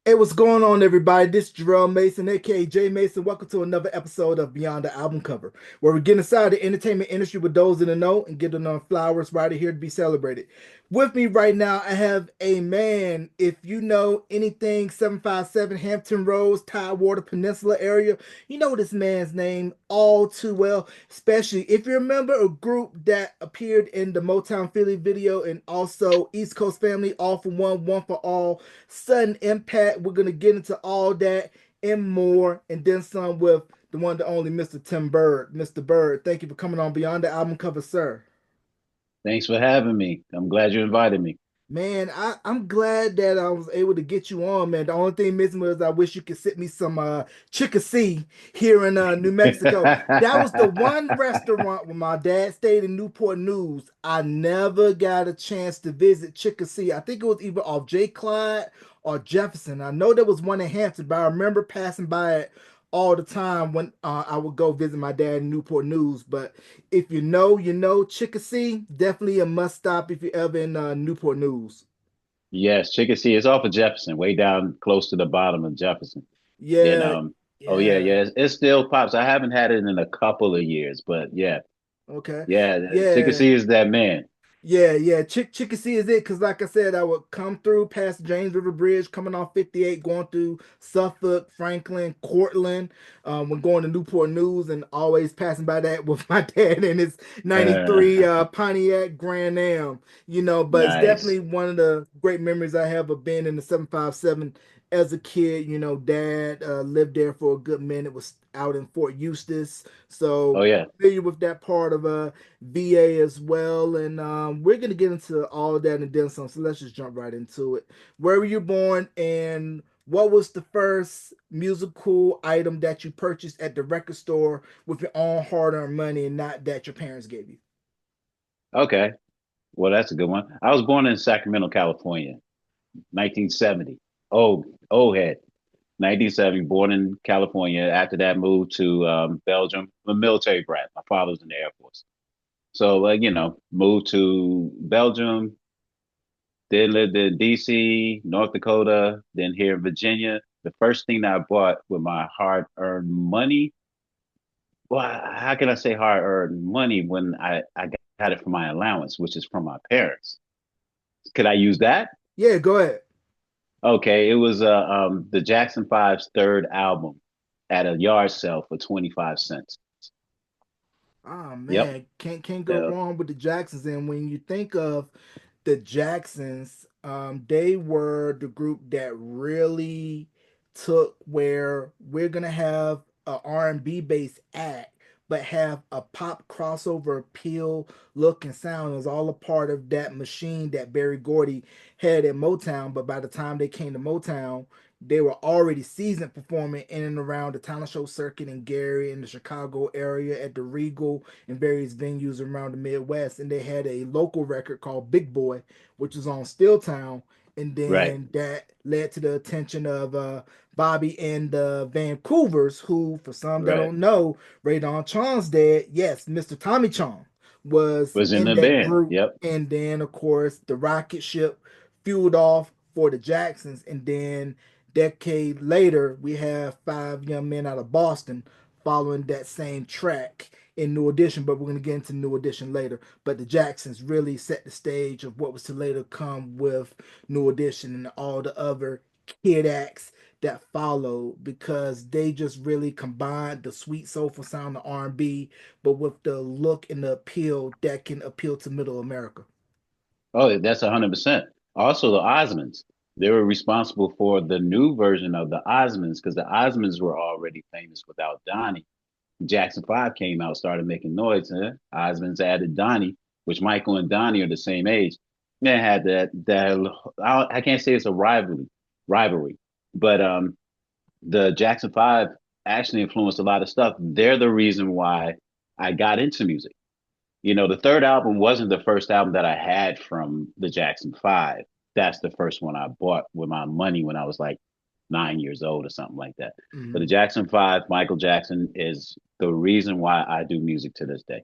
Hey, what's going on, everybody? This is Jarrell Mason, aka Jay Mason. Welcome to another episode of Beyond the Album Cover, where we get inside the entertainment industry with those in the know and give them flowers right here to be celebrated. With me right now, I have a man. If you know anything 757 Hampton Roads, Tidewater Peninsula area, you know this man's name all too well, especially if you remember a group that appeared in the Motown Philly video and also East Coast Family, All for One, One for All. Sudden impact. We're gonna get into all that and more, and then some with the one, the only Mr. Tim Byrd. Mr. Byrd, thank you for coming on Beyond the Album Cover, sir. Thanks for having me. I'm glad you invited me. Man, I'm glad that I was able to get you on, man. The only thing missing was I wish you could send me some chickasee here in New Mexico. That was the one restaurant when my dad stayed in Newport News. I never got a chance to visit Chickasee. I think it was either off J. Clyde or Jefferson. I know there was one in Hampton, but I remember passing by it all the time when I would go visit my dad in Newport News. But if you know, you know, Chickasee, definitely a must stop if you're ever in Newport News. Yes, Chickasee is off of Jefferson, way down close to the bottom of Jefferson. And Yeah, oh yeah, yeah. yeah, it still pops. I haven't had it in a couple of years, but yeah, Okay. yeah, Yeah. Chickasee is that man. Yeah. Chickasee is it because, like I said, I would come through past the James River Bridge, coming off 58, going through Suffolk, Franklin, Cortland, when going to Newport News, and always passing by that with my dad in his '93 Pontiac Grand Am. But it's Nice. definitely one of the great memories I have of being in the 757 as a kid. Dad lived there for a good minute, was out in Fort Eustis, Oh so yeah. familiar with that part of VA as well. And we're going to get into all of that and then some. So let's just jump right into it. Where were you born and what was the first musical item that you purchased at the record store with your own hard earned money and not that your parents gave you? Okay. Well, that's a good one. I was born in Sacramento, California, 1970. Old head. 1970, born in California. After that, moved to Belgium. I'm a military brat. My father was in the Air Force. So, moved to Belgium, then lived in DC, North Dakota, then here in Virginia. The first thing that I bought with my hard earned money, well, how can I say hard earned money when I got it from my allowance, which is from my parents? Could I use that? Yeah, go ahead. Okay, it was the Jackson Five's third album at a yard sale for 25 cents. Oh Yep. man, can't go Yep. wrong with the Jacksons. And when you think of the Jacksons, they were the group that really took where we're gonna have a R&B based act, but have a pop crossover appeal, look and sound. It was all a part of that machine that Barry Gordy had at Motown. But by the time they came to Motown, they were already seasoned performing in and around the talent show circuit in Gary, in the Chicago area, at the Regal, and various venues around the Midwest. And they had a local record called Big Boy, which was on Stilltown. And Right. then that led to the attention of Bobby and the Vancouvers, who, for some that Right. don't know, Radon Chong's dad, yes, Mr. Tommy Chong, was Was in in the that band. group. Yep. And then, of course, the rocket ship fueled off for the Jacksons. And then decade later, we have five young men out of Boston following that same track in New Edition, but we're going to get into New Edition later. But the Jacksons really set the stage of what was to later come with New Edition and all the other kid acts that followed because they just really combined the sweet soulful sound of R&B, but with the look and the appeal that can appeal to middle America. Oh, that's 100%. Also, the Osmonds. They were responsible for the new version of the Osmonds because the Osmonds were already famous without Donnie. Jackson 5 came out, started making noise, and Osmonds added Donnie, which Michael and Donnie are the same age. They had I can't say it's a rivalry, but the Jackson 5 actually influenced a lot of stuff. They're the reason why I got into music. The third album wasn't the first album that I had from the Jackson 5. That's the first one I bought with my money when I was like 9 years old or something like that. But the Mhm. Jackson 5, Michael Jackson, is the reason why I do music to this day.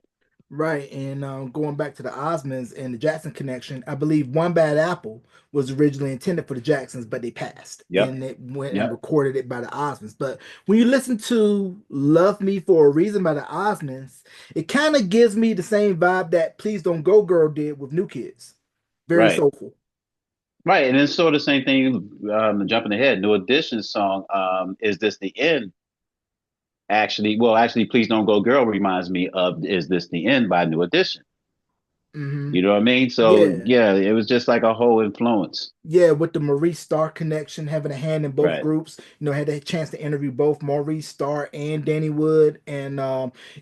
Right, and going back to the Osmonds and the Jackson connection, I believe One Bad Apple was originally intended for the Jacksons, but they passed, Yep. and it went and Yep. recorded it by the Osmonds. But when you listen to "Love Me for a Reason" by the Osmonds, it kind of gives me the same vibe that "Please Don't Go Girl" did with New Kids. Very Right. soulful. Right. And it's sort of the same thing, jumping ahead. New Edition song, Is This the End? Actually, Please Don't Go Girl reminds me of Is This the End by New Edition. Hmm. You know what I mean? So Yeah. yeah, it was just like a whole influence. Yeah, with the Maurice Starr connection, having a hand in both Right. groups, had a chance to interview both Maurice Starr and Danny Wood. And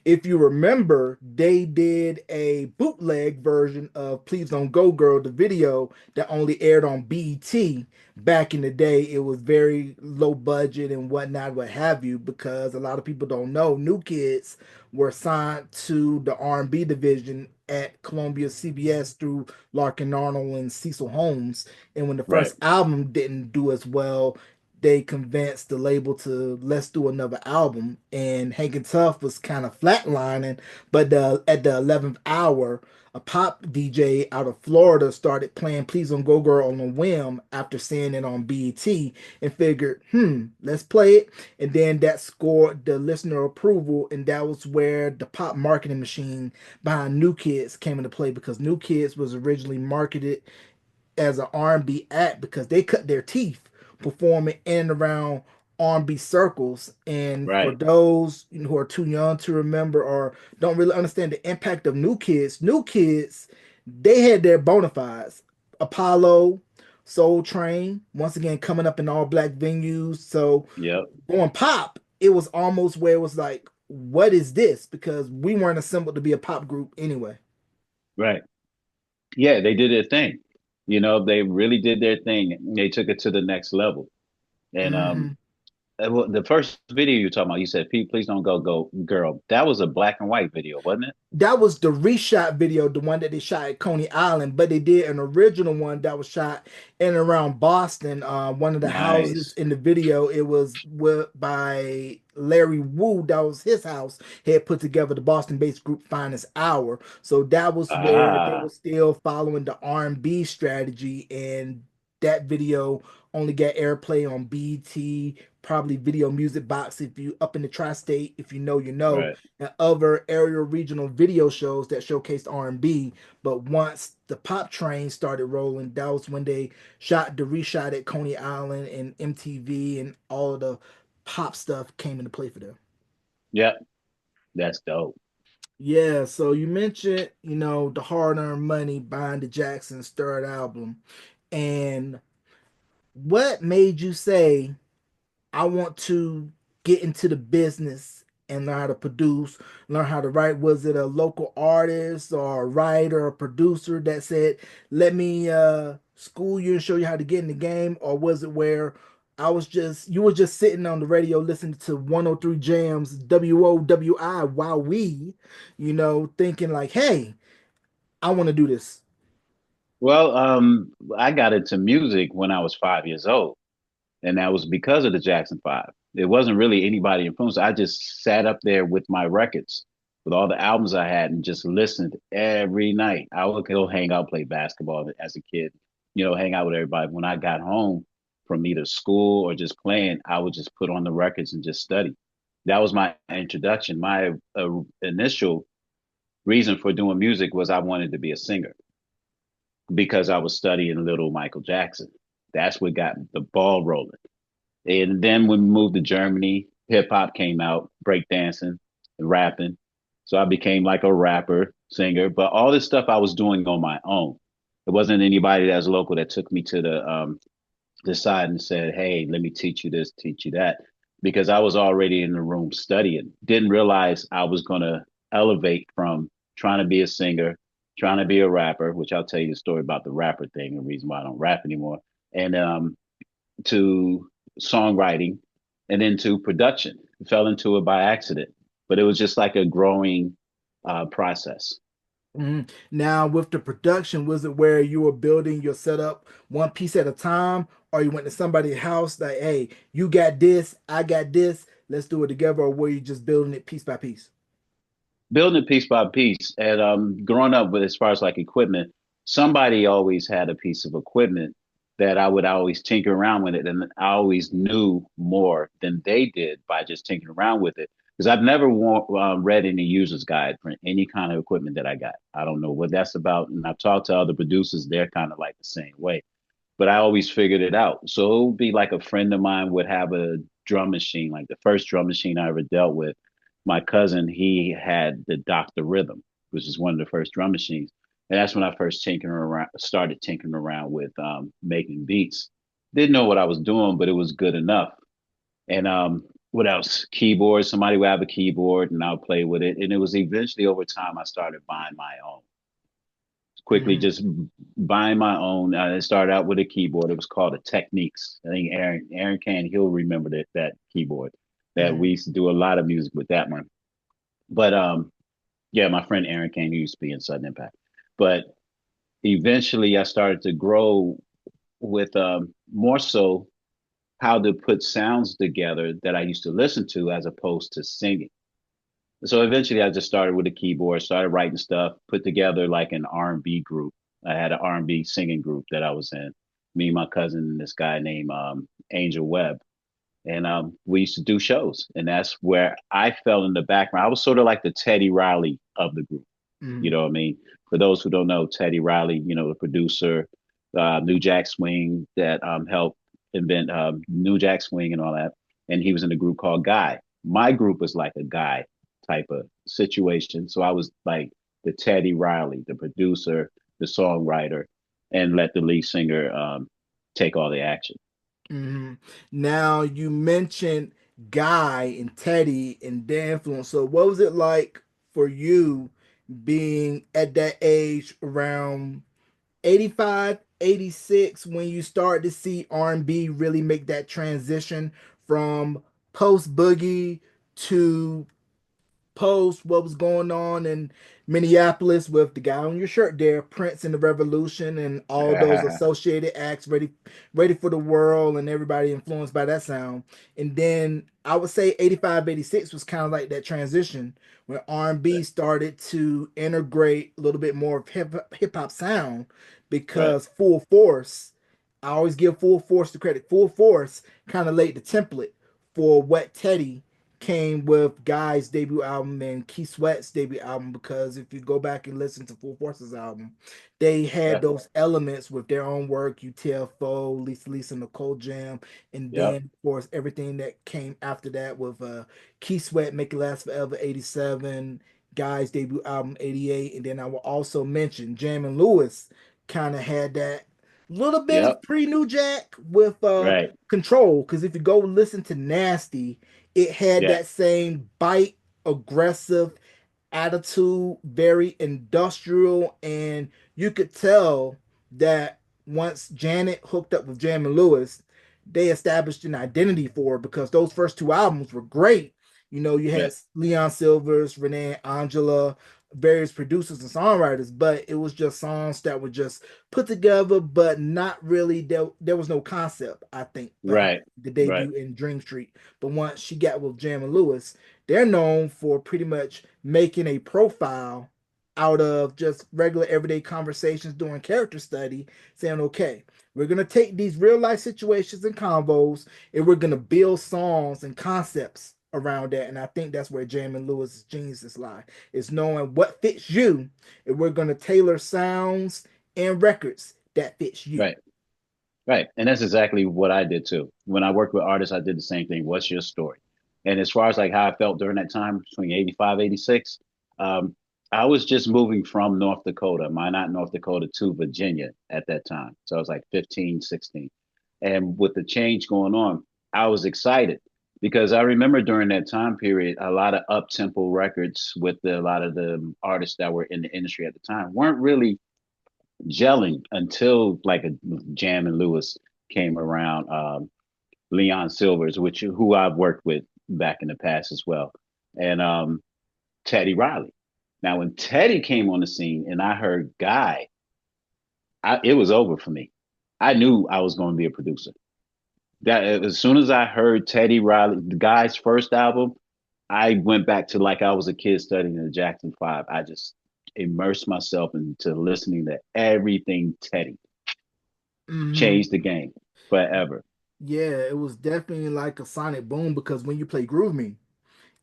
if you remember, they did a bootleg version of Please Don't Go Girl, the video that only aired on BET back in the day. It was very low budget and whatnot, what have you, because a lot of people don't know New Kids were signed to the R&B division at Columbia CBS through Larkin Arnold and Cecil Holmes. And when the Right. first album didn't do as well, they convinced the label to let's do another album. And Hank and Tough was kind of flatlining, but at the 11th hour, a pop DJ out of Florida started playing Please Don't Go Girl on a whim after seeing it on BET and figured, let's play it. And then that scored the listener approval, and that was where the pop marketing machine behind New Kids came into play because New Kids was originally marketed as an R&B act because they cut their teeth performing in and around R&B circles. And for Right. those who are too young to remember or don't really understand the impact of New Kids, they had their bona fides. Apollo, Soul Train, once again coming up in all black venues. So Yep. going pop, it was almost where it was like, what is this? Because we weren't assembled to be a pop group anyway. Right. Yeah, they did their thing. You know, they really did their thing. They took it to the next level. And Hmm. the first video you were talking about, you said, "Pete, please don't go girl." That was a black and white video, wasn't it? That was the reshot video, the one that they shot at Coney Island, but they did an original one that was shot in and around Boston. One of the houses Nice. in the video, it was by Larry Wu. That was his house. He had put together the Boston-based group Finest Hour. So that was where they were Ah, still following the R&B strategy, and that video only got airplay on BT, probably Video Music Box if you up in the tri-state, if you know, you know, right. and other area regional video shows that showcased R&B. But once the pop train started rolling, that was when they shot the reshot at Coney Island and MTV, and all of the pop stuff came into play for them. Yep. That's dope. Yeah, so you mentioned, the hard-earned money behind the Jacksons' third album. And what made you say, I want to get into the business and learn how to produce, learn how to write? Was it a local artist or a writer or a producer that said, let me school you and show you how to get in the game? Or was it where you were just sitting on the radio listening to 103 Jams, WOWI, while thinking like, hey, I want to do this. Well, I got into music when I was 5 years old, and that was because of the Jackson Five. It wasn't really anybody influenced. I just sat up there with my records, with all the albums I had, and just listened every night. I would go hang out, play basketball as a kid, hang out with everybody. When I got home from either school or just playing, I would just put on the records and just study. That was my introduction. My initial reason for doing music was I wanted to be a singer because I was studying little Michael Jackson. That's what got the ball rolling. And then when we moved to Germany, hip hop came out, breakdancing, and rapping. So I became like a rapper, singer, but all this stuff I was doing on my own. It wasn't anybody that was local that took me to the side and said, "Hey, let me teach you this, teach you that," because I was already in the room studying. Didn't realize I was gonna elevate from trying to be a singer, trying to be a rapper, which I'll tell you the story about the rapper thing, the reason why I don't rap anymore, and to songwriting, and then to production. Fell into it by accident, but it was just like a growing process. Mhm. Now, with the production, was it where you were building your setup one piece at a time, or you went to somebody's house like, hey, you got this, I got this, let's do it together, or were you just building it piece by piece? building it piece by piece. And growing up with as far as like equipment, somebody always had a piece of equipment that I would always tinker around with it, and I always knew more than they did by just tinkering around with it. Because I've never read any user's guide for any kind of equipment that I got. I don't know what that's about, and I've talked to other producers; they're kind of like the same way. But I always figured it out. So it would be like a friend of mine would have a drum machine, like the first drum machine I ever dealt with. My cousin, he had the Dr. Rhythm, which is one of the first drum machines. And that's when I first started tinkering around with making beats. Didn't know what I was doing, but it was good enough. And what else? Keyboard. Somebody would have a keyboard and I'll play with it. And it was eventually over time I started buying my own, quickly Hmm. just buying my own. I started out with a keyboard. It was called a Techniques. I think Aaron can he'll remember that keyboard that we Hmm. used to do a lot of music with that one. But yeah, my friend Aaron Kane who used to be in Sudden Impact. But eventually I started to grow with more so how to put sounds together that I used to listen to as opposed to singing. So eventually I just started with a keyboard, started writing stuff, put together like an R&B group. I had an R&B singing group that I was in. Me, my cousin, and this guy named Angel Webb. And we used to do shows. And that's where I fell in the background. I was sort of like the Teddy Riley of the group. You Hmm. know what I mean? For those who don't know, Teddy Riley, the producer, New Jack Swing that helped invent New Jack Swing and all that. And he was in a group called Guy. My group was like a Guy type of situation. So I was like the Teddy Riley, the producer, the songwriter, and let the lead singer take all the action. Hmm. Now you mentioned Guy and Teddy and their influence. So what was it like for you being at that age around 85, 86 when you start to see R&B really make that transition from post boogie to post what was going on in Minneapolis with the guy on your shirt there, Prince and the Revolution, and all those associated acts ready for the world, and everybody influenced by that sound. And then I would say 85, 86 was kind of like that transition when R&B started to integrate a little bit more of hip hop sound Right, because Full Force, I always give Full Force the credit. Full Force kind of laid the template for what Teddy came with Guy's debut album and Keith Sweat's debut album, because if you go back and listen to Full Force's album, they had right. those elements with their own work, UTFO, Lisa Nicole Jam, and Yep, then of course everything that came after that with Keith Sweat, Make It Last Forever 87, Guy's debut album 88, and then I will also mention Jam and Lewis kind of had that little bit of yep, pre-New Jack with right. Control, because if you go listen to Nasty, it had Yeah, that same bite, aggressive attitude, very industrial, and you could tell that once Janet hooked up with Jam and Lewis, they established an identity for her because those first two albums were great. You know, you yeah, had Leon Silvers, Renee Angela, various producers and songwriters, but it was just songs that were just put together, but not really there was no concept, I think, behind right, the right, debut in Dream Street. But once she got with Jam and Lewis, they're known for pretty much making a profile out of just regular everyday conversations doing character study, saying, okay, we're going to take these real life situations and convos and we're going to build songs and concepts around that. And I think that's where Jam and Lewis's geniuses lie, is knowing what fits you, and we're going to tailor sounds and records that fits you. right. Right. And that's exactly what I did too. When I worked with artists, I did the same thing. What's your story? And as far as like how I felt during that time between 85, 86, I was just moving from North Dakota, Minot, North Dakota to Virginia at that time. So I was like 15, 16. And with the change going on, I was excited because I remember during that time period, a lot of up tempo records with a lot of the artists that were in the industry at the time weren't really gelling until like a Jam and Lewis came around. Leon Silvers, which who I've worked with back in the past as well, and Teddy Riley. Now, when Teddy came on the scene and I heard Guy, it was over for me. I knew I was going to be a producer. That as soon as I heard Teddy Riley, the Guy's first album, I went back to like I was a kid studying the Jackson Five. I just immersed myself into listening to everything Teddy. Hmm. Changed the game forever. Yeah, it was definitely like a sonic boom because when you play Groove Me,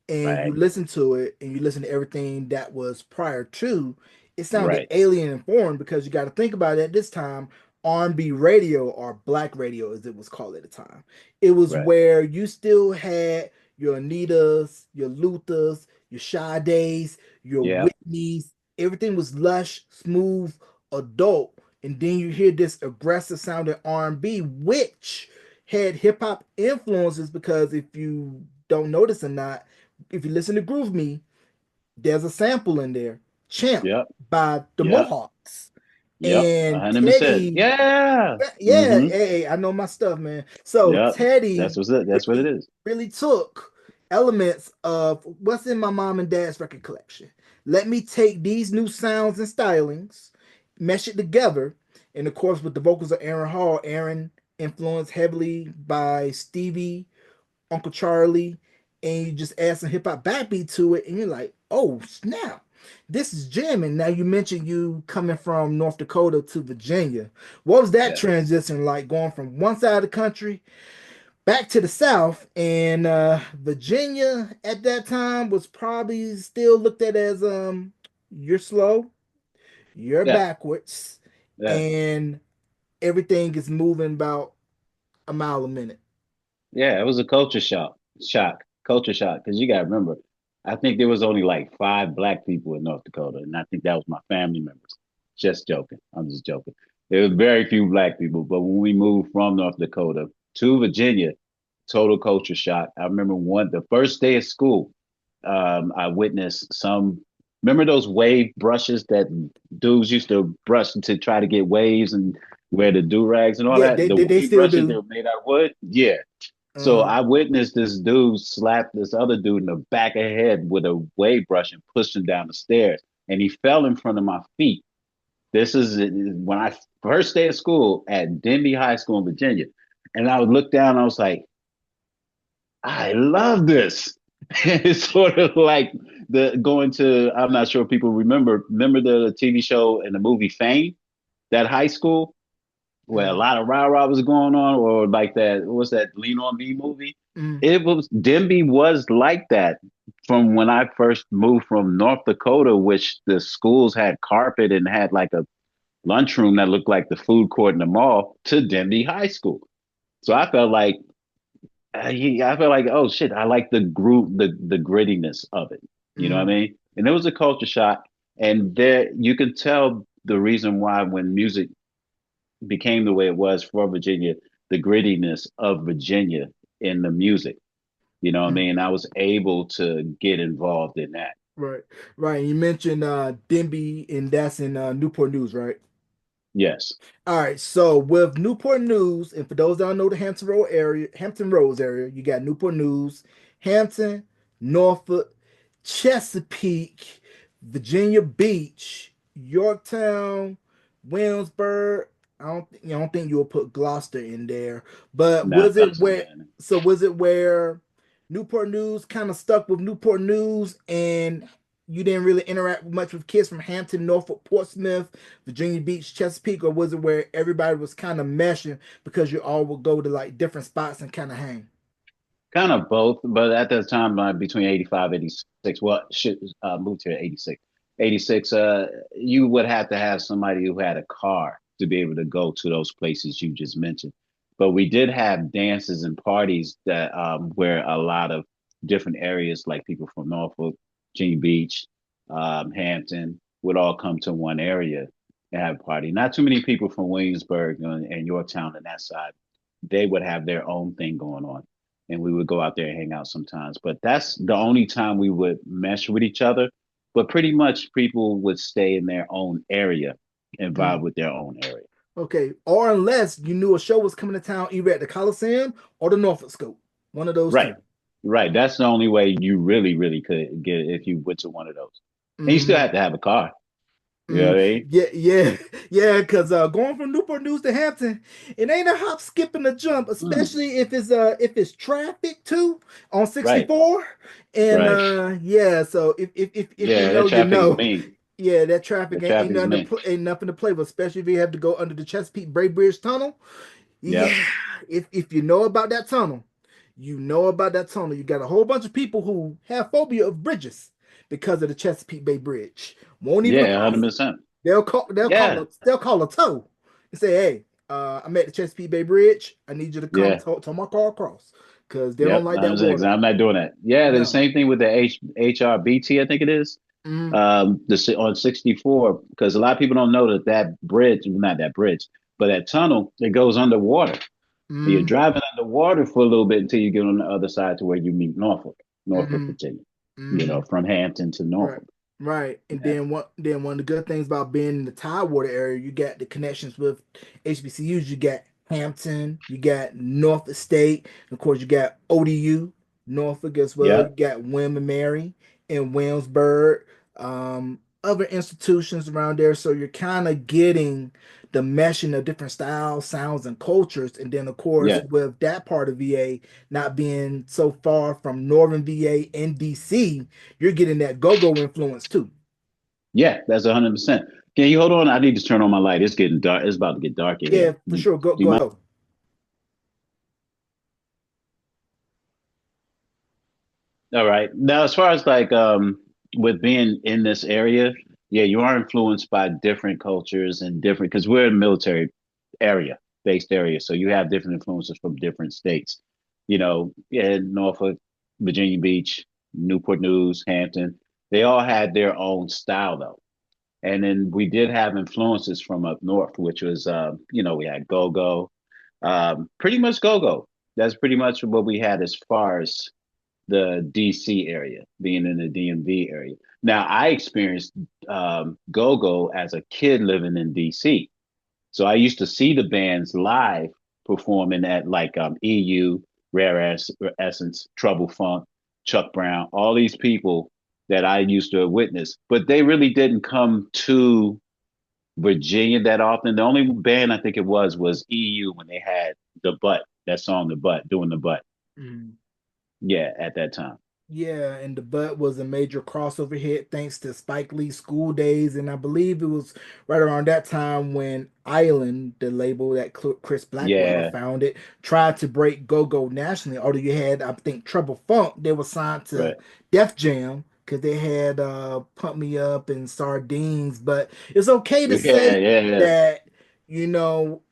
and you Right, listen to it and you listen to everything that was prior to, it sounded right, alien and foreign because you got to think about it at this time. R&B radio or black radio, as it was called at the time, it was right. where you still had your Anitas, your Luthers, your Sades, your Yeah, Whitneys. Everything was lush, smooth, adult, and then you hear this aggressive sounding R&B, which had hip hop influences because if you don't notice or not, if you listen to Groove Me, there's a sample in there, Champ yep, by the yep, Mohawks. yep. And 100%. Teddy, Yeah. yeah, Mm-hmm. hey, I know my stuff, man. So Yep. Teddy That's what it really, is. really took elements of what's in my mom and dad's record collection. Let me take these new sounds and stylings, mesh it together, and of course with the vocals of Aaron Hall, Aaron influenced heavily by Stevie, Uncle Charlie, and you just add some hip hop backbeat to it, and you're like, oh snap, this is jamming. Now you mentioned you coming from North Dakota to Virginia. What was that Yeah. transition like going from one side of the country back to the South? And Virginia at that time was probably still looked at as you're slow, you're Yeah. backwards, Yeah. and everything is moving about a mile a minute. Yeah. It was a culture culture shock. Because you got to remember, I think there was only like five black people in North Dakota, and I think that was my family members. Just joking. I'm just joking. There was very few black people, but when we moved from North Dakota to Virginia, total culture shock. I remember the first day of school, I witnessed some. Remember those wave brushes that dudes used to brush to try to get waves and wear the do rags and all Yeah, that. The they wave still brushes that do. were made out of wood. Yeah. So Uh-huh. I witnessed this dude slap this other dude in the back of the head with a wave brush and pushed him down the stairs, and he fell in front of my feet. This is when I first day of school at Denby High School in Virginia, and I would look down. I was like, I love this. It's sort of like the going to, I'm not sure if people remember the TV show and the movie Fame, that high school where a Mm-hmm. lot of rah-rah was going on, or like that, what's that Lean On Me movie? Mm-hmm. It was, Denby was like that from when I first moved from North Dakota, which the schools had carpet and had like a lunchroom that looked like the food court in the mall, to Denby High School. So I felt like I felt like, oh shit, I like the group, the grittiness of it. You know what I Mm-hmm. mean? And it was a culture shock. And there you can tell the reason why when music became the way it was for Virginia, the grittiness of Virginia in the music. You know what I Mm-hmm. mean? I was able to get involved in that. Right, right. You mentioned Denby, and that's in Newport News, right? Yes. All right, so with Newport News, and for those that don't know the Hampton Roads area, you got Newport News, Hampton, Norfolk, Chesapeake, Virginia Beach, Yorktown, Williamsburg. I don't think you'll put Gloucester in there, but No, was it that's not where? bad. So was it where Newport News kind of stuck with Newport News, and you didn't really interact much with kids from Hampton, Norfolk, Portsmouth, Virginia Beach, Chesapeake, or was it where everybody was kind of meshing because you all would go to like different spots and kind of hang? Kind of both, but at that time, between 85, 86, well, shit, moved here 86. 86, you would have to have somebody who had a car to be able to go to those places you just mentioned. But we did have dances and parties that where a lot of different areas, like people from Norfolk, Virginia Beach, Hampton, would all come to one area and have a party. Not too many people from Williamsburg and Yorktown and that side. They would have their own thing going on, and we would go out there and hang out sometimes. But that's the only time we would mesh with each other. But pretty much people would stay in their own area and vibe Mm. with their own area. Okay, or unless you knew a show was coming to town either at the Coliseum or the Norfolk Scope, one of those Right. two. Right. That's the only way you really, really could get it if you went to one of those. And you still Hmm. have to have a car. You know what I mean? Yeah, yeah, yeah. Because going from Newport News to Hampton, it ain't a hop, skip, and a jump. Mm. Especially if it's traffic too on Right, 64. And right. yeah, so if you Yeah, know, that you traffic is know. mean. Yeah, that traffic That traffic is mean. ain't nothing to play with. Especially if you have to go under the Chesapeake Bay Bridge Tunnel. Yep. Yeah, if you know about that tunnel, you know about that tunnel. You got a whole bunch of people who have phobia of bridges because of the Chesapeake Bay Bridge. Won't even Yeah, cross it. 100%. They'll Yeah, call a tow and say, "Hey, I'm at the Chesapeake Bay Bridge. I need you to come yeah. tow my car across because they don't Yep, like that 100%. water." I'm not doing that. Yeah, the No. same thing with the HRBT, I think it is. Mm, On 64, because a lot of people don't know that that bridge, not that bridge, but that tunnel, it goes underwater. And you're mm, driving underwater for a little bit until you get on the other side to where you meet Norfolk, mm, Virginia. mm. From Hampton to Right. Norfolk. Right. And Yeah, then one of the good things about being in the Tidewater area, you got the connections with HBCUs. You got Hampton, you got Norfolk State, of course you got ODU, Norfolk as well. You yeah, got William and Mary and Williamsburg, other institutions around there. So you're kind of getting the meshing of different styles, sounds, and cultures. And then of course yeah, with that part of VA not being so far from Northern VA and DC, you're getting that go-go influence too. yeah. That's 100%. Can you hold on? I need to turn on my light. It's getting dark. It's about to get dark in here. Yeah, for sure. Do you mind? Go. All right. Now, as far as like with being in this area, yeah, you are influenced by different cultures and different because we're a military area, based area. So you have different influences from different states. Yeah, Norfolk, Virginia Beach, Newport News, Hampton, they all had their own style though. And then we did have influences from up north, which was we had go-go, pretty much go-go. That's pretty much what we had as far as the DC area, being in the DMV area. Now, I experienced go go as a kid living in DC. So I used to see the bands live performing at like EU, Essence, Trouble Funk, Chuck Brown, all these people that I used to witness, but they really didn't come to Virginia that often. The only band I think it was EU when they had the butt, that song, the butt, doing the butt. Mm. Yeah, at that time. Yeah, and the Butt was a major crossover hit thanks to Spike Lee's School Days, and I believe it was right around that time when Island, the label that Chris Blackwell Yeah, founded, tried to break go-go nationally. Although you had, I think, Trouble Funk, they were signed to right. Def Jam because they had Pump Me Up and Sardines. But it's okay to Yeah, say yeah, yeah. that,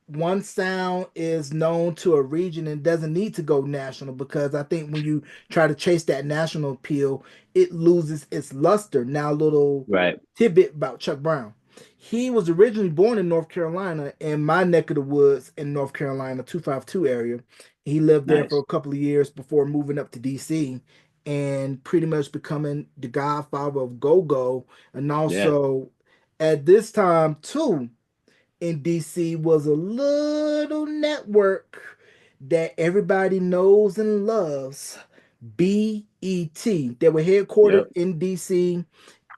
one sound is known to a region and doesn't need to go national because I think when you try to chase that national appeal, it loses its luster. Now, a little Right. tidbit about Chuck Brown. He was originally born in North Carolina, in my neck of the woods in North Carolina, 252 area. He lived there for Nice. a couple of years before moving up to DC and pretty much becoming the godfather of go go. And Yeah. also, at this time, too, in DC was a little network that everybody knows and loves. BET. They were headquartered Yep. in DC,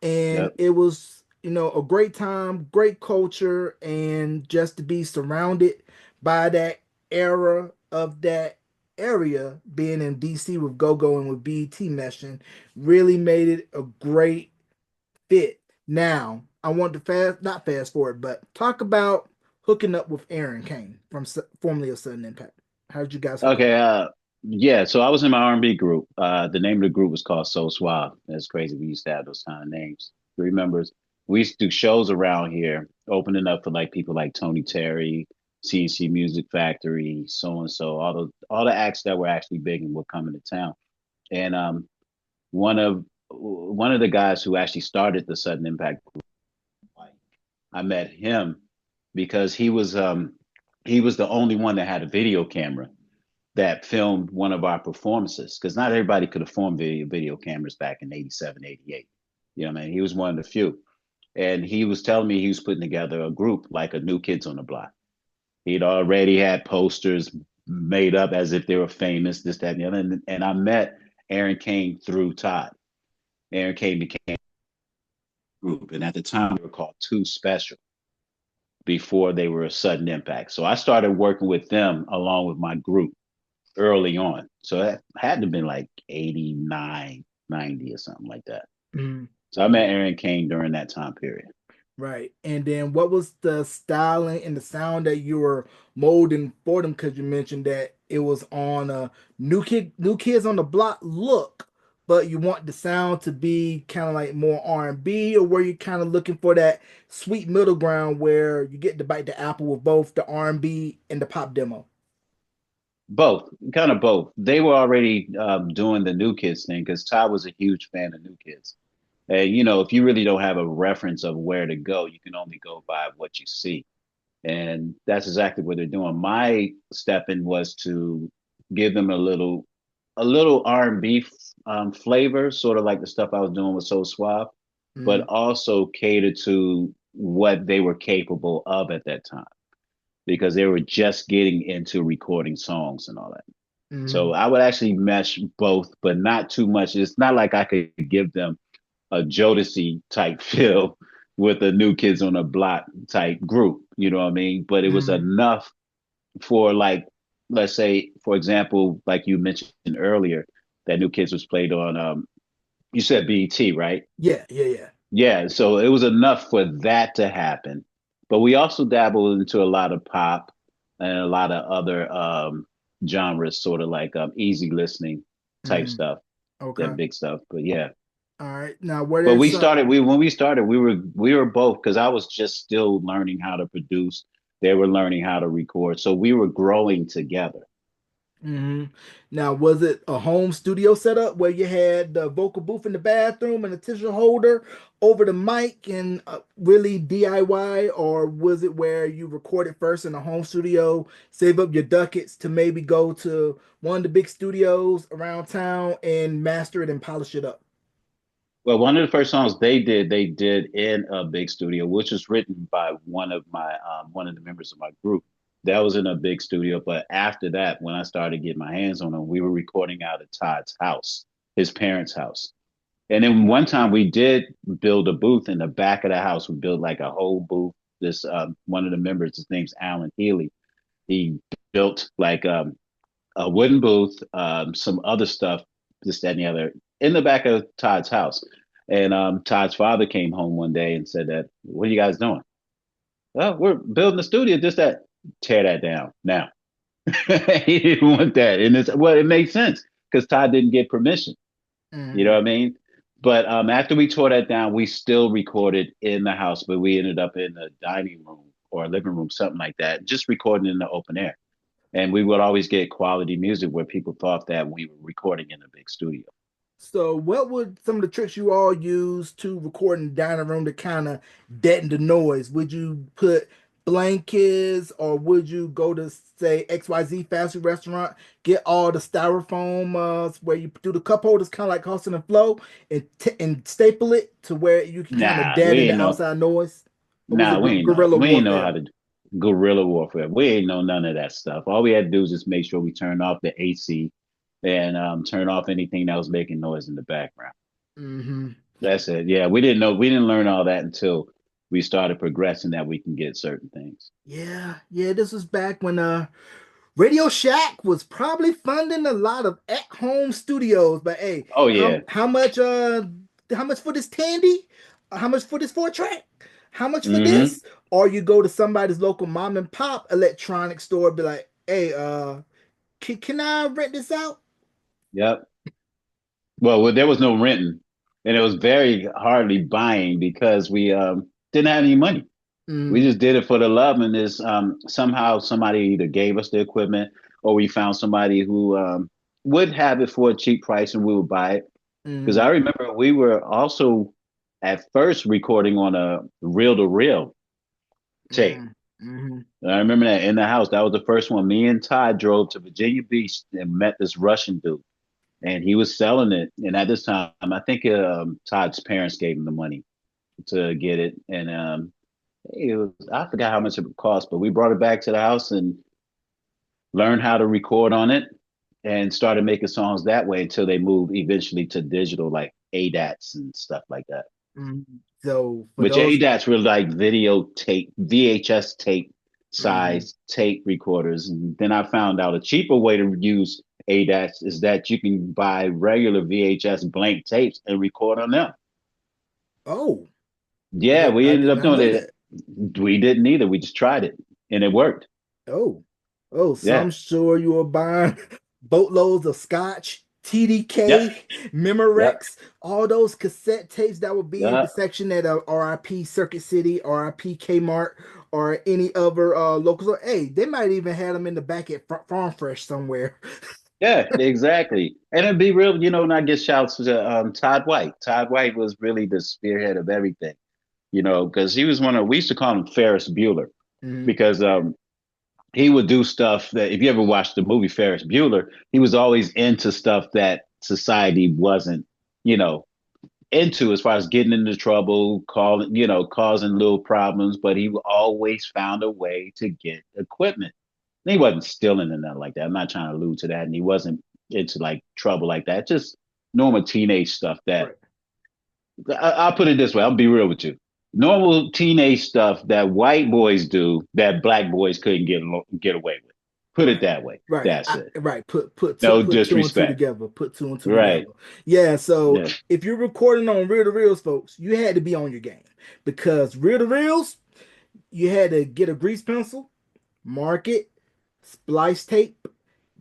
and Yep. it was, a great time, great culture, and just to be surrounded by that era of that area being in DC with GoGo and with BET meshing really made it a great fit. Now, I want to not fast forward, but talk about hooking up with Aaron Kane from formerly of Sudden Impact. How did you guys hook up? Okay. Yeah. So I was in my R&B group. The name of the group was called So Suave. That's crazy. We used to have those kind of names. Three members. We used to do shows around here, opening up for like people like Tony Terry, CNC Music Factory, so and so. All the acts that were actually big and were coming to town. And one of one of the guys who actually started the Sudden Impact, I met him because he was the only one that had a video camera that filmed one of our performances because not everybody could afford video cameras back in 87, 88. You know what I mean? He was one of the few. And he was telling me he was putting together a group like a New Kids on the Block. He'd already had posters made up as if they were famous, this, that, and the other. And I met Aaron Kane through Todd. Aaron Kane became group, and at the time they were called Two Special before they were a sudden impact. So I started working with them along with my group early on. So that had to have been like 89, 90 or something like that. Mhm. So I met Aaron Kane during that time period. Right. And then what was the styling and the sound that you were molding for them? Because you mentioned that it was on a new kids on the block look, but you want the sound to be kind of like more R&B, or were you kind of looking for that sweet middle ground where you get to bite the apple with both the R&B and the pop demo? Both, kind of both. They were already doing the New Kids thing because Ty was a huge fan of New Kids. And, you know, if you really don't have a reference of where to go, you can only go by what you see. And that's exactly what they're doing. My step in was to give them a little R&B flavor, sort of like the stuff I was doing with So Suave, but Mm-hmm. also cater to what they were capable of at that time because they were just getting into recording songs and all that. Mm-hmm. So I would actually mesh both, but not too much. It's not like I could give them a Jodeci type feel with a New Kids on the Block type group. You know what I mean? But it was Mm-hmm. enough for like, let's say, for example, like you mentioned earlier, that New Kids was played on. You said BET, right? Yeah, yeah, yeah. Yeah. So it was enough for that to happen. But we also dabbled into a lot of pop and a lot of other genres, sort of like easy listening type Mm-hmm. stuff, that Okay. big stuff. But yeah. All right. Now, what But is we some? started. We when we started, we were both because I was just still learning how to produce. They were learning how to record, so we were growing together. Hmm. Now, was it a home studio setup where you had the vocal booth in the bathroom and a tissue holder over the mic and really DIY, or was it where you recorded first in a home studio, save up your ducats to maybe go to one of the big studios around town and master it and polish it up? Well, one of the first songs they did in a big studio, which was written by one of the members of my group. That was in a big studio. But after that, when I started getting my hands on them, we were recording out of Todd's house, his parents' house. And then one time we did build a booth in the back of the house. We built like a whole booth. This one of the members, his name's Alan Healy. He built like a wooden booth, some other stuff, this, that, and the other, in the back of Todd's house. And Todd's father came home one day and said that, "What are you guys doing?" "Oh, we're building a studio. Just that, tear that down now." He didn't want that, and it's well, it makes sense because Todd didn't get permission. You know Hmm. what I mean? But after we tore that down, we still recorded in the house, but we ended up in the dining room or living room, something like that, just recording in the open air. And we would always get quality music where people thought that we were recording in a big studio. So, what would some of the tricks you all use to record in the dining room to kind of deaden the noise? Would you put blankets, or would you go to say XYZ fast food restaurant, get all the styrofoam where you do the cup holders, kind of like Austin and Flow, and staple it to where you can kind of Nah, we deaden the ain't know. outside noise? Or was Nah, it we ain't know. guerrilla We ain't know how warfare? to do guerrilla warfare. We ain't know none of that stuff. All we had to do was just make sure we turned off the AC and turn off anything that was making noise in the background. Hmm. That's it. Yeah, we didn't know. We didn't learn all that until we started progressing that we can get certain things. Yeah, yeah. This was back when Radio Shack was probably funding a lot of at-home studios, but hey, Oh how yeah. how much for this Tandy? How much for this four track? How much for Mm-hmm. this? Or you go to somebody's local mom and pop electronic store, be like, hey, can I rent this out? Yep. Well, there was no renting, and it was very hardly buying because we didn't have any money. We Mm, just did it for the love, and this somehow somebody either gave us the equipment or we found somebody who would have it for a cheap price, and we would buy it. Because mm, I remember we were also at first recording on a reel to reel tape. mm, mm, And I remember that in the house. That was the first one. Me and Ty drove to Virginia Beach and met this Russian dude, and he was selling it. And at this time, I think Todd's parents gave him the money to get it, and it was, I forgot how much it cost, but we brought it back to the house and learned how to record on it and started making songs that way until they moved eventually to digital, like ADATs and stuff like that. Mhm. So for which those, ADATs were like videotape, VHS tape mhm. size tape recorders. And then I found out a cheaper way to use ADATs is that you can buy regular VHS blank tapes and record on them. Oh, Yeah, we I ended did up not doing know it. that. We didn't either. We just tried it and it worked. Oh, oh, so I'm Yeah. sure you were buying boatloads of Scotch, Yep. TDK, Yep. Memorex, all those cassette tapes that would be in the Yep. section at RIP Circuit City, RIP Kmart, or any other locals. Or, hey, they might even have them in the back at Farm Fresh somewhere. Yeah, exactly. And it'd be real, not get shouts to Todd White. Todd White was really the spearhead of everything, because he was we used to call him Ferris Bueller Mhm. because he would do stuff that, if you ever watched the movie Ferris Bueller, he was always into stuff that society wasn't, you know, into as far as getting into trouble, causing little problems, but he always found a way to get equipment. And he wasn't stealing and nothing like that. I'm not trying to allude to that. And he wasn't into like trouble like that. Just normal teenage stuff that Right. I'll put it this way. I'll be real with you. Normal teenage stuff that white boys do that black boys couldn't get away with. Put it Right. that way. Right. That's it. Right. No Put two and two disrespect. together. Put two and two Right. together. Yeah. So Yeah. if you're recording on reel to reels, folks, you had to be on your game because reel to reels, you had to get a grease pencil, mark it, splice tape,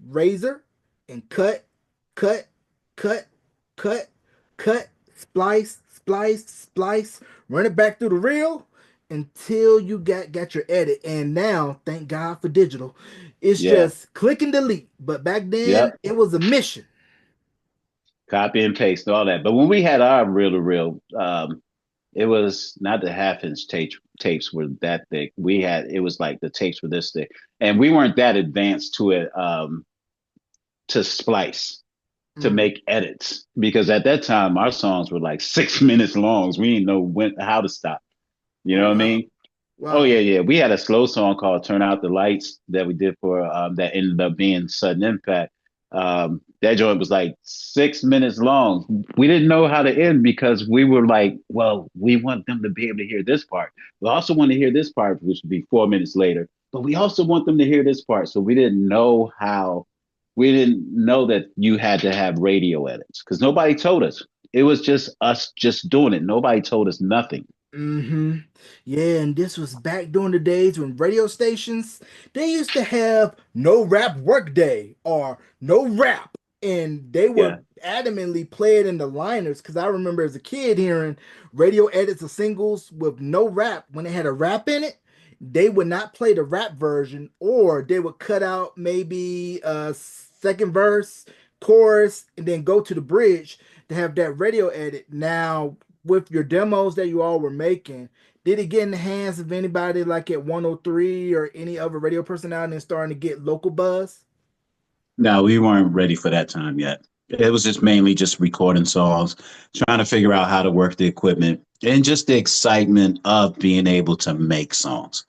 razor, and cut, cut, cut, cut, splice, run it back through the reel until you got your edit. And now, thank God for digital, it's Yeah. just click and delete. But back then, Yep. it was a mission. Copy and paste, all that. But when we had our reel to reel, it was not the half-inch tapes were that thick. It was like the tapes were this thick, and we weren't that advanced to it to splice to Mhm. make edits because at that time our songs were like 6 minutes long. We didn't know how to stop. You Oh know what I wow, mean? Oh wow. yeah, yeah. We had a slow song called "Turn Out the Lights" that we did for that ended up being Sudden Impact. That joint was like 6 minutes long. We didn't know how to end because we were like, well, we want them to be able to hear this part. We also want to hear this part, which would be 4 minutes later. But we also want them to hear this part. So we didn't know how. We didn't know that you had to have radio edits because nobody told us. It was just us just doing it. Nobody told us nothing. Hmm. Yeah, and this was back during the days when radio stations they used to have no rap workday or no rap, and they Yeah. would adamantly play it in the liners. Because I remember as a kid hearing radio edits of singles with no rap when it had a rap in it. They would not play the rap version, or they would cut out maybe a second verse, chorus, and then go to the bridge to have that radio edit. Now with your demos that you all were making, did it get in the hands of anybody like at 103 or any other radio personality and starting to get local buzz? No, we weren't ready for that time yet. It was just mainly just recording songs, trying to figure out how to work the equipment, and just the excitement of being able to make songs.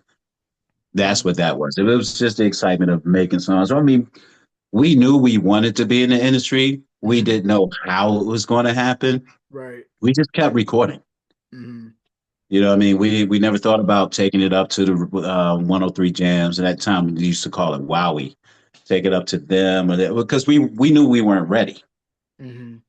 That's Mhm. what that was. It was just the excitement of making songs. I mean, we knew we wanted to be in the industry. We Mhm. didn't know how it was going to happen. Right. We just kept recording. Mhm. You know what I mean? We never thought about taking it up to the 103 jams. At that time, we used to call it Wowie. Take it up to them, because we knew we weren't ready. Mhm. You know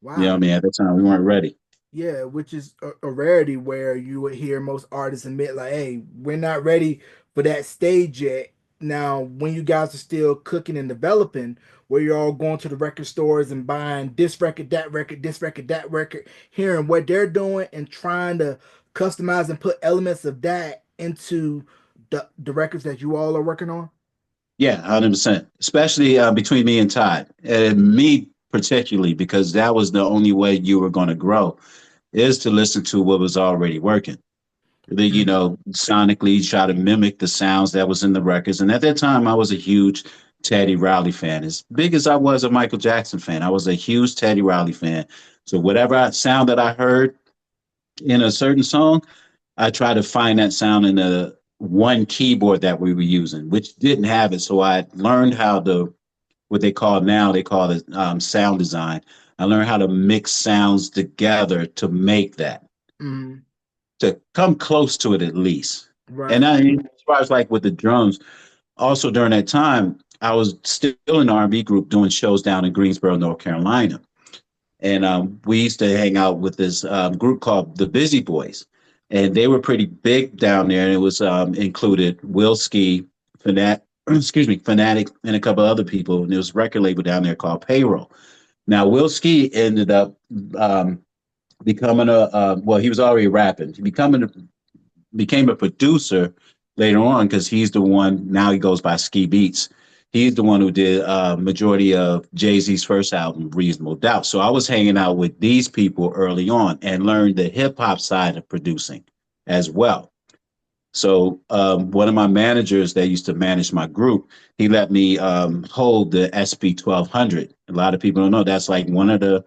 what I Wow. mean? At the time, we weren't ready. Yeah, which is a rarity where you would hear most artists admit, like, hey, we're not ready for that stage yet. Now, when you guys are still cooking and developing, where you're all going to the record stores and buying this record, that record, this record, that record, hearing what they're doing and trying to customize and put elements of that into the records that you all are working on. Yeah, 100%. Especially between me and Todd, and me particularly, because that was the only way you were going to grow is to listen to what was already working. Mhm. Sonically try to mimic the sounds that was in the records. And at that time, I was a huge Teddy Riley fan. As big as I was a Michael Jackson fan, I was a huge Teddy Riley fan. So whatever sound that I heard in a certain song, I tried to find that sound in the one keyboard that we were using, which didn't have it. So I learned how to, what they call it sound design. I learned how to mix sounds together to make that. Mm-hmm. to come close to it at least. And Right. I, as far as like with the drums, also during that time, I was still in the R&B group doing shows down in Greensboro, North Carolina. And we used to hang out with this group called the Busy Boys, and they were pretty big down there. And it was included Will Ski, excuse me, Fanatic, and a couple other people. And there was a record label down there called Payroll. Now, Will Ski ended up um, becoming well, he was already rapping. He became a producer later on because he's the one. Now he goes by Ski Beats. He's the one who did majority of Jay Z's first album, Reasonable Doubt. So I was hanging out with these people early on and learned the hip hop side of producing as well. So one of my managers that used to manage my group, he let me hold the SB 1200. A lot of people don't know that's like one of the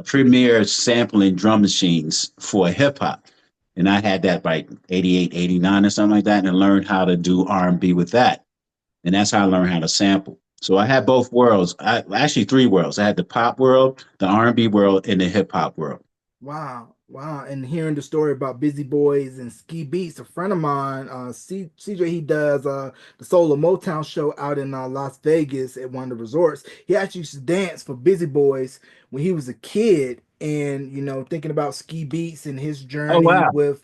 premier sampling drum machines for hip hop. And I had that by 88, 89 or something like that and learned how to do R&B with that. And that's how I learned how to sample. So I had both worlds. Actually three worlds. I had the pop world, the R&B world, and the hip hop world. Wow, wow. And hearing the story about Busy Boys and Ski Beats, a friend of mine, CJ, he does the Soul of Motown show out in Las Vegas at one of the resorts. He actually used to dance for Busy Boys when he was a kid. And, thinking about Ski Beats and his Oh journey wow. with,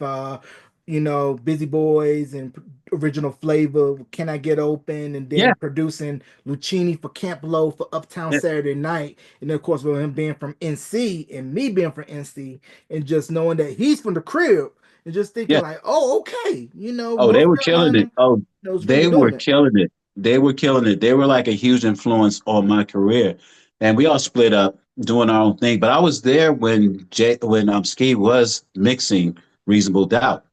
Busy Boys and Original Flavor, Can I Get Open, and Yeah. then producing Lucchini for Camp Low for Uptown Yeah. Saturday Night. And then, of course, with him being from NC and me being from NC, and just knowing that he's from the crib and just thinking, Yeah. like, oh, okay, Oh, they North were killing it. Carolina Oh, knows really they were doing it. killing it. They were killing it. They were like a huge influence on my career. And we all split up doing our own thing. But I was there when Ski was mixing Reasonable Doubt.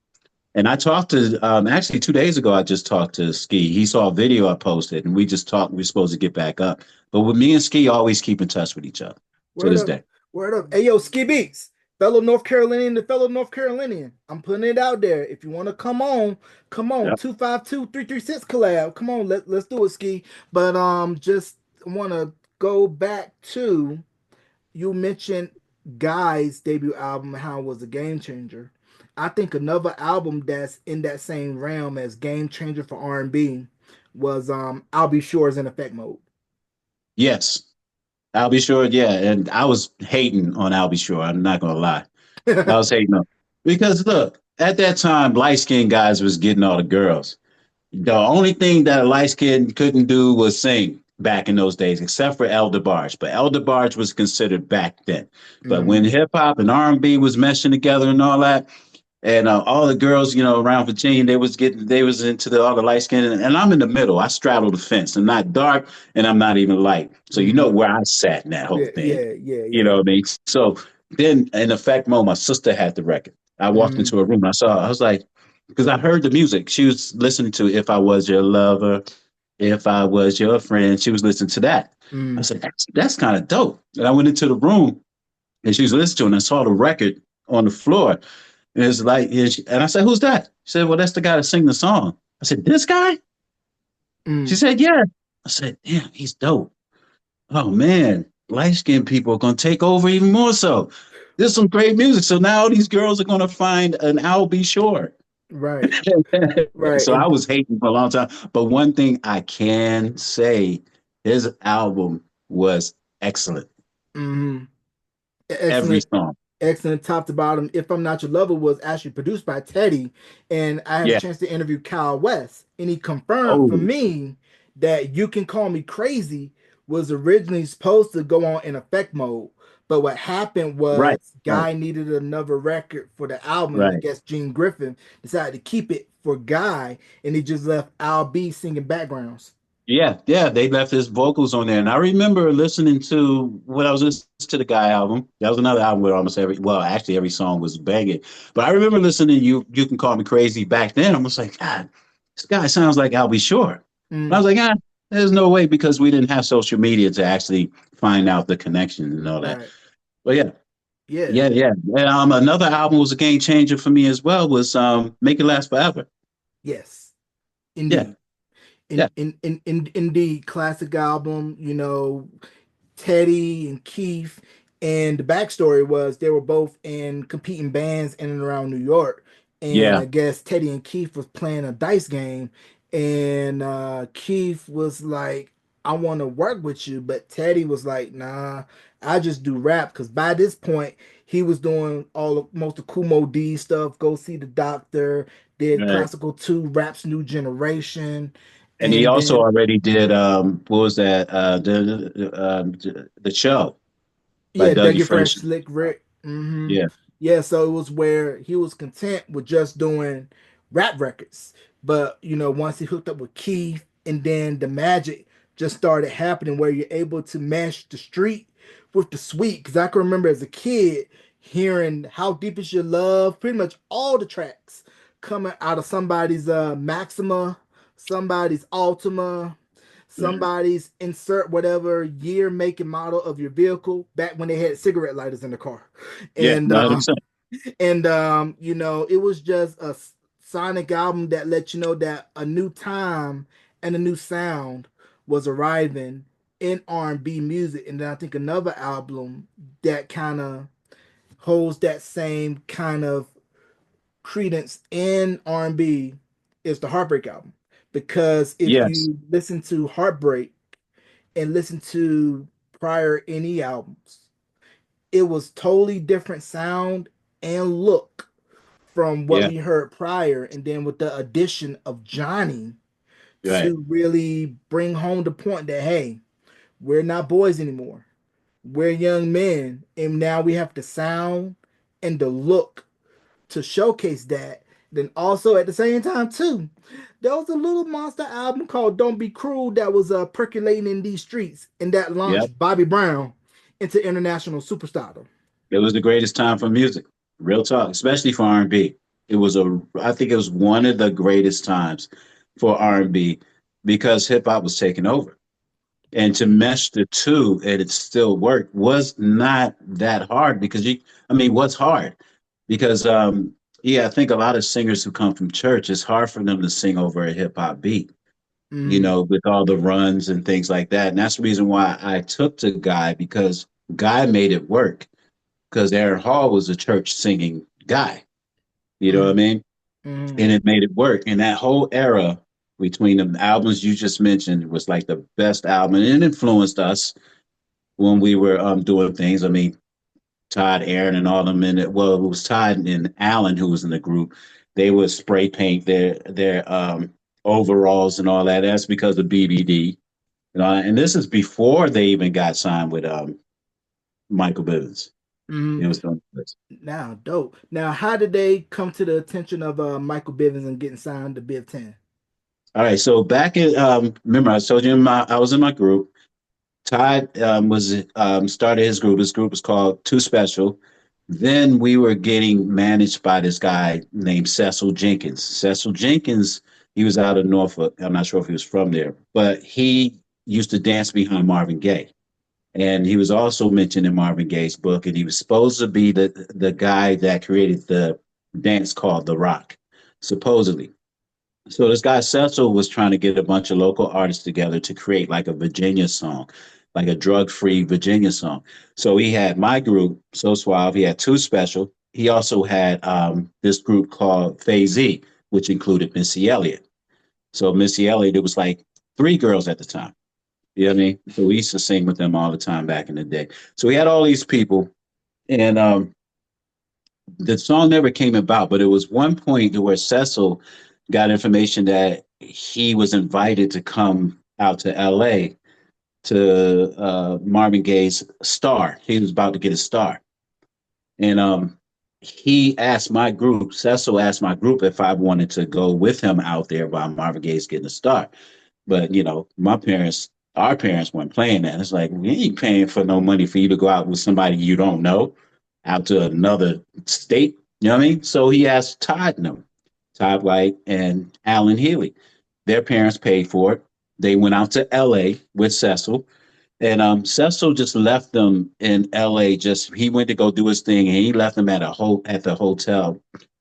And I talked to actually 2 days ago. I just talked to Ski. He saw a video I posted, and we just talked. We're supposed to get back up, but with me and Ski, always keep in touch with each other to Word this up, day. word up. Hey, yo, Ski Beats, fellow North Carolinian to fellow North Carolinian. I'm putting it out there. If you want to come on, Yep. 252-336 collab. Come on, let's do it, Ski. But just want to go back to you mentioned Guy's debut album, how it was a game changer. I think another album that's in that same realm as game changer for R&B was I'll Be Sure's In Effect Mode. Yes, I'll be sure. Yeah, and I was hating on I'll be sure. I'm not gonna lie. I was hating on because look, at that time, light skinned guys was getting all the girls. The only thing that a light skin couldn't do was sing back in those days, except for Elder Barge. But Elder Barge was considered back then. But when Mm, hip hop and R&B was meshing together and all that, and all the girls, around Virginia, they was into all the light skin, and I'm in the middle. I straddle the fence. I'm not dark, and I'm not even light. So you know mm, where I sat in that whole yeah, thing. yeah, yeah, You yeah. know what I mean? So then, in effect, Mo, my sister had the record. I walked Mm, into a room. I was like, because I heard the music. She was listening to "If I Was Your Lover," "If I Was Your Friend." She was listening to that. I mm, said, that's kind of dope. And I went into the room, and she was listening to it, and I saw the record on the floor. And it's like, and I said, "Who's that?" She said, "Well, that's the guy that sing the song." I said, "This guy?" She mm. said, "Yeah." I said, "Damn, he's dope." Oh man, light skinned people are gonna take over even more so. There's some great music. So now all these girls are gonna find an I'll Be Sure. Right, right. So I And was hating for a long time. But one thing I can say, his album was excellent. mhm. Every Excellent, song. excellent top to bottom. If I'm Not Your Lover was actually produced by Teddy, and I had a Yeah. chance to interview Kyle West, and he confirmed for Oh, me that You Can Call Me Crazy was originally supposed to go on in effect mode. But what happened was right, right, Guy needed another record for the album, and I right. guess Gene Griffin decided to keep it for Guy, and he just left Al B singing backgrounds. Yeah, yeah, they left his vocals on there. And I remember listening to when I was listening to the Guy album. That was another album where almost well, actually every song was banging. But I remember listening to You Can Call Me Crazy back then. I was like, God, this guy sounds like I'll Be Sure. And I Mm, was like, there's no way because we didn't have social media to actually find out the connection and all that. right. But yeah, Yeah. yeah, yeah. And, another album was a game changer for me as well was Make It Last Forever. Yes. Yeah, Indeed. yeah. Indeed, classic album, Teddy and Keith. And the backstory was they were both in competing bands in and around New York. And Yeah, I guess Teddy and Keith was playing a dice game. And Keith was like, I want to work with you. But Teddy was like, nah, I just do rap. Because by this point, he was doing all of most of Kumo D stuff, Go See the Doctor, did right. Classical 2, Raps New Generation. And he And also then already did what was that? The show by yeah, Dougie Dougie Fresh, Fresh. Slick Rick. Yeah, Yeah, so it was where he was content with just doing rap records. But, once he hooked up with Keith and then the magic just started happening where you're able to mash the street with the sweet. Because I can remember as a kid hearing How Deep Is Your Love, pretty much all the tracks coming out of somebody's Maxima, somebody's Altima, right. somebody's insert whatever year, make, and model of your vehicle back when they had cigarette lighters in the car. Yeah, And 100%. it was just a sonic album that let you know that a new time and a new sound was arriving in R&B music. And then I think another album that kind of holds that same kind of credence in R&B is the Heartbreak album. Because if Yes, you listen to Heartbreak and listen to prior NE albums, it was totally different sound and look from what yeah, we heard prior. And then with the addition of Johnny right. to really bring home the point that, hey, we're not boys anymore. We're young men. And now we have the sound and the look to showcase that. Then also at the same time too, there was a little monster album called "Don't Be Cruel" that was percolating in these streets, and that Yep. launched Bobby Brown into international superstardom. It was the greatest time for music. Real talk, especially for R&B. It was I think it was one of the greatest times for R&B because hip hop was taking over. And to mesh the two and it still worked was not that hard because I mean, what's hard? Because yeah, I think a lot of singers who come from church, it's hard for them to sing over a hip hop beat, Mm, with all the runs and things like that. And that's the reason why I took to Guy, because Guy made it work, because Aaron Hall was a church singing guy. You know what I mm, mean? mm, And it made it work. And that whole era between the albums you just mentioned was like the best album, and it influenced us when we were doing things. I mean, Todd, Aaron, and all them in it. Well, it was Todd and Alan who was in the group. They would spray paint their overalls and all that. That's because of BBD. And this is before they even got signed with Michael Bivins. mm. It was doing this. Now, dope. Now, how did they come to the attention of Michael Bivins and getting signed to Biv 10? All right. So back in remember I told you I was in my group. Todd was started his group. His group was called Too Special. Then we were getting managed by this guy named Cecil Jenkins. Cecil Jenkins, he was out of Norfolk. I'm not sure if he was from there, but he used to dance behind Marvin Gaye. And he was also mentioned in Marvin Gaye's book, and he was supposed to be the guy that created the dance called The Rock, supposedly. So this guy Cecil was trying to get a bunch of local artists together to create like a Virginia song, like a drug-free Virginia song. So he had my group, So Suave. He had Two Special. He also had this group called Phase Z, which included Missy Elliott. So Missy Elliott, it was like three girls at the time. You know what I mean? So we used to sing with them all the time back in the day. So we had all these people, and the song never came about, but it was one point where Cecil got information that he was invited to come out to LA to Marvin Gaye's Star. He was about to get a star. And he asked my group, Cecil asked my group if I wanted to go with him out there while Marvin Gaye's getting a star. But our parents weren't playing that. It's like, we ain't paying for no money for you to go out with somebody you don't know out to another state. You know what I mean? So he asked Todd and them, Todd White and Alan Healy. Their parents paid for it. They went out to LA with Cecil. And Cecil just left them in LA. Just he went to go do his thing, and he left them at the hotel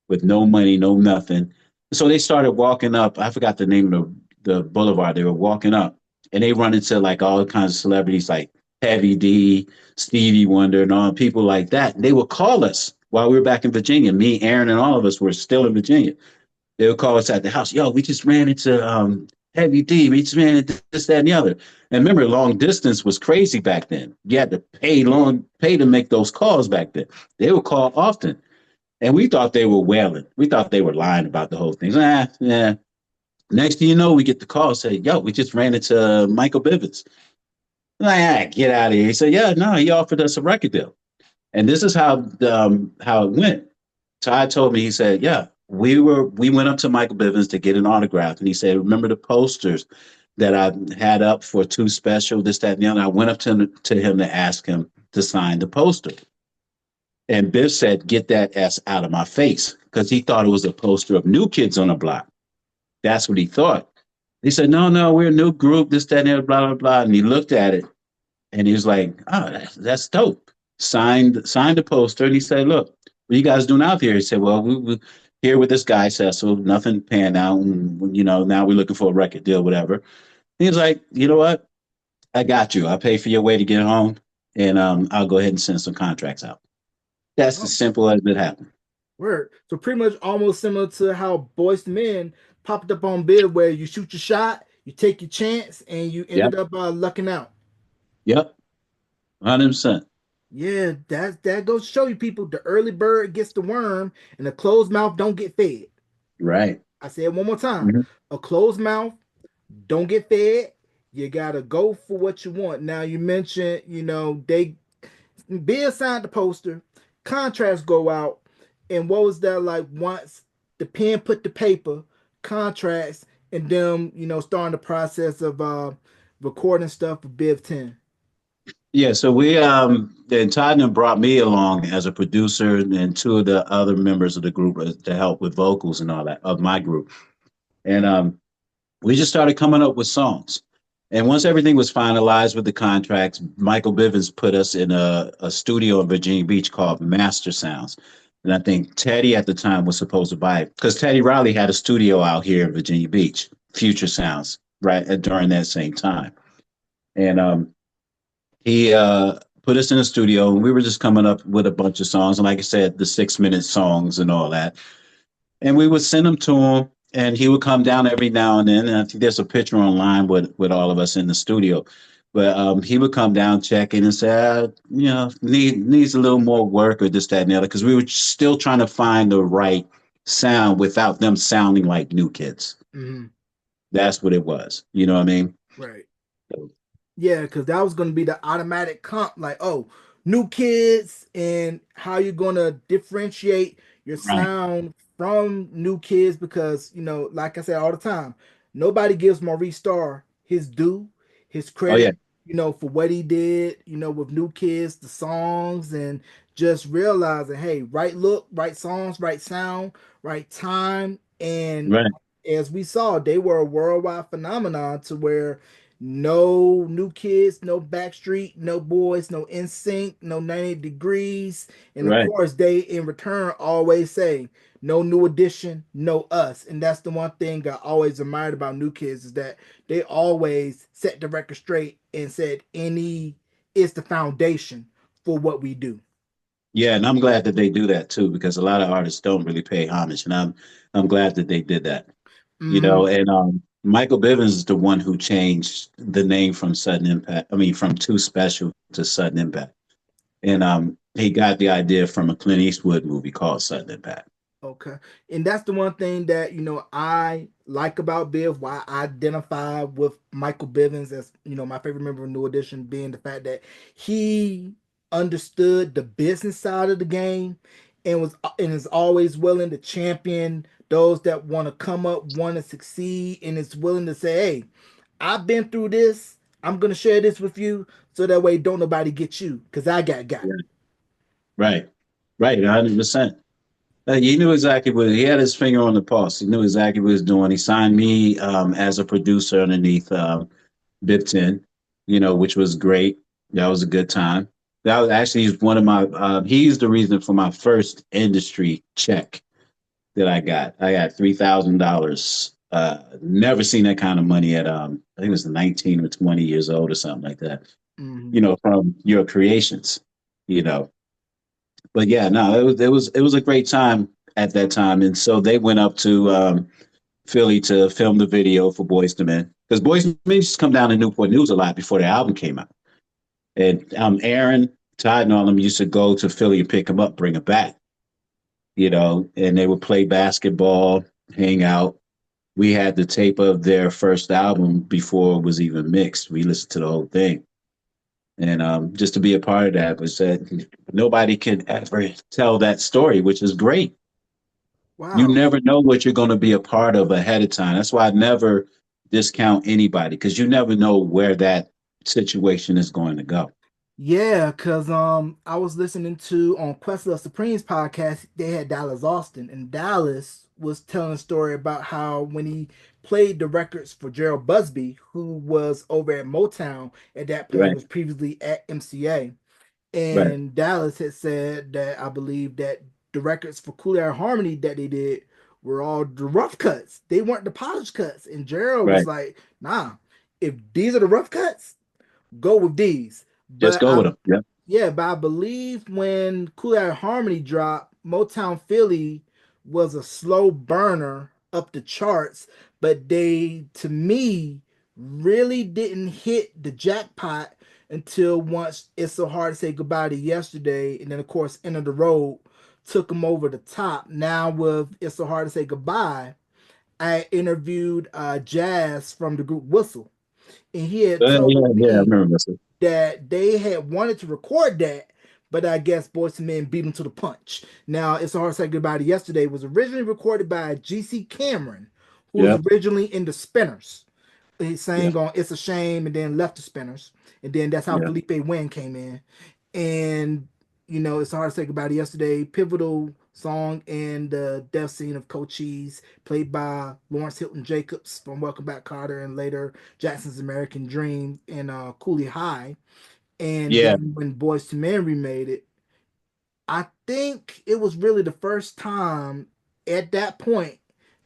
with no money, no nothing. So they started walking up. I forgot the name of the boulevard. They were walking up, and they run into like all kinds of celebrities, like Heavy D, Stevie Wonder, and all people like that. They would call us while we were back in Virginia. Me, Aaron, and all of us were still in Virginia. They would call us at the house. Yo, we just ran into Heavy D. We just ran into this, that, and the other. And remember, long distance was crazy back then. You had to pay to make those calls back then. They would call often, and we thought they were wailing. We thought they were lying about the whole thing. Yeah. Next thing you know, we get the call say, "Yo, we just ran into Michael Bivins." Like, get out of here. He said, "Yeah, no, he offered us a record deal." And this is how it went. Ty told me, he said, "Yeah, we went up to Michael Bivins to get an autograph." And he said, "Remember the posters that I had up for Too Special, this, that, and the other?" I went up to him to ask him to sign the poster. And Biff said, "Get that S out of my face," because he thought it was a poster of New Kids on the Block. That's what he thought. He said, "No, no, we're a new group, this, that, and the other, blah, blah, blah." And he looked at it and he was like, "Oh, that's dope." Signed the poster, and he said, "Look, what are you guys doing out here?" He said, "Well, we here with this guy Cecil, nothing panned out, and now we're looking for a record deal, whatever." He was like, "You know what? I got you. I'll pay for your way to get home, and I'll go ahead and send some contracts out." That's as Oh, simple as it happened. word. So pretty much almost similar to how Boys to Men popped up on bid, where you shoot your shot, you take your chance, and you ended Yep, up lucking out. yep, 100%. Yeah, that goes to show you people the early bird gets the worm and the closed mouth don't get fed. Right. I say it one more time. Mhm. A closed mouth don't get fed. You gotta go for what you want. Now you mentioned, they be assigned the poster, contracts go out, and what was that like once the pen put the paper, contracts, and them, starting the process of recording stuff for Biv 10. Yeah, so we then Tottenham brought me along as a producer and two of the other members of the group to help with vocals and all that of my group. And we just started coming up with songs. And once everything was finalized with the contracts, Michael Bivins put us in a studio in Virginia Beach called Master Sounds. And I think Teddy at the time was supposed to buy it because Teddy Riley had a studio out here in Virginia Beach, Future Sounds, right during that same time. And he put us in the studio and we were just coming up with a bunch of songs. And like I said, the 6 minute songs and all that. And we would send them to him and he would come down every now and then. And I think there's a picture online with all of us in the studio. But he would come down, check in, and say, needs a little more work or this, that, and the other, because we were still trying to find the right sound without them sounding like new kids. Mm-hmm. That's what it was. You know what I mean? Right. So, Yeah, because that was going to be the automatic comp, like, oh, new kids, and how you're going to differentiate your right. sound from new kids. Because, like I say all the time, nobody gives Maurice Starr his due, his Oh, yeah. credit, for what he did, with new kids, the songs, and just realizing, hey, right look, right songs, right sound, right time. And Right. as we saw, they were a worldwide phenomenon to where no new kids, no Backstreet, no boys, no NSYNC, no 90 degrees. And of Right. course, they in return always say, no new edition, no us. And that's the one thing I always admired about new kids is that they always set the record straight and said any is the foundation for what we do. Yeah, and I'm glad that they do that too, because a lot of artists don't really pay homage, and I'm glad that they did that. Mm-hmm. And Michael Bivins is the one who changed the name from Sudden Impact. I mean, from Too Special to Sudden Impact, and he got the idea from a Clint Eastwood movie called Sudden Impact. Okay. And that's the one thing that, I like about Biv, why I identify with Michael Bivins as, my favorite member of New Edition, being the fact that he understood the business side of the game and is always willing to champion those that want to come up, want to succeed, and is willing to say, hey, I've been through this. I'm gonna share this with you so that way don't nobody get you because I got. Yeah. Right, right, 100%. He knew exactly what he had his finger on the pulse. He knew exactly what he was doing. He signed me as a producer underneath Bipton, which was great. That was a good time. That was actually one of my. He's the reason for my first industry check that I got. I got $3,000 Never seen that kind of money at I think it was 19 or 20 years old or something like that. Hmm. From your creations, you know. But yeah, no, it was a great time at that time, and so they went up to Philly to film the video for Boys to Men because Boys to Men used to come down to Newport News a lot before the album came out, and Aaron, Todd, and all them used to go to Philly and pick them up, bring them back, and they would play basketball, hang out. We had the tape of their first album before it was even mixed. We listened to the whole thing. And just to be a part of that was that nobody can ever tell that story, which is great. You Wow. never know what you're going to be a part of ahead of time. That's why I never discount anybody because you never know where that situation is going to go. Yeah, cause I was listening to on Quest of Supreme's podcast, they had Dallas Austin, and Dallas was telling a story about how when he played the records for Gerald Busby, who was over at Motown at that point, Right, was previously at MCA, right, and Dallas had said that I believe that the records for Cool Air Harmony that they did were all the rough cuts. They weren't the polished cuts. And Gerald was right. like, nah, if these are the rough cuts, go with these. Just But go I with them. Yep. Yeah, but I believe when Cool Air Harmony dropped, Motown Philly was a slow burner up the charts, but they, to me, really didn't hit the jackpot until once It's So Hard to Say Goodbye to Yesterday, and then of course End of the Road took them over the top. Now with It's So Hard to Say Goodbye, I interviewed Jazz from the group Whistle, and he had told Yeah, yeah. I me remember this. that they had wanted to record that, but I guess Boyz II Men beat them to the punch. Now, It's a Hard to Say Goodbye to Yesterday was originally recorded by G.C. Cameron, who was Yep. originally in the Spinners. He Yeah. sang on It's a Shame and then left the Spinners. And then that's how Yeah. Felipe Wynn came in. And, It's Hard to Say Goodbye to Yesterday, pivotal song in the death scene of Cochise, played by Lawrence Hilton Jacobs from Welcome Back Carter and later Jackson's American Dream in Cooley High. And Yeah. then when Boys to Men remade it, I think it was really the first time at that point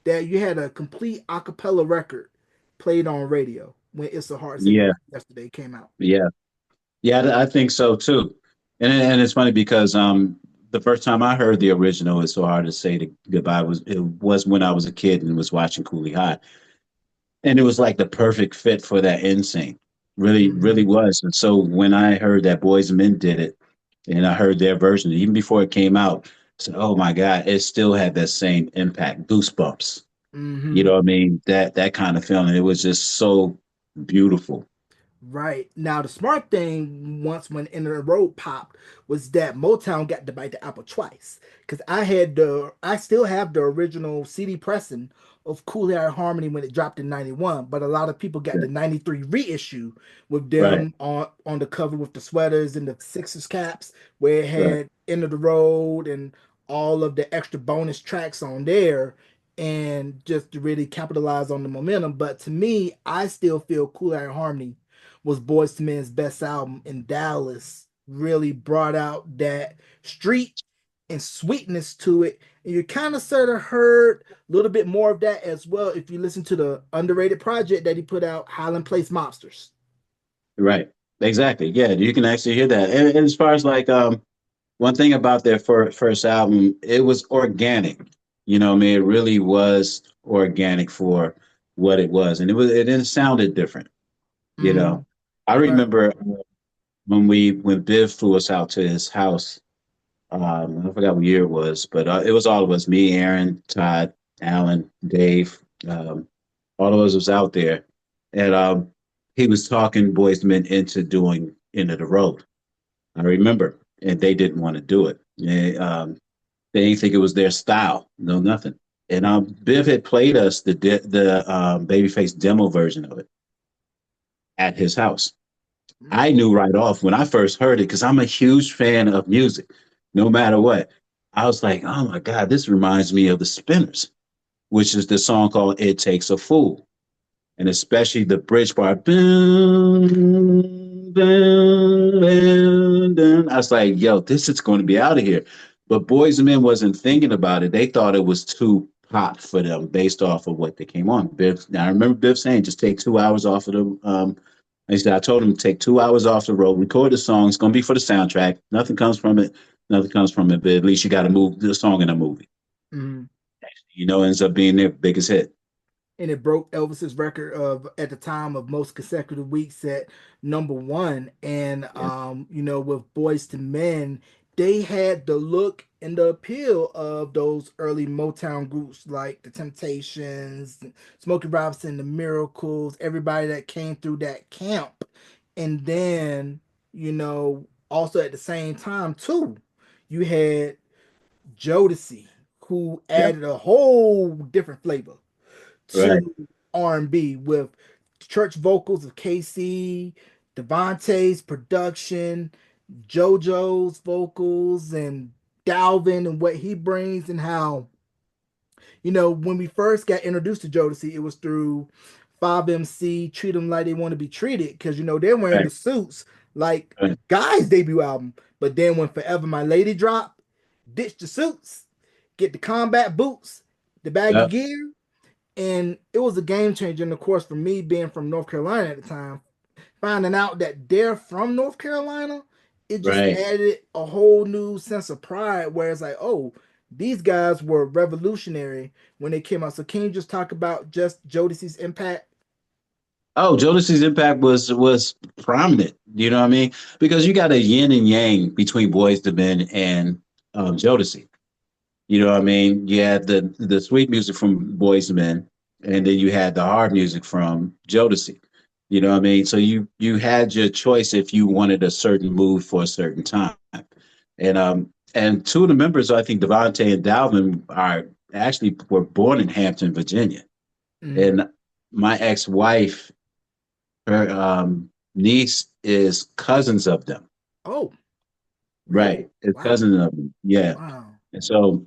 that you had a complete a cappella record played on radio when It's So Hard to Say Yeah. Goodbye Yesterday came out. Yeah. Yeah. I think so too. And it's funny because the first time I heard the original, "It's So Hard to Say Goodbye" was when I was a kid and was watching Cooley High, and it was like the perfect fit for that end scene. Really, really Mm-hmm. was. And so when I heard that Boys and Men did it, and I heard their version, even before it came out, I said, "Oh my God!" It still had that same impact, goosebumps. You Mm-hmm. know what I mean? That kind of feeling. It was just so beautiful. Right. Now, the smart thing once when End of the Road popped was that Motown got to bite the apple twice. Because I still have the original CD pressing of Cool Air Harmony when it dropped in 91, but a lot of people got Yeah. the 93 reissue with Right, them on the cover with the sweaters and the Sixers caps, where it right, had End of the Road and all of the extra bonus tracks on there. And just to really capitalize on the momentum. But to me, I still feel Cool Air Harmony was Boyz II Men's best album, in Dallas really brought out that street and sweetness to it. And you kind of sort of heard a little bit more of that as well if you listen to the underrated project that he put out, Highland Place Mobsters. right. Exactly. Yeah, you can actually hear that. And as far as like one thing about their first album, it was organic. You know, what I mean, it really was organic for what it was, and it didn't sounded different. You Mm-hmm. know, I Right. remember when Biv flew us out to his house. I forgot what year it was, but it was all of us: me, Aaron, Todd, Alan, Dave. Um, all of us was out there, and he was talking Boys Men into doing End of the Road. I remember, and they didn't want to do it. They didn't think it was their style, no nothing. And Biv had played us the Babyface demo version of it at his house. I Mm-hmm. knew right off when I first heard it because I'm a huge fan of music, no matter what. I was like, oh my God, this reminds me of the Spinners, which is the song called It Takes a Fool. And especially the bridge part. Boom, boom, boom, boom. I was like, yo, this is going to be out of here. But Boys and Men wasn't thinking about it. They thought it was too hot for them based off of what they came on. Biff, now I remember Biff saying, just take 2 hours off of the. I said, I told him to take 2 hours off the road, record the song. It's going to be for the soundtrack. Nothing comes from it. Nothing comes from it. But at least you got to move the song in a movie. Mhm. Ends up being their biggest hit. And it broke Elvis's record of at the time of most consecutive weeks at number one. And Yeah. with Boys to Men, they had the look and the appeal of those early Motown groups like the Temptations, Smokey Robinson, the Miracles, everybody that came through that camp. And then, also at the same time too, you had Jodeci, who Yep. added a whole different flavor Right. to R&B with church vocals of KC, Devontae's production, JoJo's vocals, and Dalvin and what he brings, and how, when we first got introduced to Jodeci, it was through 5MC, Treat Them Like They Want to Be Treated, because, they're wearing Right. the suits like Right. Guy's debut album. But then when Forever My Lady dropped, ditch the suits, get the combat boots, the baggy Yep. gear, and it was a game changer. And of course, for me being from North Carolina at the time, finding out that they're from North Carolina, it just Right. added a whole new sense of pride where it's like, oh, these guys were revolutionary when they came out. So can you just talk about just Jodeci's impact? Oh, Jodeci's impact was prominent. You know what I mean? Because you got a yin and yang between Boys to Men and Jodeci. You know what I mean? You had the sweet music from Boys to Men, and then you had the hard music from Jodeci. You know what I mean? So you had your choice if you wanted a certain mood for a certain time. And two of the members, I think Devontae and Dalvin, are actually were born in Hampton, Virginia. Mm. And my ex-wife, her niece is cousins of them. Oh, really? Right. It's Wow. cousins of them. Yeah. Wow. And so,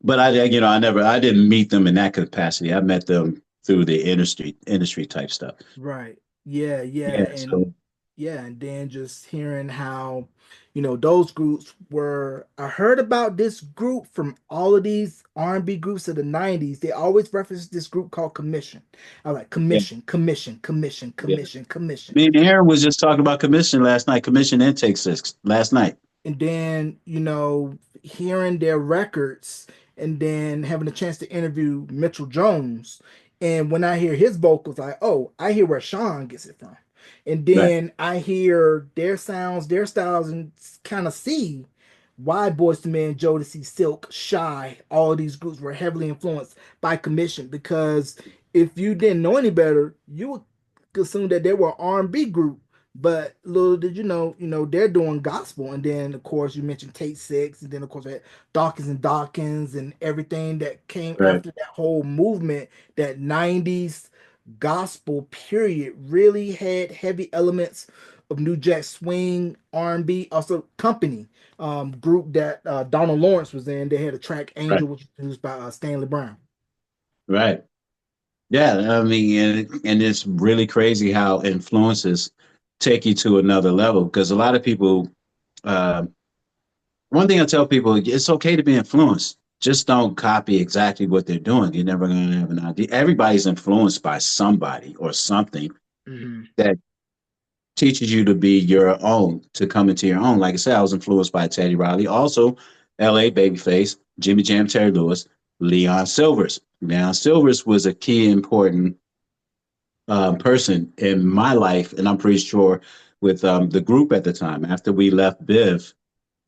but I didn't meet them in that capacity. I met them through the industry type stuff. Right. Yeah, yeah. Yeah. And So yeah, and then just hearing how, those groups were I heard about this group from all of these R&B groups of the 90s. They always reference this group called Commission. I was like yeah, Commission, Commission, Commission, yeah. Commission, Commission. Me and Aaron was just talking about commission last night, commission intake six last night. And then hearing their records, and then having a chance to interview Mitchell Jones, and when I hear his vocals, like, oh, I hear where Sean gets it from, and Right. then I hear their sounds, their styles, and kind of see why Boyz II Men, Jodeci, Silk, Shy, all of these groups were heavily influenced by Commission. Because if you didn't know any better, you would assume that they were an R&B group, but little did they're doing gospel. And then, of course, you mentioned Kate Six, and then, of course, we had Dawkins and Dawkins, and everything that came Right. after that whole movement, that 90s gospel period really had heavy elements of New Jack Swing, R&B, also Company, group that Donald Lawrence was in. They had a track Right. Angel, which was produced by Stanley Brown. Right. Yeah. I mean, and it's really crazy how influences take you to another level because a lot of people. Uh, One thing I tell people, it's okay to be influenced. Just don't copy exactly what they're doing. You're never going to have an idea. Everybody's influenced by somebody or something Hmm. that teaches you to be your own, to come into your own. Like I said, I was influenced by Teddy Riley, also L.A. Babyface, Jimmy Jam, Terry Lewis, Leon Silvers. Leon Silvers was a key important person in my life, and I'm pretty sure with the group at the time. After we left Biv,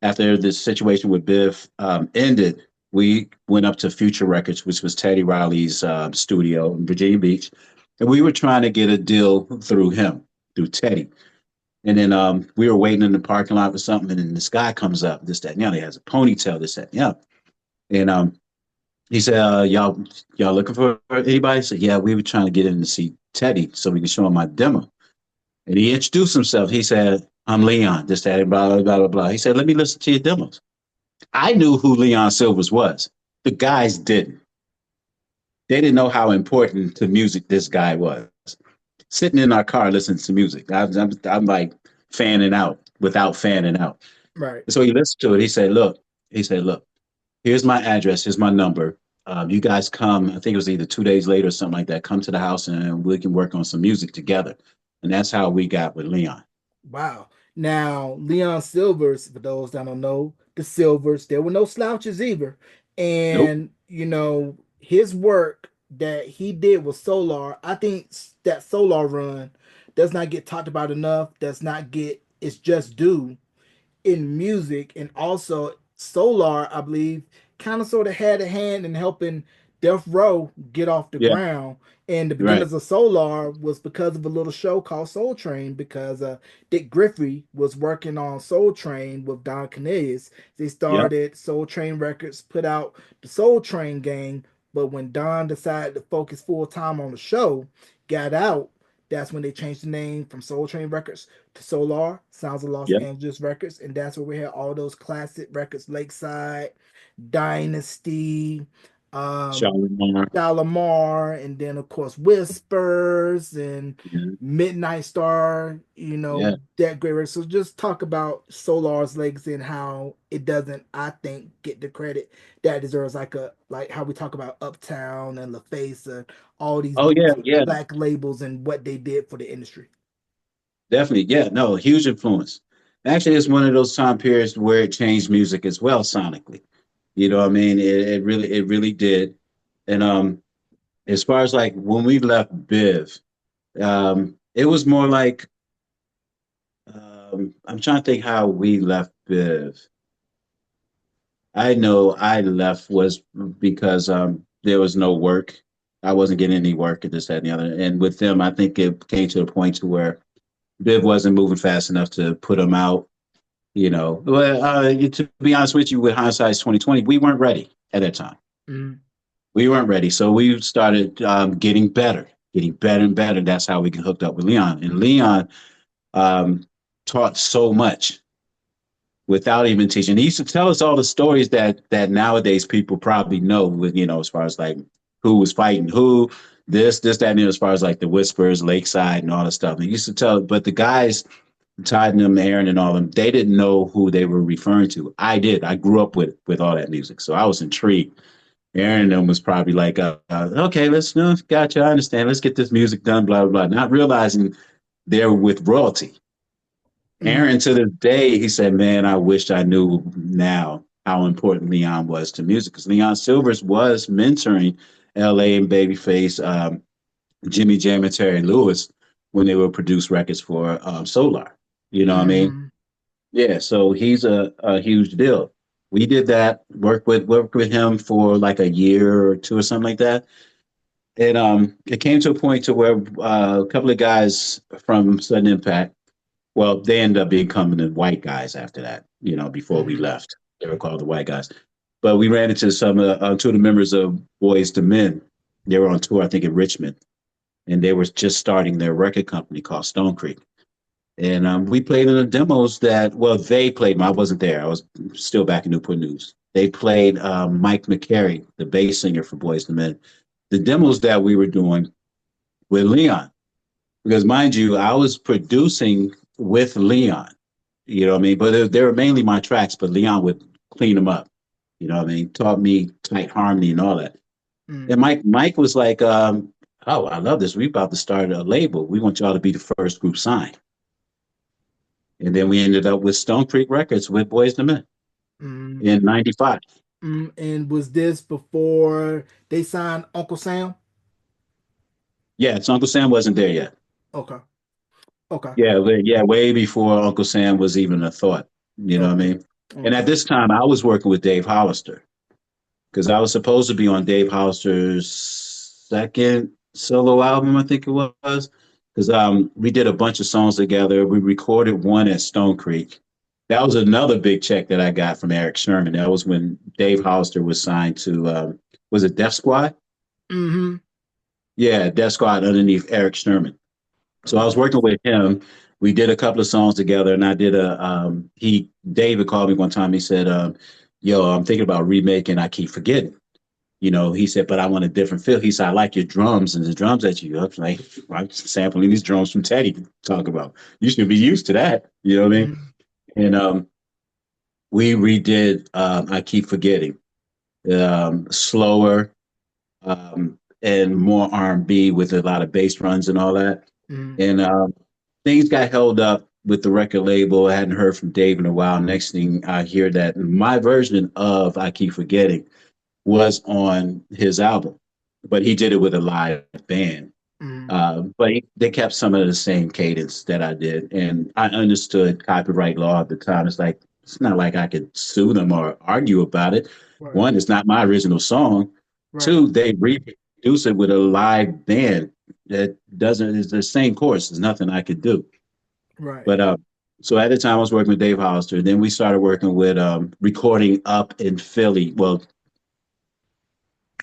after this situation with Biv ended, we went up to Future Records, which was Teddy Riley's studio in Virginia Beach, and we were trying to get a deal through him, through Teddy. And then we were waiting in the parking lot for something, and then this guy comes up, this, that, and the other. He has a ponytail, this, that, and the other. And he said, y'all looking for anybody? I said, yeah, we were trying to get in to see Teddy so we could show him my demo. And he introduced himself. He said, I'm Leon, this, that, and blah, blah, blah, blah, blah. He said, let me listen to your demos. I knew who Leon Silvers was. The guys didn't. They didn't know how important to music this guy was. Sitting in our car listening to music, I'm like fanning out without fanning out. Right. And so he listened to it. He said, look, here's my address. Here's my number. you guys come. I think it was either 2 days later or something like that. Come to the house and we can work on some music together. And that's how we got with Leon. Wow. Now, Leon Silvers, for those that don't know, the Silvers, there were no slouches either. Nope. And, his work that he did with Solar, I think that Solar run does not get talked about enough, does not get its just due in music. And also Solar, I believe, kind of sort of had a hand in helping Death Row get off the Yeah. ground. And the Right. beginnings of Solar was because of a little show called Soul Train, because Dick Griffey was working on Soul Train with Don Cornelius. They Yep. started Soul Train Records, put out the Soul Train gang, but when Don decided to focus full time on the show, got out, that's when they changed the name from Soul Train Records to Solar, Sounds of Los Yep. Angeles Records, and that's where we had all those classic records, Lakeside, Dynasty, um, Shalimar. Shalimar, and then of course Whispers and Yeah. Midnight Star, Yeah. that great record. So just talk about Solar's legacy and how it doesn't, I think, get the credit that it deserves, like how we talk about Uptown and LaFace and all these Oh yeah. boutique Yeah. black labels and what they did for the industry. Definitely. Yeah. No. Huge influence. Actually, it's one of those time periods where it changed music as well sonically. You know what I mean? It really did. And as far as like when we left Biv, it was more like I'm trying to think how we left Biv. I know I left was because there was no work. I wasn't getting any work at this, that, and the other. And with them, I think it came to a point to where Biv wasn't moving fast enough to put them out. Well, to be honest with you, with hindsight's 2020, we weren't ready at that time. Mm, We weren't ready, so we started getting better and better. That's how we hooked up with Leon. And Leon um, taught so much without even teaching. He used to tell us all the stories that nowadays people probably know, with as far as like who was fighting who, this, that, and the other, as far as like the Whispers, Lakeside, and all that stuff. He used to tell, but the guys, Todd and them, Aaron and all them, they didn't know who they were referring to. I did. I grew up with all that music, so I was intrigued. Aaron and them was probably like, okay, let's gotcha, I understand. Let's get this music done, blah blah blah. Not realizing they're with royalty. mm, Aaron, to this day, he said, "Man, I wish I knew now how important Leon was to music, because Leon Silvers was mentoring L.A. and Babyface, Jimmy Jam, and Terry Lewis when they would produce records for Solar. You know what I mean? mm, Yeah. So he's a huge deal. We did that, worked with him for like a year or two or something like that. And it came to a point to where a couple of guys from Sudden Impact, well, they ended up becoming the white guys after that, before we mm, left. They were called the white guys. But we ran into two of the members of Boys to Men. They were on tour, I think, in Richmond, and they were just starting their record company called Stone Creek. And we played in the demos that, well, they played. I wasn't there. I was still back in Newport News. They played Mike McCary, the bass singer for Boys to Men. The demos that we were doing with Leon, because mind you, I was producing with Leon. You know what I mean? But they were mainly my tracks, but Leon would clean them up. You know what I mean? Taught me tight harmony and all that. mm. And Mike was like, "Oh, I love this. We about to start a label. We want y'all to be the first group signed." And then we ended up with Stone Creek Records with Boys to Men Mm, in '95. and was this before they signed Uncle Sam? Yeah, so Uncle Sam wasn't there yet. Okay. Okay. Yeah, way before Uncle Sam was even a thought. You know what I Okay. mean? And at Okay. this time, I was working with Dave Hollister, because I was supposed to be on Dave Hollister's second solo album, I think it was. Because we did a bunch of songs together. We recorded one at Stone Creek. That was another big check that I got from Eric Sherman. That was when Dave Hollister was signed to, was it Def Squad? Mm-hmm. Yeah, Def Squad underneath Eric Sherman. So I was Okay. working with him. We did a couple of songs together, and I did David called me one time. He said, "Yo, I'm thinking about remaking I Keep Forgetting." He said, "But I want a different feel." He said, "I like your drums and the drums that you." I was like, "I'm sampling these drums from Teddy to talk about. You should be used to that." You know what I mean? Mm, And we redid I Keep Forgetting, slower. and more R&B with a lot of bass runs and all that. Mm, And things got held up with the record label. I hadn't heard from Dave in a while. Next thing I hear that my version of I Keep Forgetting was on his album, but he did it with a live band. mm, They kept some of the same cadence that I did, and I understood copyright law at the time. It's like it's not like I could sue them or argue about it. right, One, it's not my original song. right, Two, they reproduce it with a live band that doesn't is the same course. There's nothing I could do. right. But so at the time I was working with Dave Hollister. Then we started working with recording up in Philly. Well,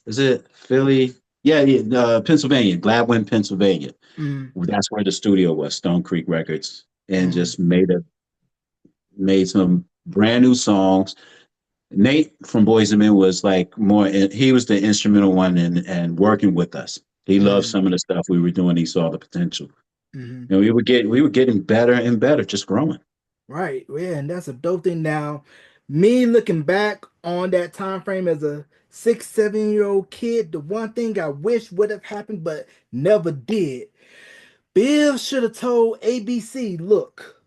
is it Philly? Yeah, yeah, Pennsylvania, Gladwin, Pennsylvania. Mm, That's where the studio was, Stone Creek Records, and mm, just made some brand new songs. Nate from Boys and Men was like more. He was the instrumental one and working with us. He loved mm, some of the stuff we were doing. He saw the potential, mm. and we were getting better and better, just growing. Right. Yeah, and that's a dope thing. Now, me looking back on that time frame as a 6, 7 year old kid, the one thing I wish would have happened but never did. Bill should have told ABC, look,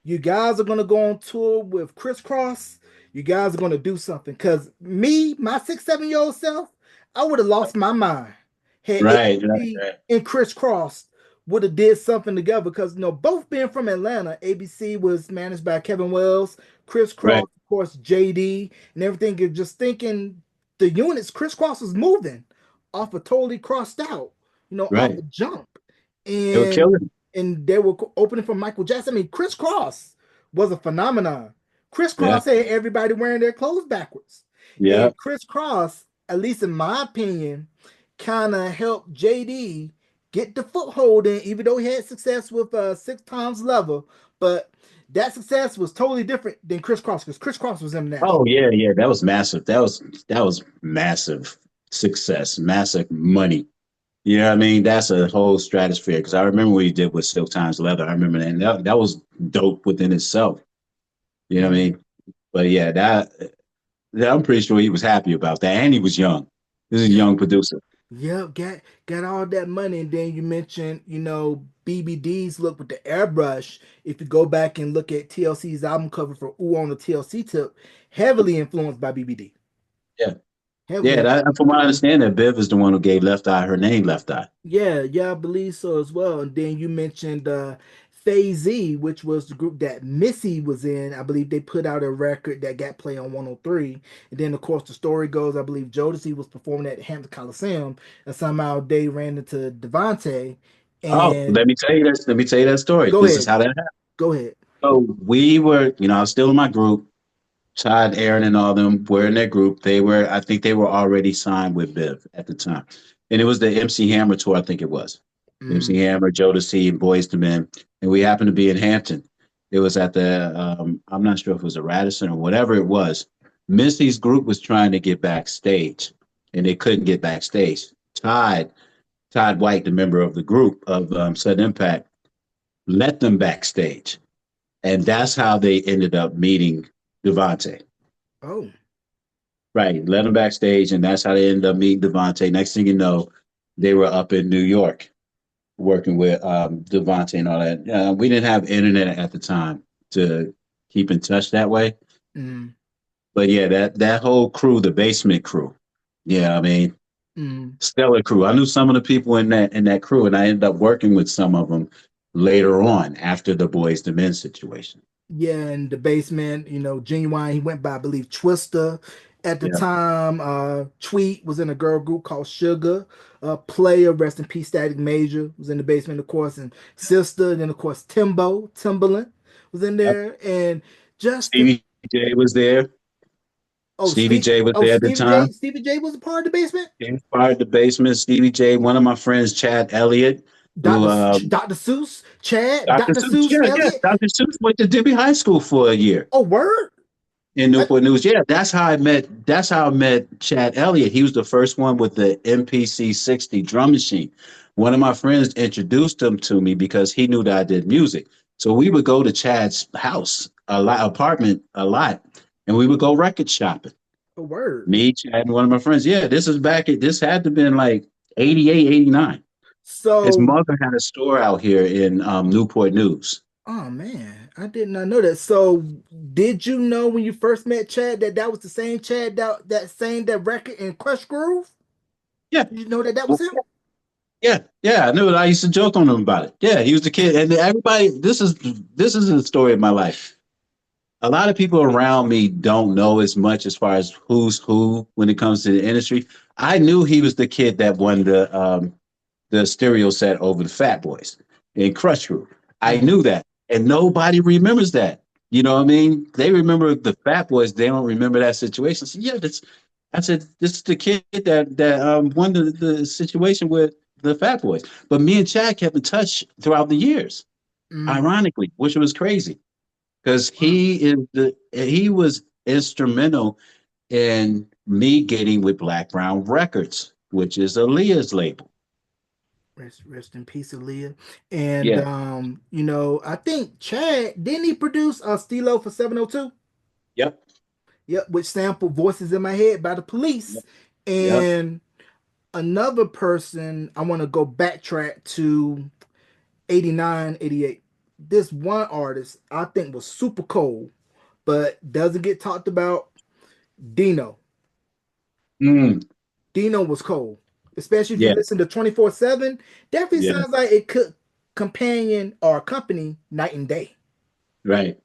you guys are gonna go on tour with Crisscross. You guys are gonna do something. Cause me, my 6, 7 year old self, I would have lost my mind. Had Right, right, ABC right, and Crisscross would have did something together. Because both being from Atlanta, ABC was managed by Kevin Wells, Crisscross, right, of course, JD, and everything. And just thinking the units Crisscross was moving off of totally crossed out, off right. a jump. They were And killing. and they were opening for Michael Jackson. I mean, Chris Cross was a phenomenon. Chris Yeah, Cross had everybody wearing their clothes backwards. yeah. And Chris Cross, at least in my opinion, kind of helped JD get the foothold in, even though he had success with 6 times level. But that success was totally different than Chris Cross because Chris Cross was Oh international. yeah, yeah. That was massive. That was massive success, massive money. You know what I mean? That's a whole stratosphere. Because I remember what he did with Silk Times Leather. I remember that. And that was dope within itself. You know what I Mm. mean? But yeah, I'm pretty sure he was happy about that. And he was young. This is a young producer. Yep, got all that money, and then you mentioned, BBD's look with the airbrush. If you go back and look at TLC's album cover for "Ooh on the TLC Tip," heavily influenced by BBD. Yeah. Heavily Yeah, influenced. from what I understand, that Biv is the one who gave Left Eye her name, Left Eye. Yeah, yeah, I believe so as well. And then you mentioned Phase, which was the group that Missy was in. I believe they put out a record that got played on 103. And then, of course, the story goes, I believe Jodeci was performing at Hampton Coliseum, and somehow they ran into Devontae. Oh, And let me tell you that story. go This is ahead, how that happened. go ahead. So we were, I was still in my group. Todd, Aaron, and all them were in that group. I think they were already signed with Viv at the time. And it was the MC Hammer tour, I think it was. MC Mm, Hammer, Jodeci, and Boys to Men. And we happened to be in Hampton. It was at I'm not sure if it was a Radisson or whatever it was. Missy's group was trying to get backstage, and they couldn't get backstage. Todd White, the member of the group of Sudden Impact, let them backstage. And that's how they ended up meeting Devontae. oh, Right, let them backstage, and that's how they ended up meeting Devontae. Next thing you know, they were up in New York working with Devontae and all that. We didn't have internet at the time to keep in touch that way, mm, but yeah, that whole crew, the basement crew, yeah, I mean, mm. stellar crew. I knew some of the people in that crew, and I ended up working with some of them later on after the Boys to Men situation. Yeah, in the basement, Genuine, he went by, I believe, Twister at the Yeah. time. Tweet was in a girl group called Sugar. Player, rest in peace, Static Major was in the basement, of course, and Sister, and then of course Timberland was in Yep. there. And just to Stevie J was there. oh Stevie Steve J was oh there at the time. Stevie J was a part of the basement. Inspired the basement. Stevie J. One of my friends, Chad Elliott, who Dr. Seuss, Chad, Dr. Dr. Seuss. Seuss, Yeah, yeah. Elliott. Dr. Seuss went to Dibby High School for a year Oh, word. in I, Newport News. Yeah, that's how I met. That's how I met Chad Elliott. He was the first one with the MPC 60 drum machine. One of my friends introduced him to me because he knew that I did music. So we would go to Chad's house, apartment, a lot, and we would go record shopping. A word. Me, Chad, and one of my friends. Yeah, this is back at this had to been like 88, 89. His So, mother had a store out here in Newport News. oh man, I did not know that. So, did you know when you first met Chad that that was the same Chad that sang that record in Crush Groove? Yeah. Did you know that that was Well, him? yeah, yeah, I knew it. I used to joke on him about it. Yeah, he was the kid, and everybody. This is the story of my life. A lot of people around me don't know as much as far as who's who when it comes to the industry. I knew he was the kid that won the stereo set over the Fat Boys in Crush Group. I Hmm. knew that, and nobody remembers that. You know what I mean? They remember the Fat Boys. They don't remember that situation. So yeah, that's I said this is the kid that won the situation with the Fat Boys. But me and Chad kept in touch throughout the years, Hmm. ironically, which was crazy because Wow. he was instrumental in me getting with Black Brown Records, which is Aaliyah's label. Rest in peace, Aaliyah. And Yeah. I think Chad didn't he produce Stilo for 702? Yep. Yep, which sampled Voices in My Head by the Police. Yep. Yep. And another person, I want to go backtrack to 89, 88. This one artist I think was super cold, but doesn't get talked about. Dino. Mm, Dino was cold. Especially if you yeah. listen to 24/7. Definitely Yeah. sounds like it could companion or accompany Night and Day. Right.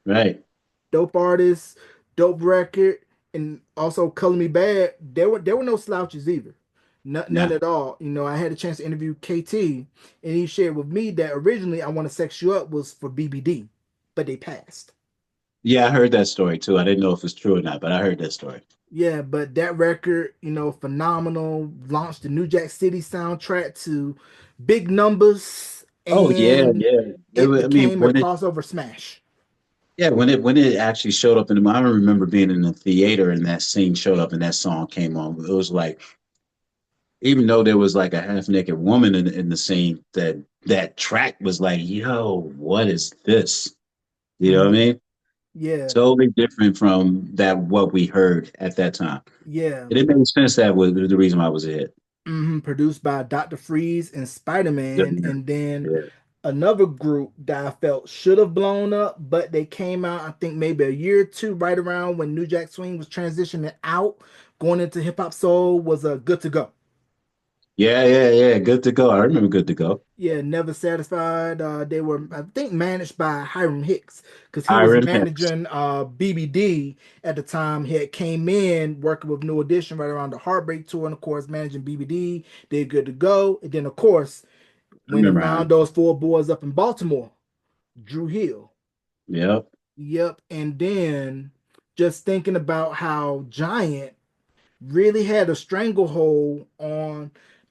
Right. Dope artist, dope record, and also Color Me Bad. There were no slouches either. None Nah. at all. I had a chance to interview KT, and he shared with me that originally I Want to Sex You Up was for BBD, but they passed. Yeah, I heard that story too. I didn't know if it's true or not, but I heard that story. Yeah, but that record, phenomenal. Launched the New Jack City soundtrack to big numbers, Oh yeah, and yeah. it I mean, became a crossover smash. when it actually showed up in the, I remember being in the theater and that scene showed up and that song came on. It was like, even though there was like a half naked woman in the scene, that track was like, yo, what is this? You know what I Hmm. mean? Yeah, Totally different from that what we heard at that time. yeah. And it made sense that was the reason why it was a hit. Produced by Dr. Freeze and Spider Yeah, Man, and then yeah, another group that I felt should have blown up, but they came out, I think maybe a year or two, right around when New Jack Swing was transitioning out, going into hip hop soul, was a Good to Go. yeah, yeah, yeah. Good to go. I remember Good to Go. Yeah, Never Satisfied. They were, I think, managed by Hiram Hicks because he was Iron Hicks. managing BBD at the time. He had came in working with New Edition right around the Heartbreak Tour, and of course, managing BBD. They're Good to Go. And then, of course, I when he remember Iron. found those four boys up in Baltimore, Drew Hill. Yep. Yep. And then just thinking about how Giant really had a stranglehold on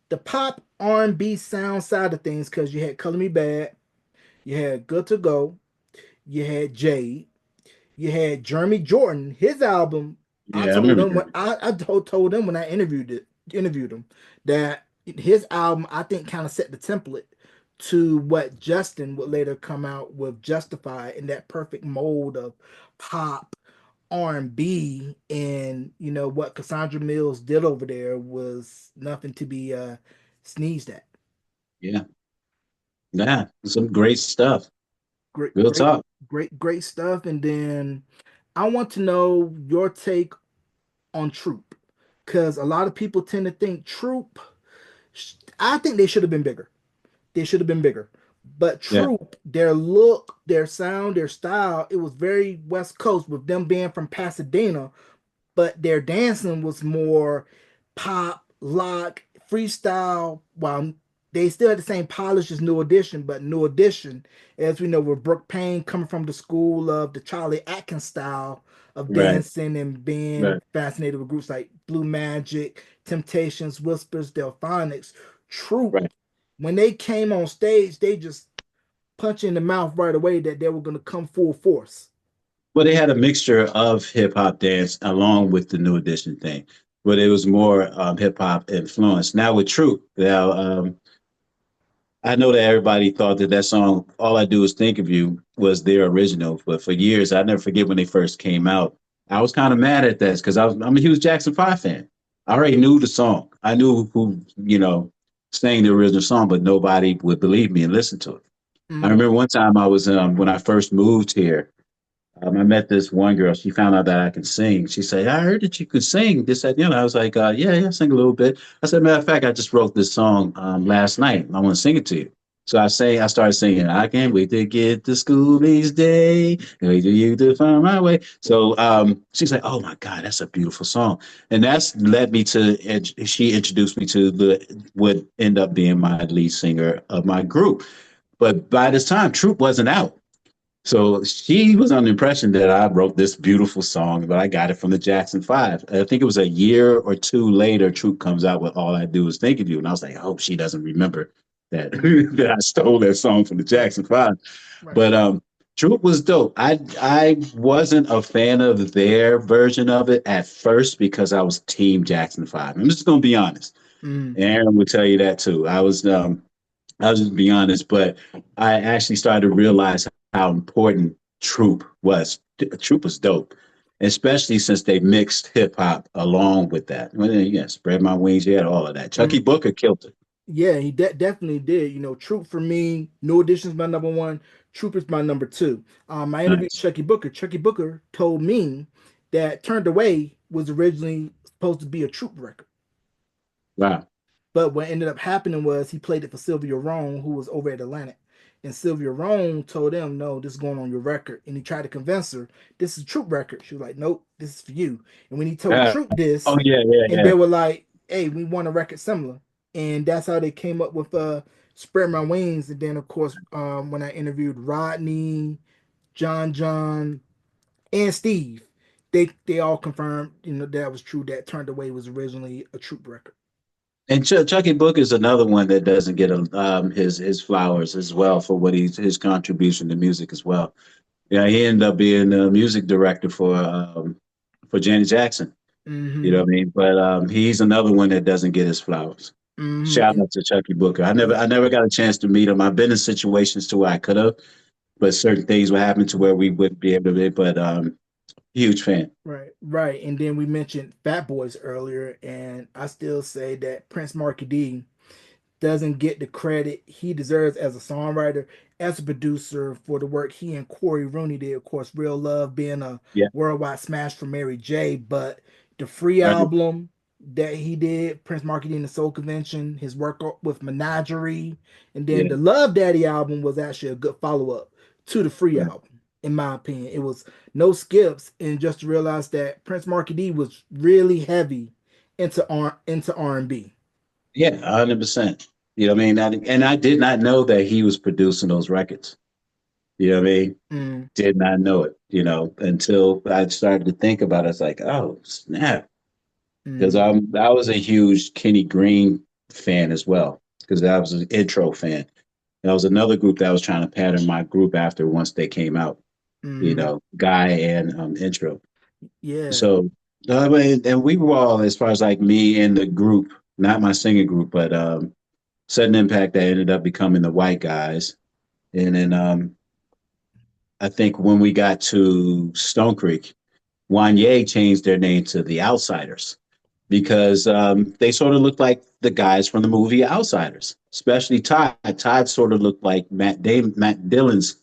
the pop R&B sound side of things because you had Color Me Bad, you had Good to Go, you had Jade, you had Jeremy Jordan. His album, I Yeah, I told remember him when that. I told him when I interviewed him that his album I think kind of set the template to what Justin would later come out with Justified in that perfect mold of pop R&B, and what Cassandra Mills did over there was nothing to be sneezed at. Yeah. Yeah. Some great stuff. Great, Real great, talk. great stuff. And then I want to know your take on Troop, because a lot of people tend to think Troop. I think they should have been bigger. They should have been bigger. But Yeah. Troop, their look, their sound, their style, it was very West Coast with them being from Pasadena, but their dancing was more pop, lock, freestyle, while they still had the same polish as New Edition, but New Edition, as we know, with Brooke Payne coming from the school of the Charlie Atkins style of Right. dancing and being Right. fascinated with groups like Blue Magic, Temptations, Whispers, Delphonics, Troop. Right. When they came on stage, they just punch in the mouth right away that they were going to come full force. Well, they had a mixture of hip hop dance along with the New Edition thing, but it was more hip hop influence. Now with Troop, now I know that everybody thought that song "All I Do Is Think of You" was their original, but for years I never forget when they first came out. I was kind of mad at that because I'm a huge Jackson 5 fan. I already knew the song. I knew who, sang the original song, but nobody would believe me and listen to it. I Mm, remember one time I was when I first moved here. I met this one girl. She found out that I can sing. She said, "I heard that you could sing this, that, I was like, yeah, yeah, I sing a little bit." I said, "Matter of fact, I just wrote this song last night. I want to sing it to you." So I started singing. I can't wait to get to school each day. Wait for you to find my way. So she's like, "Oh my God, that's a beautiful song," and that's led me to. She introduced me to the would end up being my lead singer of my group. But by this time, Troop wasn't out. So she was under the impression that I wrote this beautiful song, but I got it from the Jackson Five. I think it was a year or two later, Troop comes out with All I Do Is Think of You. And I was like, I hope she doesn't remember that, mm, that I stole that song from the right, Jackson Five. right. But Troop was dope. I wasn't a fan of their version of it at first because I was Team Jackson Five. I'm just gonna be honest. Mm, And Aaron would tell you that too. I'll just be honest, but I actually started to realize how important Troop was. Troop was dope, especially since they mixed hip hop along with that. Well, yeah, Spread My Wings, yeah, all of that. Chucky mm. Booker killed it. Yeah, he definitely did. Troop for me, No Addition's my number one. Troop is my number two. I interviewed Nice. Chucky Booker. Chucky Booker told me that Turned Away was originally supposed to be a Troop record. Wow. But what ended up happening was he played it for Sylvia Rome, who was over at Atlantic. And Sylvia Rome told him, "No, this is going on your record." And he tried to convince her, "This is a Troop record." She was like, "Nope, this is for you." And when he told Uh, Troop oh this, yeah, yeah, and they yeah. were like, "Hey, we want a record similar." And that's how they came up with Spread My Wings. And then, of course, when I interviewed Rodney, John, and Steve, they all confirmed, that was true, that Turned Away was originally a Troop record. And Chucky Booker is another one that doesn't get his flowers as well for what his contribution to music as well. Yeah, he ended up being a music director for Janet Jackson. You know Mm-hmm. what I mean? But he's another one that doesn't get his flowers. Mm-hmm. Shout out to Chucky Booker. I never got a chance to meet him. I've been in situations to where I could have, but certain things would happen to where we wouldn't be able to be. But huge fan. Right, right. And then we mentioned Fat Boys earlier, and I still say that Prince Marky D doesn't get the credit he deserves as a songwriter, as a producer for the work he and Corey Rooney did. Of course, Real Love being a Yeah, worldwide smash for Mary J. But the Free I agree. album that he did, Prince Marketing and the Soul Convention, his work with Menagerie, and then Yeah, the Love Daddy album was actually a good follow up to the Free right. album. In my opinion, it was no skips, and just to realize that Prince Marky D was really heavy into R&B. Yeah, 100%. You know what I mean? And I did not know that he was producing those records. You know what I mean? Mm, Did not know it. Until I started to think about it. It's like, oh snap, because mm, I was a huge Kenny Green fan as well because I was an intro fan. That was another group that I was trying to pattern my group after once they came out. mm. Guy and intro. Yeah. So and we were all as far as like me and the group, not my singing group, but sudden impact that ended up becoming the white guys. And then I think when we got to Stone Creek, Wanye changed their name to the Outsiders because they sort of looked like the guys from the movie Outsiders, especially Todd. Todd sort of looked like Matt Dillon's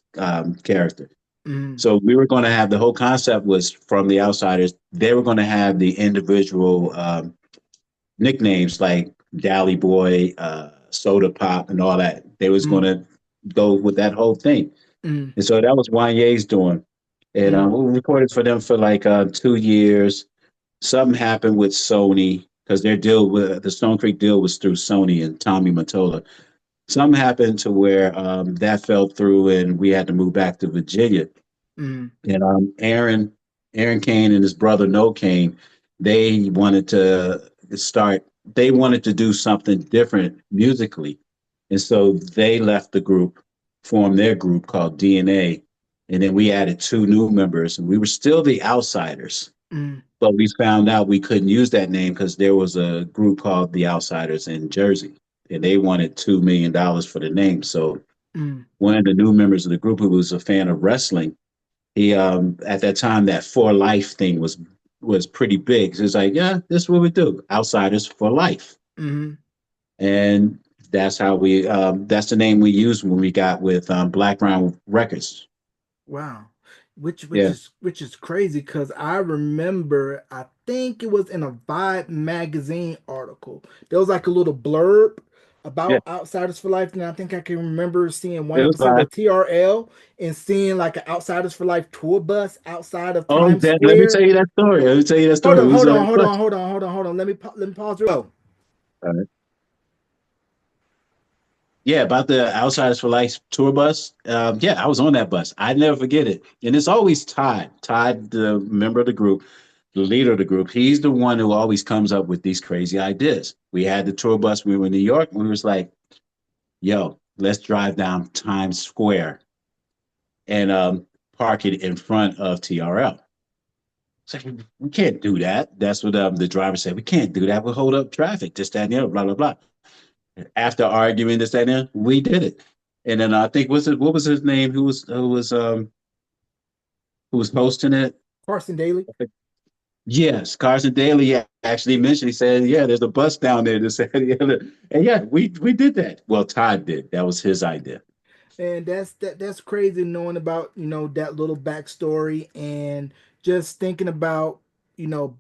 character. Mm, So we were going to have the whole concept was from the Outsiders. They were going to have the individual nicknames like Dally Boy, Soda Pop, and all that. They was going mm, to go with that whole thing. mm, And so that was Wanye's doing. And mm, we recorded for them for like 2 years. Something happened with Sony because their deal with the Stone Creek deal was through Sony and Tommy Mottola. Something happened to where that fell through and we had to move back to Virginia. mm, And Aaron Kane and his brother No Kane, they wanted to start. They wanted to do something different musically, and so they left the group, formed their group called DNA, and then we added two new members, and we were still the Outsiders. mm, But we found out we couldn't use that name because there was a group called the Outsiders in Jersey, and they wanted $2 million for the name. So mm, one of the new members of the group, who was a fan of wrestling, he at that time that for life thing was pretty big. So it's like, yeah, this is what we do. Outsiders for life. Hmm. And that's how we that's the name we used when we got with Black Ground Records. Wow. Which Yeah. is crazy because I remember I think it was in a Vibe magazine article. There was like a little blurb Yeah. about Outsiders for Life, and I think I can remember seeing one It was episode live. with TRL and seeing like an Outsiders for Life tour bus outside of Oh, Times let me tell Square. you that story. Let me tell you that Hold story. It on, was hold on on, that hold bus. on, hold on, hold on, hold on. Let me pause. Oh, All right. Yeah, about the Outsiders for Life tour bus. Yeah, I was on that bus. I never forget it. And it's always Todd. Todd, the member of the group, the leader of the group. He's the one who always comes up with these crazy ideas. We had the tour bus. We were in New York. And we was like, yo, let's drive down Times Square and park it in front of TRL. It's like, we can't do that. That's what the driver said. We can't do that. We'll hold up traffic, this, that, and the other, blah, blah, blah. After arguing this, that, and the other, we did it. And then I think what was his name? Who was hosting it? Carson Daly. Yes, Carson Daly actually mentioned. He said, "Yeah, there's a bus down there." This and the other. And yeah, we did that. Well, Todd did. That was his idea. And that's crazy knowing about, that little backstory and just thinking about,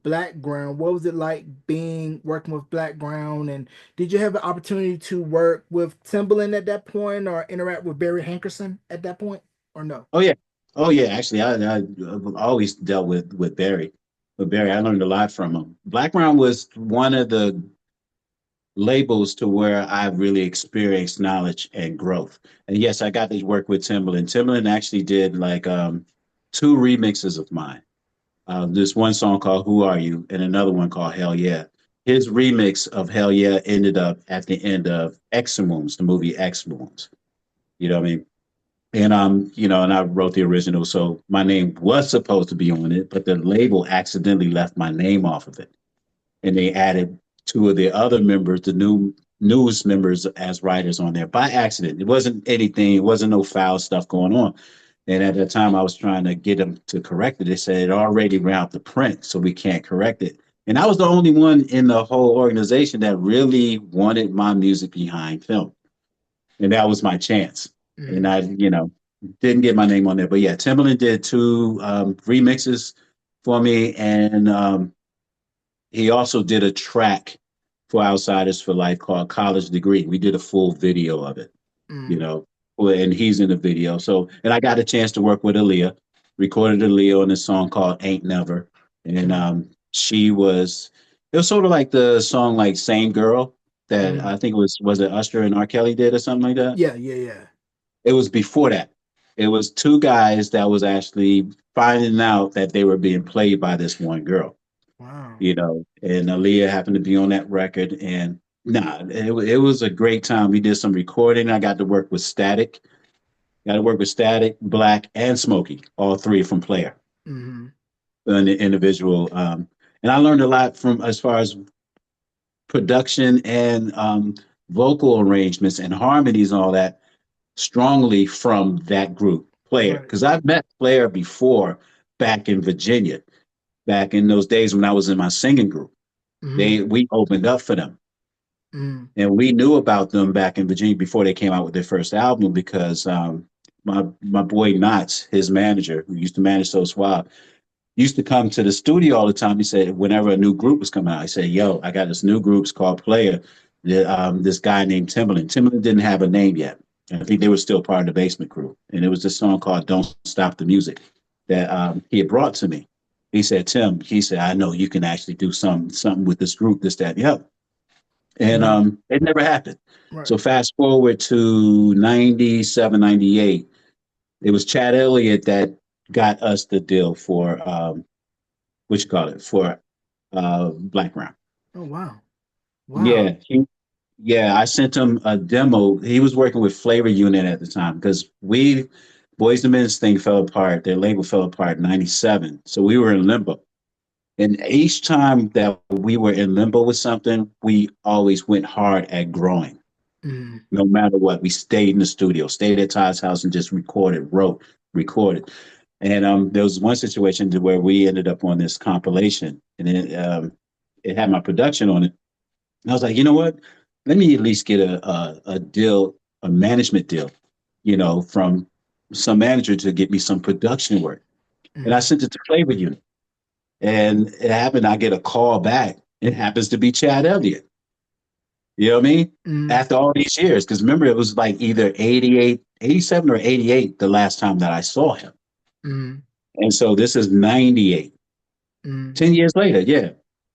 Blackground. What was it like being working with Blackground? And did you have an opportunity to work with Timbaland at that point or interact with Barry Hankerson at that point? Or no? Oh yeah, oh yeah. Actually, I've always dealt with Barry. With Barry, I learned a lot from him. Blackground was one of the labels to where I really experienced knowledge and growth. And yes, I got to work with Timbaland. Timbaland actually did like two remixes of mine. This one song called "Who Are You" and another one called "Hell Yeah." His remix of "Hell Yeah" ended up at the end of X Wounds, the movie X Wounds. You know what I mean? And and I wrote the original, so my name was supposed to be on it, but the label accidentally left my name off of it, and they added two of the other members, the new news members, as writers on there by accident. It wasn't anything. It wasn't no foul stuff going on. And at that time, I was trying to get them to correct it. They said it already ran out the print, so we can't correct it. And I was the only one in the whole organization that really wanted my music behind film, and that was my chance. And Hmm. I didn't get my name on there, but yeah, Timberland did two remixes for me, and he also did a track for Outsiders for Life called College Degree. We did a full video of it, you Hmm. know, and he's in the video. So, and I got a chance to work with Aaliyah, recorded Aaliyah on this song called Ain't Never. And Hmm. it was sort of like the song like Same Girl that Hmm. I think was it Usher and R. Kelly did or something like that? Yeah, yeah, yeah. It was before that. It was two guys that was actually finding out that they were being played by this one girl, Wow. and Aaliyah happened to be on that record. And nah, it was a great time. We did some recording. I got to work with Static, Black, and Smokey, all three from Player, Hmm. an individual. And I learned a lot from as far as production and vocal arrangements and harmonies and all that strongly from that group, Player. Right. Because I've met Player before back in Virginia, back in those days when I was in my singing group. Hmm. We opened up for them. Hmm. And we knew about them back in Virginia before they came out with their first album because my boy Knotts, his manager, who used to manage So Suave, used to come to the studio all the time. He said whenever a new group was coming out, he said, "Yo, I got this new group. It's called Player. This guy named Timberland. Timberland didn't have a name yet. I think they were still part of the Basement Crew, and it was this song called "Don't Stop the Music" that he had brought to me. He said, "Tim," he said, "I know you can actually do something with this group, this, that, and the other." And Hmm. it never happened. Right. So fast forward to 97, 98, it was Chad Elliott that got us the deal for what you call it for Black Round. Oh, wow. Wow. Yeah, I sent him a demo. He was working with Flavor Unit at the time because we Boys and Men's thing fell apart. Their label fell apart in '97, so we were in limbo. And each time that we were in limbo with something, we always went hard at growing. Hmm. No matter what, we stayed in the studio, stayed at Todd's house and just recorded, wrote, recorded. And there was one situation where we ended up on this compilation, and it had my production on it. And I was like, you know what? Let me at least get a deal, a management deal, from some manager to get me some production work. And I Mm, sent it to Flavor Unit. And it happened, I get a call back. It happens to be Chad Elliott. You know what I mean? mm, After all these years, because remember, it was like either 88, 87, or 88 the last time that I saw him. mm, And so this is 98, mm. 10 years later. Yeah.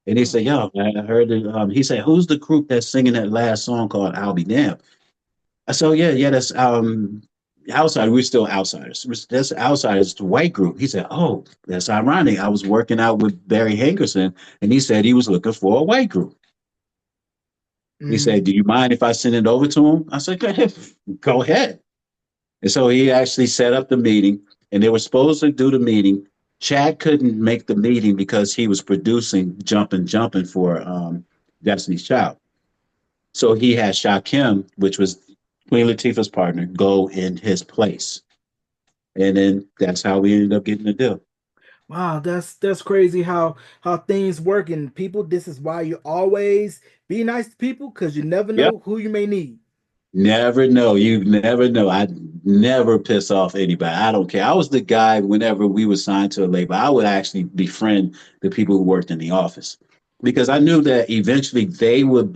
And he Oh, said, yo, man, I heard it. He said, who's the group that's singing that last song called I'll Be Damned? I said, oh, yeah, that's outside. We're still outsiders. That's outsiders, the white group. He said, oh, that's ironic. I was working out with Barry Hankerson, and he said he was looking for a white group. He mm, said, do you mind if I send it over to him? I said, go ahead. Go ahead. And so he actually set up the meeting, and they were supposed to do the meeting. Chad couldn't make the meeting because he was producing Jumpin' for Destiny's Child. So he had Shakim, which was Queen Latifah's partner, go in his place. And then that's how we ended up getting the deal. wow, that's crazy how things work and people. This is why you always be nice to people because you never Yep. know who you may need. Never know. You never know. I never piss off anybody. I don't care. I was the guy whenever we were signed to a label, I would actually befriend the people who worked in the office because I knew that eventually they would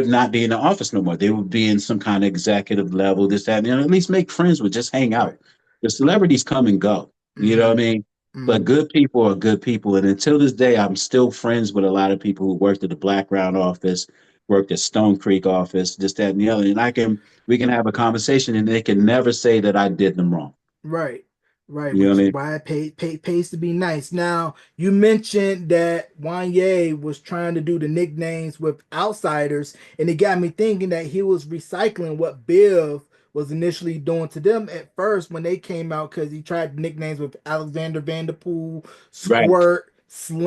not be in the office no more. They would be in some kind of executive level, this, that, and at least make friends with, just hang Right. out. The celebrities come and go. You know what I Mm-hmm. mean? But Mm-hmm. good people are good people. And until this day, I'm still friends with a lot of people who worked at the Black Round office, worked at Stone Creek office, this, that, and the other. And we can have a conversation and they can never say that I did them wrong. Right, right, You know what which I is mean? why it pays to be nice. Now, you mentioned that Wanye was trying to do the nicknames with outsiders, and it got me thinking that he was recycling what Biv was initially doing to them at first when they came out because he tried nicknames with Alexander Vanderpool, Right, Squirt,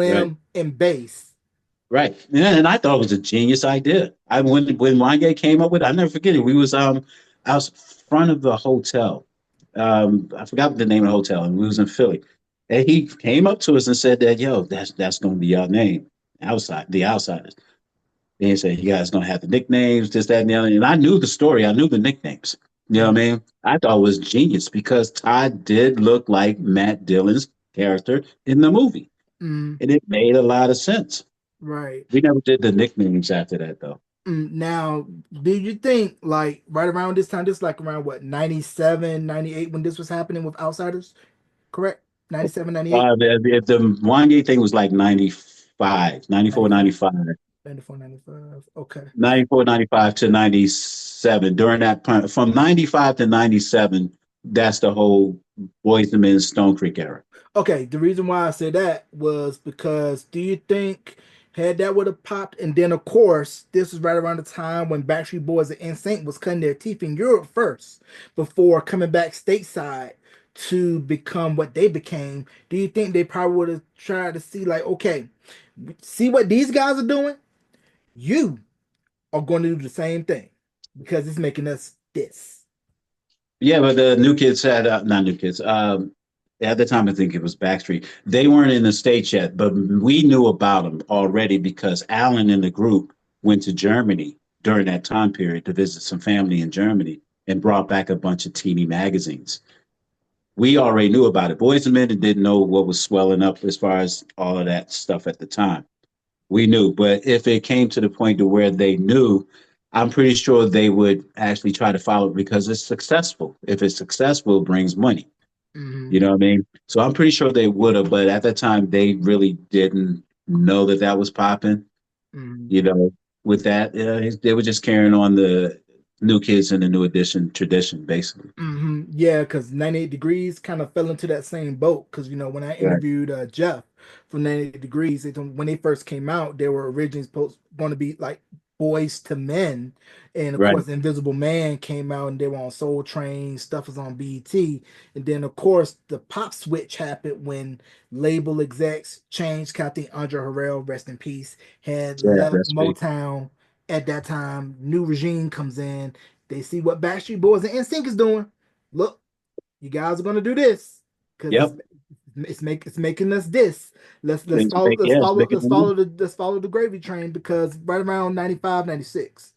right. Slim, and Bass. Right. Yeah, and I thought it was a genius idea. When Wanye came up with it, I never forget it. I was front of the hotel. I forgot the name of the hotel, and we was in Philly. And he came up to us and said that, yo, that's gonna be our name. The outsiders. And he said, you guys gonna have the nicknames, this, that, and the other. And I knew the story, I knew the nicknames. You know what I Mm, mean? I thought it was genius because Todd did look like Matt Dillon's character in the movie. mm, And it made a lot of sense. right. We never did the nicknames after that though. Now, do you think like right around this time, this like around what, 97, 98 when this was happening with Outsiders? Correct? 97, 98, The Wanye thing was like 95, 94, 95, 95, 94, 95. Okay. 94, 95 to 97. During that point, from 95 to 97, that's the whole Boys and Men Stone Creek era. Okay, the reason why I say that was because do you think had that would have popped, and then of course this was right around the time when Backstreet Boys and NSYNC was cutting their teeth in Europe first before coming back stateside to become what they became. Do you think they probably would have tried to see like, okay, see what these guys are doing? You are going to do the same thing because it's making us this. Yeah, but the new kids had not new kids. At the time, I think it was Backstreet. They weren't in the states yet, but we knew about them already because Alan and the group went to Germany during that time period to visit some family in Germany and brought back a bunch of teeny magazines. We already knew about it. Boys and Men didn't know what was swelling up as far as all of that stuff at the time. We knew, but if it came to the point to where they knew, I'm pretty sure they would actually try to follow it because it's successful. If it's successful, it brings money. Mm-hmm. You know what I mean? So I'm pretty sure they would have, but at that time they really didn't know that that was popping. Mm-hmm. You know, with that, they were just carrying on the new kids and the new edition tradition, basically. Yeah, because 98 Degrees kind of fell into that same boat. Because, when I Right, interviewed Jeff from 98 Degrees, when they first came out, they were originally supposed going to be like Boys to Men. And of right, course, Invisible Man came out and they were on Soul Train, stuff was on BET. And then, of course, the pop switch happened when label execs changed. I think Andre Harrell, rest in peace, had yeah, left that's big. Motown at that time. New regime comes in, they see what Backstreet Boys and NSYNC is doing. Look, you guys are gonna do this. because Yep. it's making us this. Let's Things follow make, yeah, it's making them. let's follow the gravy train, because right around 95, 96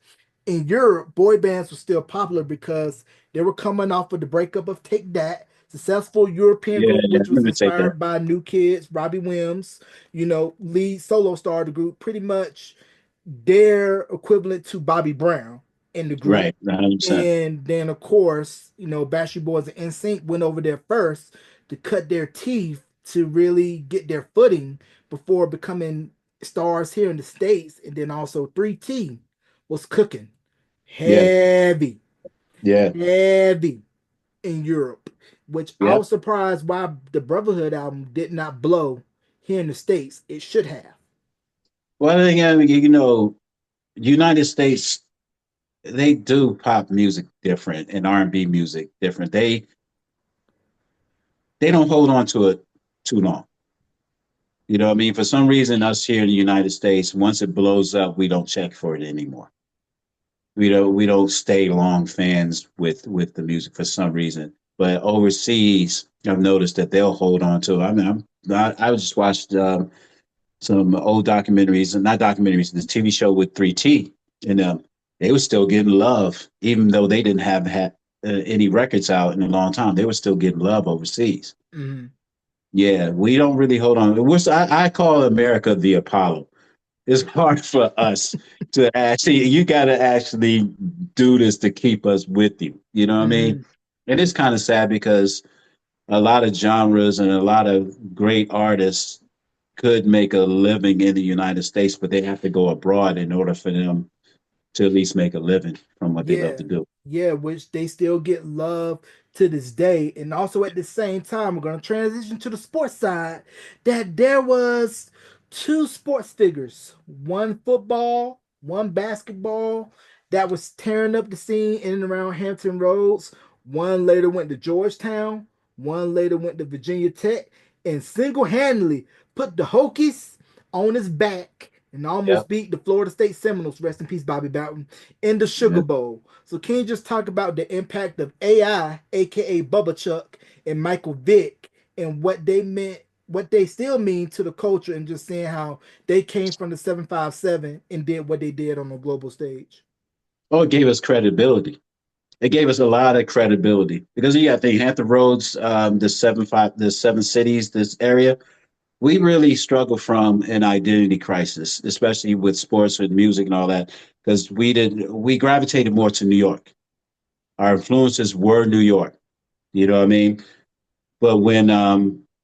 in Europe, boy bands were still popular because they were coming off of the breakup of Take That, successful European Yeah, group yeah. which Let was me take that. inspired by New Kids, Robbie Williams, lead solo star of the group, pretty much their equivalent to Bobby Brown in the group. Right, 100%. And then of course, Backstreet Boys and NSYNC went over there first to cut their teeth to really get their footing before becoming stars here in the States. And then also 3T was cooking Yeah, heavy, yeah, heavy in Europe, which I yeah. was surprised why the Brotherhood album did not blow here in the States. It should have. Well, again, United States, they do pop music different and R&B music different. They don't hold on to it too long. You know what I mean? For some reason, us here in the United States, once it blows up, we don't check for it anymore. We don't stay long fans with the music for some reason. But overseas, I've noticed that they'll hold on to it. I mean, I just watched some old documentaries, not documentaries, this TV show with 3T, and they were still getting love, even though they didn't have had any records out in a long time. They were still getting love overseas. Mhm. Yeah, we don't really hold on. I call America the Apollo. It's hard for us to actually, you got to actually do this to keep us with you. You know what I mean? Mhm. And it's kind of sad because a lot of genres and a lot of great artists could make a living in the United States, but they have to go abroad in order for them to at least make a living from what they love Yeah, to do. yeah, which they still get love to this day. And also at the same time, we're gonna transition to the sports side. That there was two sports figures, one football, one basketball, that was tearing up the scene in and around Hampton Roads. One later went to Georgetown, one later went to Virginia Tech, and single-handedly put the Hokies on his back and Yep. almost beat the Florida State Seminoles, rest in peace, Bobby Bowden, in the Sugar Yeah. Bowl. So can you just talk about the impact of AI, aka Bubba Chuck, and Michael Vick, and what they meant, what they still mean to the culture, and just seeing how they came from the 757 and did what they did on the global stage? Oh, it gave us credibility. It gave us a lot of credibility because you got the Hampton Roads, the 7 cities, this area. We really struggle from an identity crisis, especially with sports and music and all that, because we gravitated more to New York. Our influences were New York. You know what I mean? But when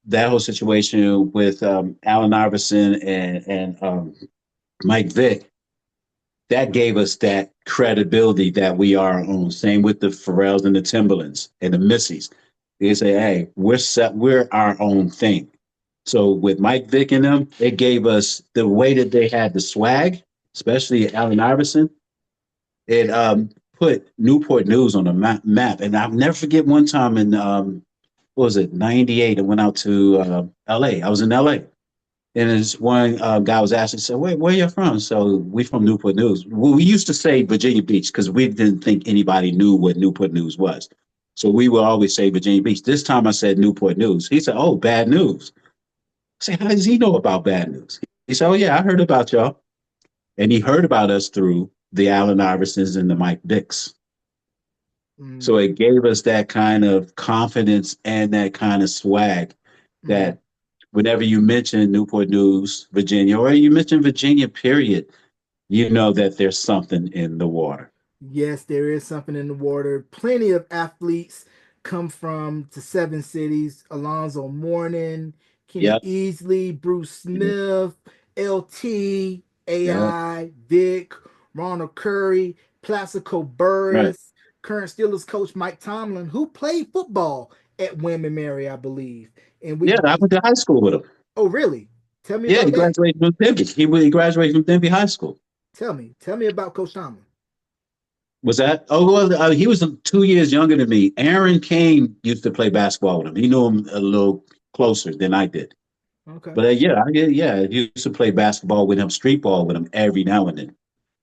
that whole situation with Allen Iverson and Mike Vick, that gave us that credibility that we are our own. Same with the Pharrells and the Timberlands and the Missies. They say, "Hey, we're our own thing." So with Mike Vick and them, it gave us the way that they had the swag, especially Allen Iverson. It put Newport News on the map. And I'll never forget one time in what was it, '98? I went out to LA. I was in LA. And this one guy was asking, so where you from? So we from Newport News. Well, we used to say Virginia Beach because we didn't think anybody knew what Newport News was. So we would always say Virginia Beach. This time I said Newport News. He said, oh, bad news. I said, how does he know about bad news? He said, oh, yeah, I heard about y'all. And he heard about us through the Allen Iversons and the Mike Vicks. So Mm, it gave us that kind of confidence and that kind of swag mm. that whenever you mention Newport News, Virginia, or you mention Virginia, period, you know that there's something in the water. Yes, there is something in the water. Plenty of athletes come from the seven cities. Alonzo Mourning, Kenny Yep. Easley, Bruce Yep. Smith, LT, Yep. AI, Vic, Ronald Curry, Plaxico Right. Burris, current Steelers coach Mike Tomlin, who played football at William and Mary, I believe. And Yeah, I went to high school with him. oh really? Tell me Yeah, he about that. graduated from Denby. He graduated from Denby High School. Tell me about Coach Tomlin. Was that? Oh, well, he was 2 years younger than me. Aaron Kane used to play basketball with him. He knew him a little closer than I did. Okay, But yeah, he used to play basketball with him, street ball with him every now and then.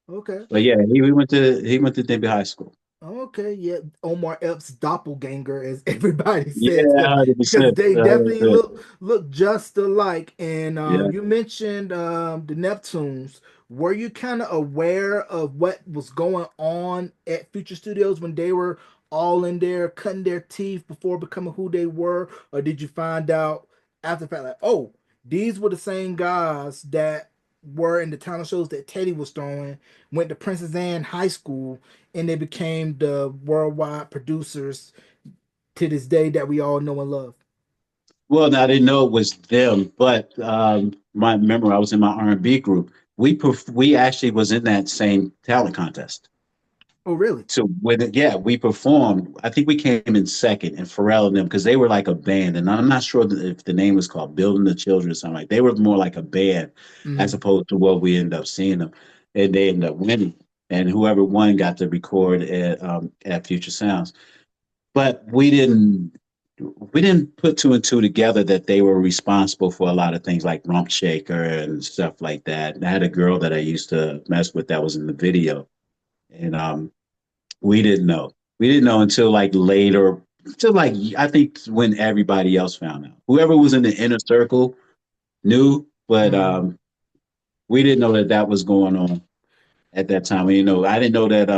okay. But yeah, he went to Denby High School. Okay, yeah, Omar Epps' doppelganger, as everybody says, Yeah, because 100%. they definitely 100%. look just alike. And Yeah. you mentioned the Neptunes. Were you kind of aware of what was going on at Future Studios when they were all in there cutting their teeth before becoming who they were, or did you find out after the fact, like, oh, these were the same guys that were in the talent shows that Teddy was throwing, went to Princess Anne High School, and they became the worldwide producers to this day that we all know and love. Well, I didn't know it was them, but my remember I was in my R&B group. We actually was in that same talent contest. Oh, really? So with it, yeah, we performed. I think we came in second, and Pharrell and them because they were like a band, and I'm not sure if the name was called Building the Children or something like. They were more like a band as Mm-hmm. opposed to what we ended up seeing them, and they ended up winning. And whoever won got to record at Future Sounds. But we didn't put two and two together that they were responsible for a lot of things like Rump Shaker and stuff like that. And I had a girl that I used to mess with that was in the video, and we didn't know. We didn't know until like later, until like I think when everybody else found out. Whoever was in the inner circle knew, but Mm-hmm. we didn't know that that was going on at that time. You know, I didn't know that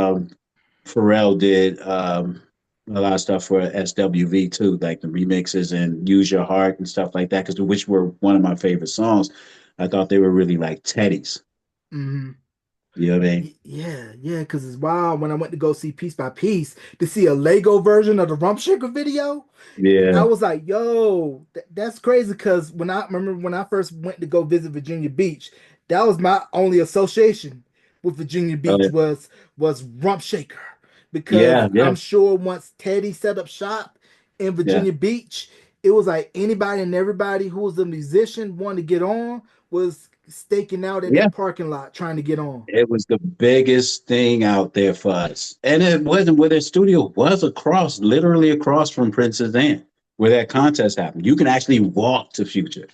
Pharrell did a lot of stuff for SWV too, like the remixes and Use Your Heart and stuff like that, because which were one of my favorite songs. I thought they were really like Teddy's. Mm-hmm. You know what I mean? Yeah, yeah, because it's wild when I went to go see Piece by Piece to see a Lego version of the Rump Shaker video. I Yeah. was like, yo, that's crazy. Because when I remember when I first went to go visit Virginia Beach, that was my only association with Virginia Oh, Beach yeah. was Rump Shaker. Because Yeah. Yeah. I'm sure once Teddy set up shop in Yeah. Virginia Beach, it was like anybody and everybody who was a musician wanting to get on was staking out at Yeah. that parking lot trying to get on. It was the biggest thing out there for us. And it wasn't where their studio was across, literally across from Princess Anne, where that contest happened. You can actually walk to Future.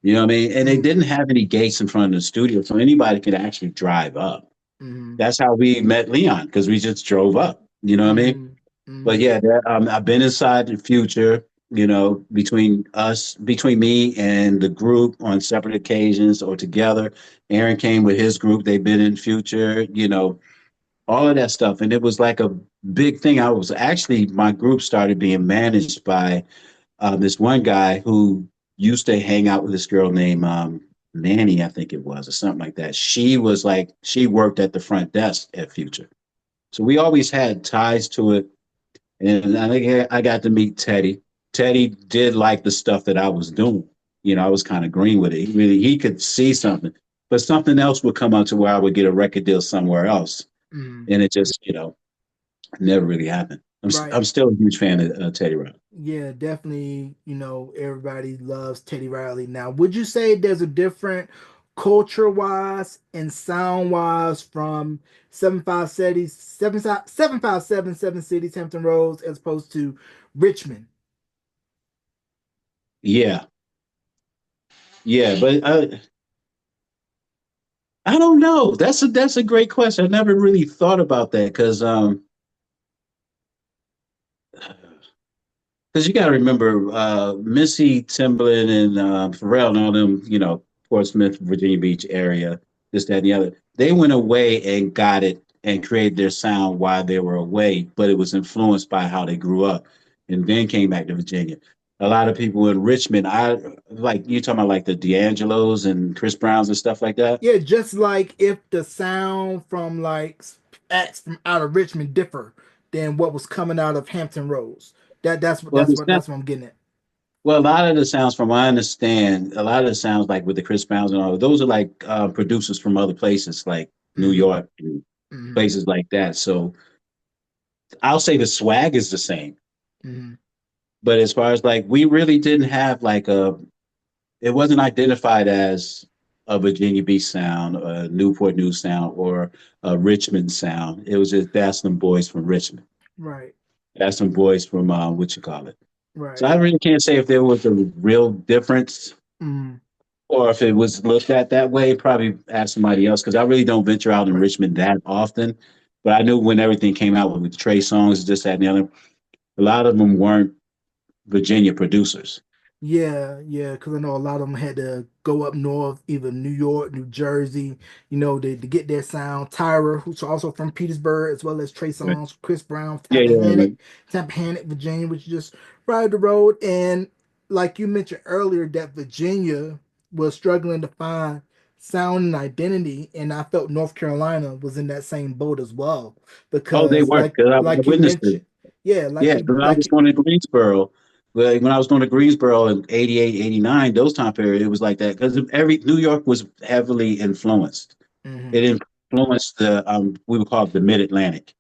You know what I mean? And they Mm, didn't have any gates in front of the studio, so anybody could actually drive up. mm, That's how we met Leon, because we just drove up. You know what I mean? mm, But mm, yeah, I've been inside the Future. You know, between us, between me and the group on separate occasions or together. Aaron came with his group. They've been in Future. You know, all of that stuff. And it was like a big thing. I was actually, my group started being managed by this one guy who used to hang out with this girl named Nanny, I think it was, or something like that. She was like, she worked at the front desk at Future. So we always had ties to it. And I think I got to meet Teddy. Teddy did like the stuff that I was doing. You know, I was kind of green with it. He could see something, but something else would come out to where I would get a record deal somewhere else, mm. and it just never really happened. Right. I'm still a huge fan of Teddy Riley. Yeah, definitely, everybody loves Teddy Riley. Now, would you say there's a different culture wise and sound wise from 757 cities, Hampton Roads, as opposed to Richmond? Yeah, yeah, but I don't know. That's a great question. I never really thought about that because you got to remember, Missy, Timberland, and Pharrell, and all them, Portsmouth, Virginia Beach area, this, that, and the other. They went away and got it and created their sound while they were away, but it was influenced by how they grew up, and then came back to Virginia. A lot of people in Richmond, I like you talking about like the D'Angelos and Chris Browns and stuff like that. Yeah, just like if the sound from like acts from out of Richmond differ than what was coming out of Hampton Roads. That's what Well, that's what I'm getting at. well, a lot of the sounds, from what I understand, a lot of the sounds like with the Chris Browns and all, those are like producers from other places, like New Mm-hmm. York and Mm-hmm. places like that. So I'll say the swag is the same, Mm-hmm. but as far as like, we really didn't have like it wasn't identified as a Virginia Beach sound, a Newport News sound, or a Richmond sound. It was just that's some boys from Richmond. Right. That's some boys from what you call it. So Right. I really can't say if there was a real difference Mm-hmm. or if it was looked at that way. Probably ask somebody else because I really don't venture out in Right. Richmond that often. But I knew when everything came out with Trey songs, this, that, and the other, a lot of them weren't Virginia producers. Yeah, yeah, because I know a lot of them had to go up north, either New York, New Jersey, to get their sound. Tyra, who's also from Petersburg, as well as Trey Right. Songz, Chris Brown, Yeah, yeah, right. Tappahannock, Virginia, which is just right up the road. And like you mentioned earlier, that Virginia was struggling to find sound and identity, and I felt North Carolina was in that same boat as well, Oh, they because were because I you witnessed it. mentioned, yeah, Yeah, because I was going to Greensboro. Like when I was going to Greensboro in 88, 89, those time period, it was like that because every New York was heavily influenced. hmm It influenced the we would call it the Mid Atlantic.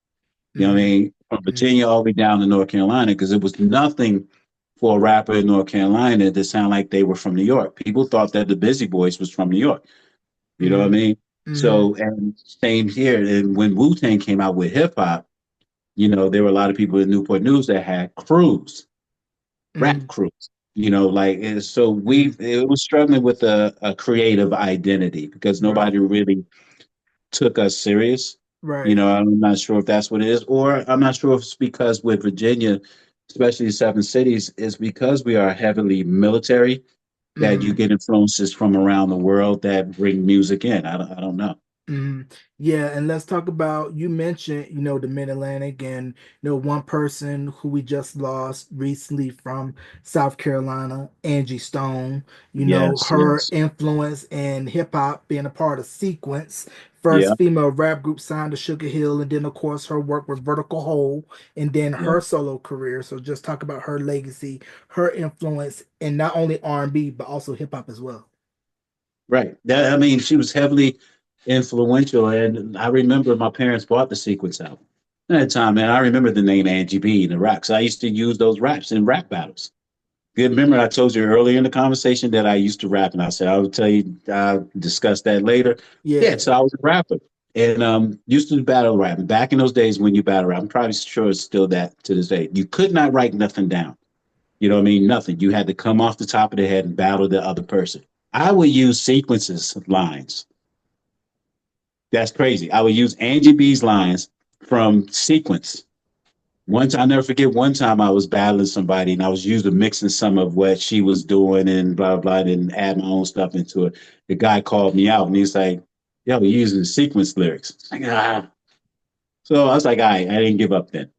You know what I hmm mean? From hmm Virginia all the way down to North Carolina, because it was nothing for a rapper in North Carolina to sound like they were from New York. People thought that the Busy Boys was from New York. You know what I hmm mean? hmm So, and same here. And when Wu Tang came out with hip hop, there were a lot of people in Newport News that had crews, rap hmm crews. Like so hmm we it was struggling with a creative identity because Right, nobody really took us serious. right. I'm not sure if that's what it is, or I'm not sure if it's because with Virginia, especially the seven cities, is because we are heavily military that you hmm get influences from around the world that bring music in. I don't know. Yeah, and let's talk about, you mentioned, the Mid-Atlantic, and one person who we just lost recently from South Carolina, Angie Stone, Yes, her yes, influence in hip hop being a part of Sequence, yeah, first female rap group signed to Sugar Hill, and then of course her work with Vertical Hole, and then yeah, her solo career. So just talk about her legacy, her influence in not only R&B but also hip hop as well. right. That I mean, she was heavily influential, and I remember my parents bought the Sequence album. At that time, man, I remember the name Angie B and the raps. I used to use those raps in rap battles. Good. Remember, I told you earlier in the conversation that I used to rap, and I said I would tell you, I'll discuss that later. Yeah, Yeah, so I was a rapper and used to do battle rap. Back in those days when you battle rap, I'm probably sure it's still that to this day. You could not write nothing down. You know what I mean? Nothing. You had to come off the top of the head and battle the other person. I would use sequences lines. That's crazy. I would use Angie B's lines from sequence. Once I never forget one time I was battling somebody and I was using mixing some of what she was doing and blah blah and add my own stuff into it. The guy called me out and he's like, "Yo, we're using the sequence lyrics." Like, ah. So I was like, I didn't give up then.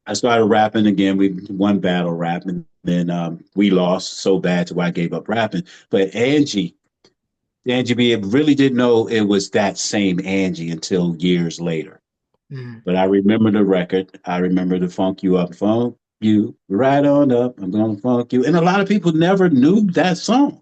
I started rapping again. We won battle rap and then we lost so bad to where I gave up rapping. But Angie B really didn't know it was that same Angie until years later. Mhm. But I remember the record. I remember the funk you up, funk you right on up. I'm gonna funk you. And a lot of people never knew that song.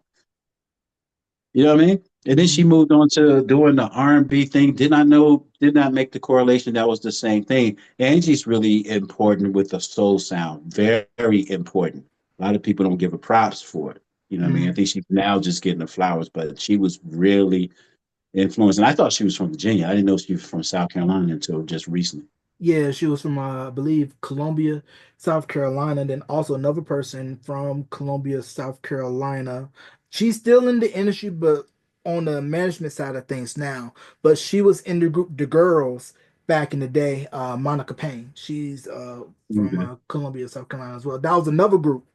You know what I mean? And then she Mhm. moved on to doing the R&B thing. Did not know, did not make the correlation that was the same thing. Angie's really important with the soul sound. Very, very important. A lot of people don't give her props for it. You know what I mean? I Mhm. think she's now just getting the flowers, but she was really influenced. And I thought she was from Virginia. I didn't know she was from South Carolina until just recently. Yeah, she was from, I believe, Columbia, South Carolina. And then also another person from Columbia, South Carolina. She's still in the industry, but on the management side of things now. But she was in the group The Girls back in the day. Monica Payne. She's from Okay. Columbia, South Carolina as well. That was another group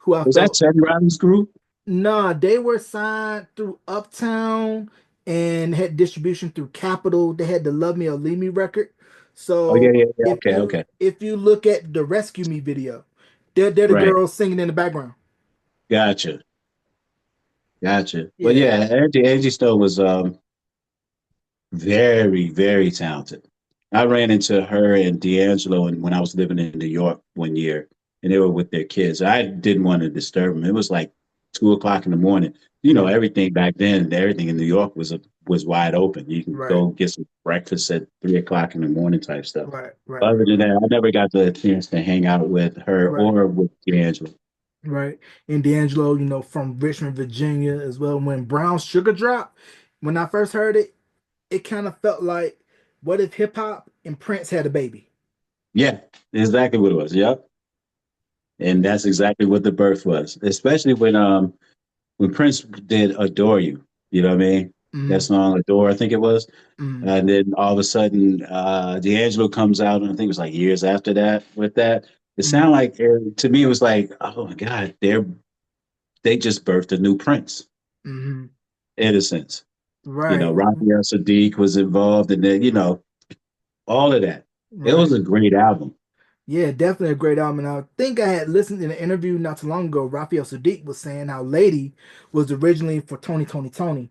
who I Was that felt. Teddy Riley's group? Nah, they were signed through Uptown and had distribution through Capitol. They had the Love Me or Leave Me record. Oh yeah, So yeah, yeah. if Okay, you okay. if you look at the Rescue Me video, they're the Right. girls singing in the background. Gotcha. Gotcha. But Yeah. yeah, Angie Stone was very, very talented. I ran into her and D'Angelo and when I was living in New York one year, and they were with their kids. I didn't want to disturb them. It was like 2 o'clock in the morning. Mm, Everything back then, everything in New York was wide open. You can right. go get some breakfast at 3 o'clock in the morning type stuff. Right. Right. Other Right. than Right. that, I never got the chance to hang out with her Right. or with D'Angelo. Right. And D'Angelo, from Richmond, Virginia as well. When Brown Sugar dropped, when I first heard it, it kind of felt like, what if hip hop and Prince had a baby? Yeah, exactly what it was. Yep. And that's exactly what the birth was, especially when Prince did "Adore You." You know what I mean? That Mm-hmm. song Adore, I think it was. Mm-hmm. And then all of a sudden, D'Angelo comes out, and I think it was like years after that with that. It sounded like, to me, it was like, oh my God, they just birthed a new Prince, Mm-hmm. in a sense. Right. Raphael Sadiq was involved, and then, all of that. It was Right. a great album. Yeah, definitely a great album. And I think I had listened in an interview not too long ago. Raphael Sadiq was saying how Lady was originally for Tony, That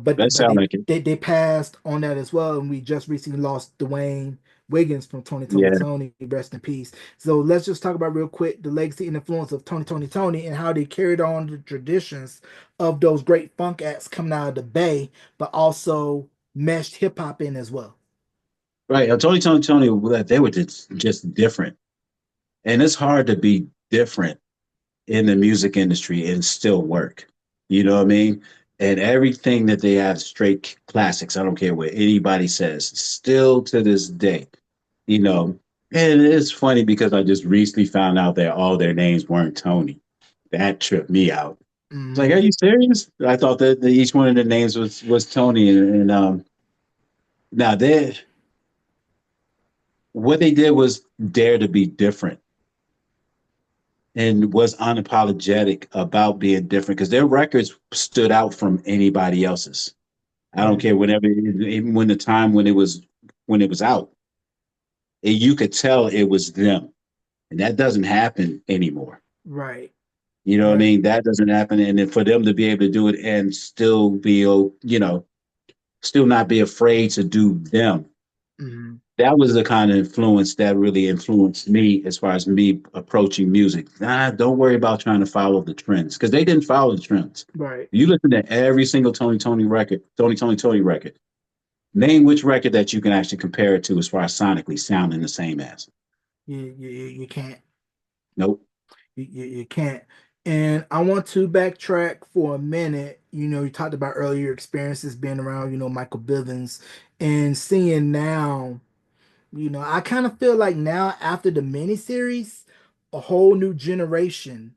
but sound like it. they passed on that as well. And we just recently lost Dwayne Wiggins from Yeah. Tony. Rest in peace. So let's just talk about real quick the legacy and influence of Tony, and how they carried on the traditions of those great funk acts coming out of the Bay, but also meshed hip hop in as well. Right. Tony, they were just different. And it's hard to be different in the music industry and still work. You know what I mean? And everything that they have straight classics. I don't care what anybody says. Still to this day, you know. And it's funny because I just recently found out that all their names weren't Tony. That tripped me out. It's like, are Hmm. you serious? I thought that each one of the names was Tony. And now they what they did was dare to be different and was unapologetic about being different because their records stood out from anybody else's. I don't care whenever, even when the time when it was out, you could tell it was them, and that doesn't happen anymore. Right. You know what I Right. mean? That doesn't happen, and then for them to be able to do it and still be, still not be afraid to do them. Hmm. That was the kind of influence that really influenced me as far as me approaching music. Nah, don't worry about trying to follow the trends because they didn't follow the trends. Right. You listen to every single Tony record. Name which record that you can actually compare it to as far as sonically sounding the same as. You can't. Nope. You can't. And I want to backtrack for a minute. You talked about earlier experiences being around, Michael Bivins and seeing now, I kind of feel like now after the miniseries, a whole new generation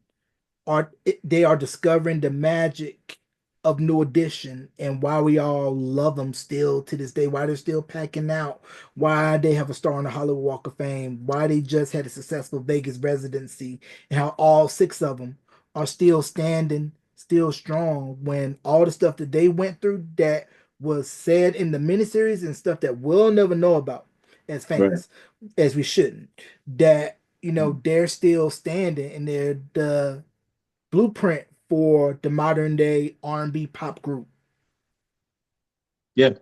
they are discovering the magic of New Edition and why we all love them still to this day, why they're still packing out, why they have a star on the Hollywood Walk of Fame, why they just had a successful Vegas residency, and how all six of them are still standing, still strong when all the stuff that they went through that was said in the miniseries and stuff that we'll never know about as Right. fans, as we shouldn't, that they're still standing and they're the blueprint for the modern day R&B pop group. Yeah.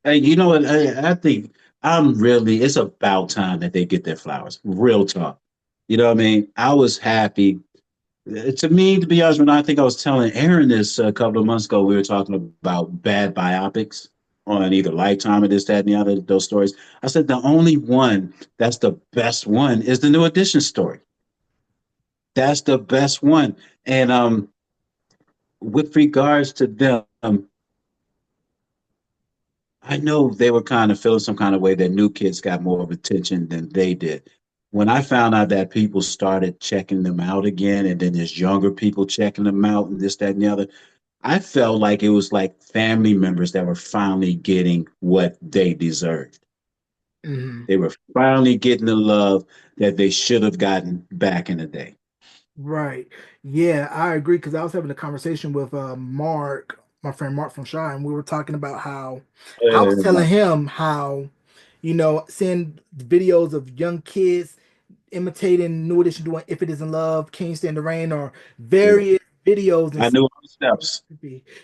Hey, you know what? I think it's about time that they get their flowers. Real talk. You know what I mean? I was happy. To me, to be honest, when I think I was telling Aaron this a couple of months ago, we were talking about bad biopics on either Lifetime or this, that, and the other, those stories. I said the only one that's the best one is the New Edition story. That's the best one. And with regards to them, I know they were kind of feeling some kind of way that new kids got more of attention than they did. When I found out that people started checking them out again, and then there's younger people checking them out, and this, that, and the other, I felt like it was like family members that were finally getting what they deserved. Hmm. They were finally getting the love that they should have gotten back in the day. Right. Yeah, I agree because I was having a conversation with Mark, my friend Mark from Shy, and we were talking about how I was telling him how, seeing videos of young kids imitating New Edition doing If It Isn't Love, Can't You Stand the Rain, or Yeah. various videos and I stuff. knew all the steps.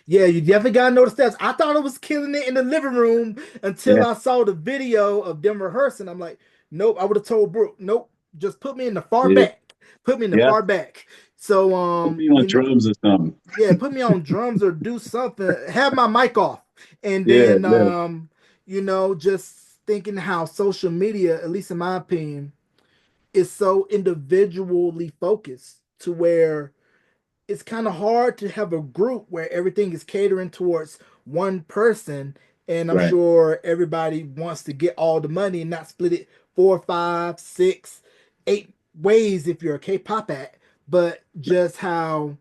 Yeah, you definitely gotta know the steps. I thought it was killing it in the living room until Yeah, I saw the video of them rehearsing. I'm like, nope, I would have told Brooke, nope, just put me in the far yeah, back. Put me in the yeah. far back. So Put me on drums or something. yeah, put me on drums or do something. Have my mic off. And Yeah, then yeah, just thinking how social media, at least in my opinion, is so individually focused to where it's kind of hard to have a group where everything is catering towards one person. And I'm right. sure everybody wants to get all the money and not split it four, five, six, eight ways if you're a K-pop act, but just how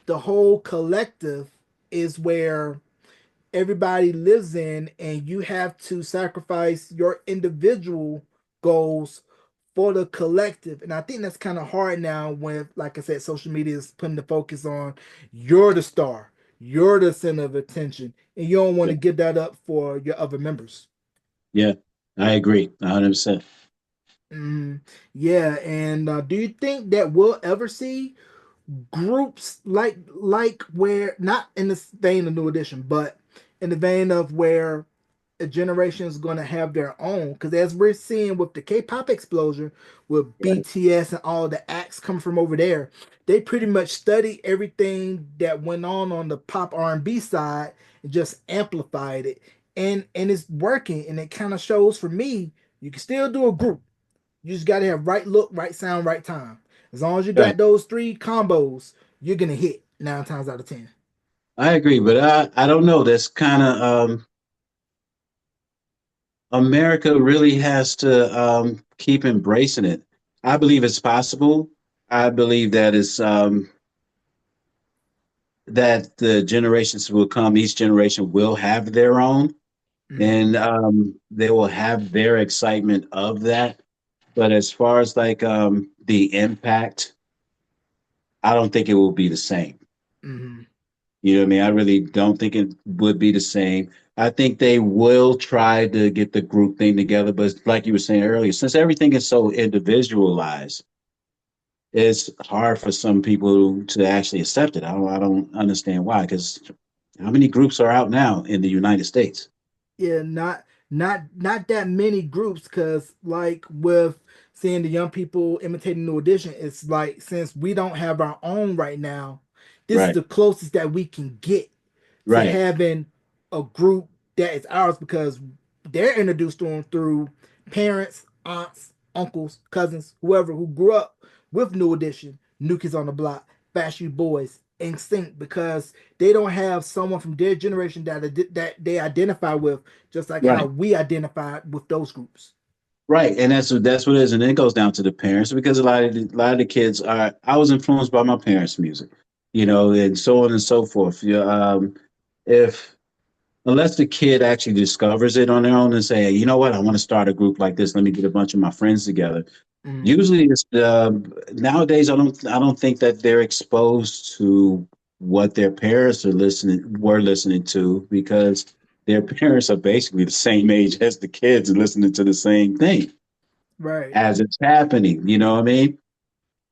the whole collective is where everybody lives in, and you have to sacrifice your individual goals for the collective. And I think that's kind of hard now when, like I said, social media is putting the focus on you're the star, you're the center of attention, and you don't want Yeah, to give that up for your other members. yeah, I agree, 100%. Mhm. Yeah, and do you think that we'll ever see groups like where, not in the vein of New Edition, but in the vein of where a generation is going to have their own? Because as we're seeing with the K-pop explosion, with Right, BTS and all the acts coming from over there, they pretty much studied everything that went on the pop R&B side and just amplified it, and it's working, and it kind of shows for me you can still do a group. You just got to have right look, right sound, right time. As long as you right. got those three combos, you're gonna hit 9 times out of 10. I agree, but I don't know. That's kind of America really has to keep embracing it. I believe it's possible. I believe that it's that the generations will come. Each generation will have their own, Mm-hmm. and they will have their excitement of that. But as far as like the impact, I don't think it will be the same. Mm-hmm. You know what I mean? I really don't think it would be the same. I think they will try to get the group thing together, but like you were saying earlier, since everything is so individualized, it's hard for some people to actually accept it. I don't understand why. Because how many groups are out now in the United States? Yeah, not that many groups, because like with seeing the young people imitating New Edition, it's like since we don't have our own right now, this is Right, the closest that we can get to right, having a group that is ours, because they're introduced to them through parents, aunts, uncles, cousins, whoever who grew up with New Edition, New Kids on the Block, Backstreet Boys, in sync, because they don't have someone from their generation that they identify with, just like how right. we identify with those groups. Right, and that's what it is, and then it goes down to the parents because a lot of the kids are. I was influenced by my parents' music, you know, and so on and so forth. Yeah, if unless the kid actually discovers it on their own and say, hey, you know what, I want to start a group like this. Let me get a bunch of my friends together. Mm, Usually, it's nowadays. I don't think that they're exposed to what their parents were listening to because their parents are basically the same age as the kids and listening to the same thing right. as it's happening. You know what I mean?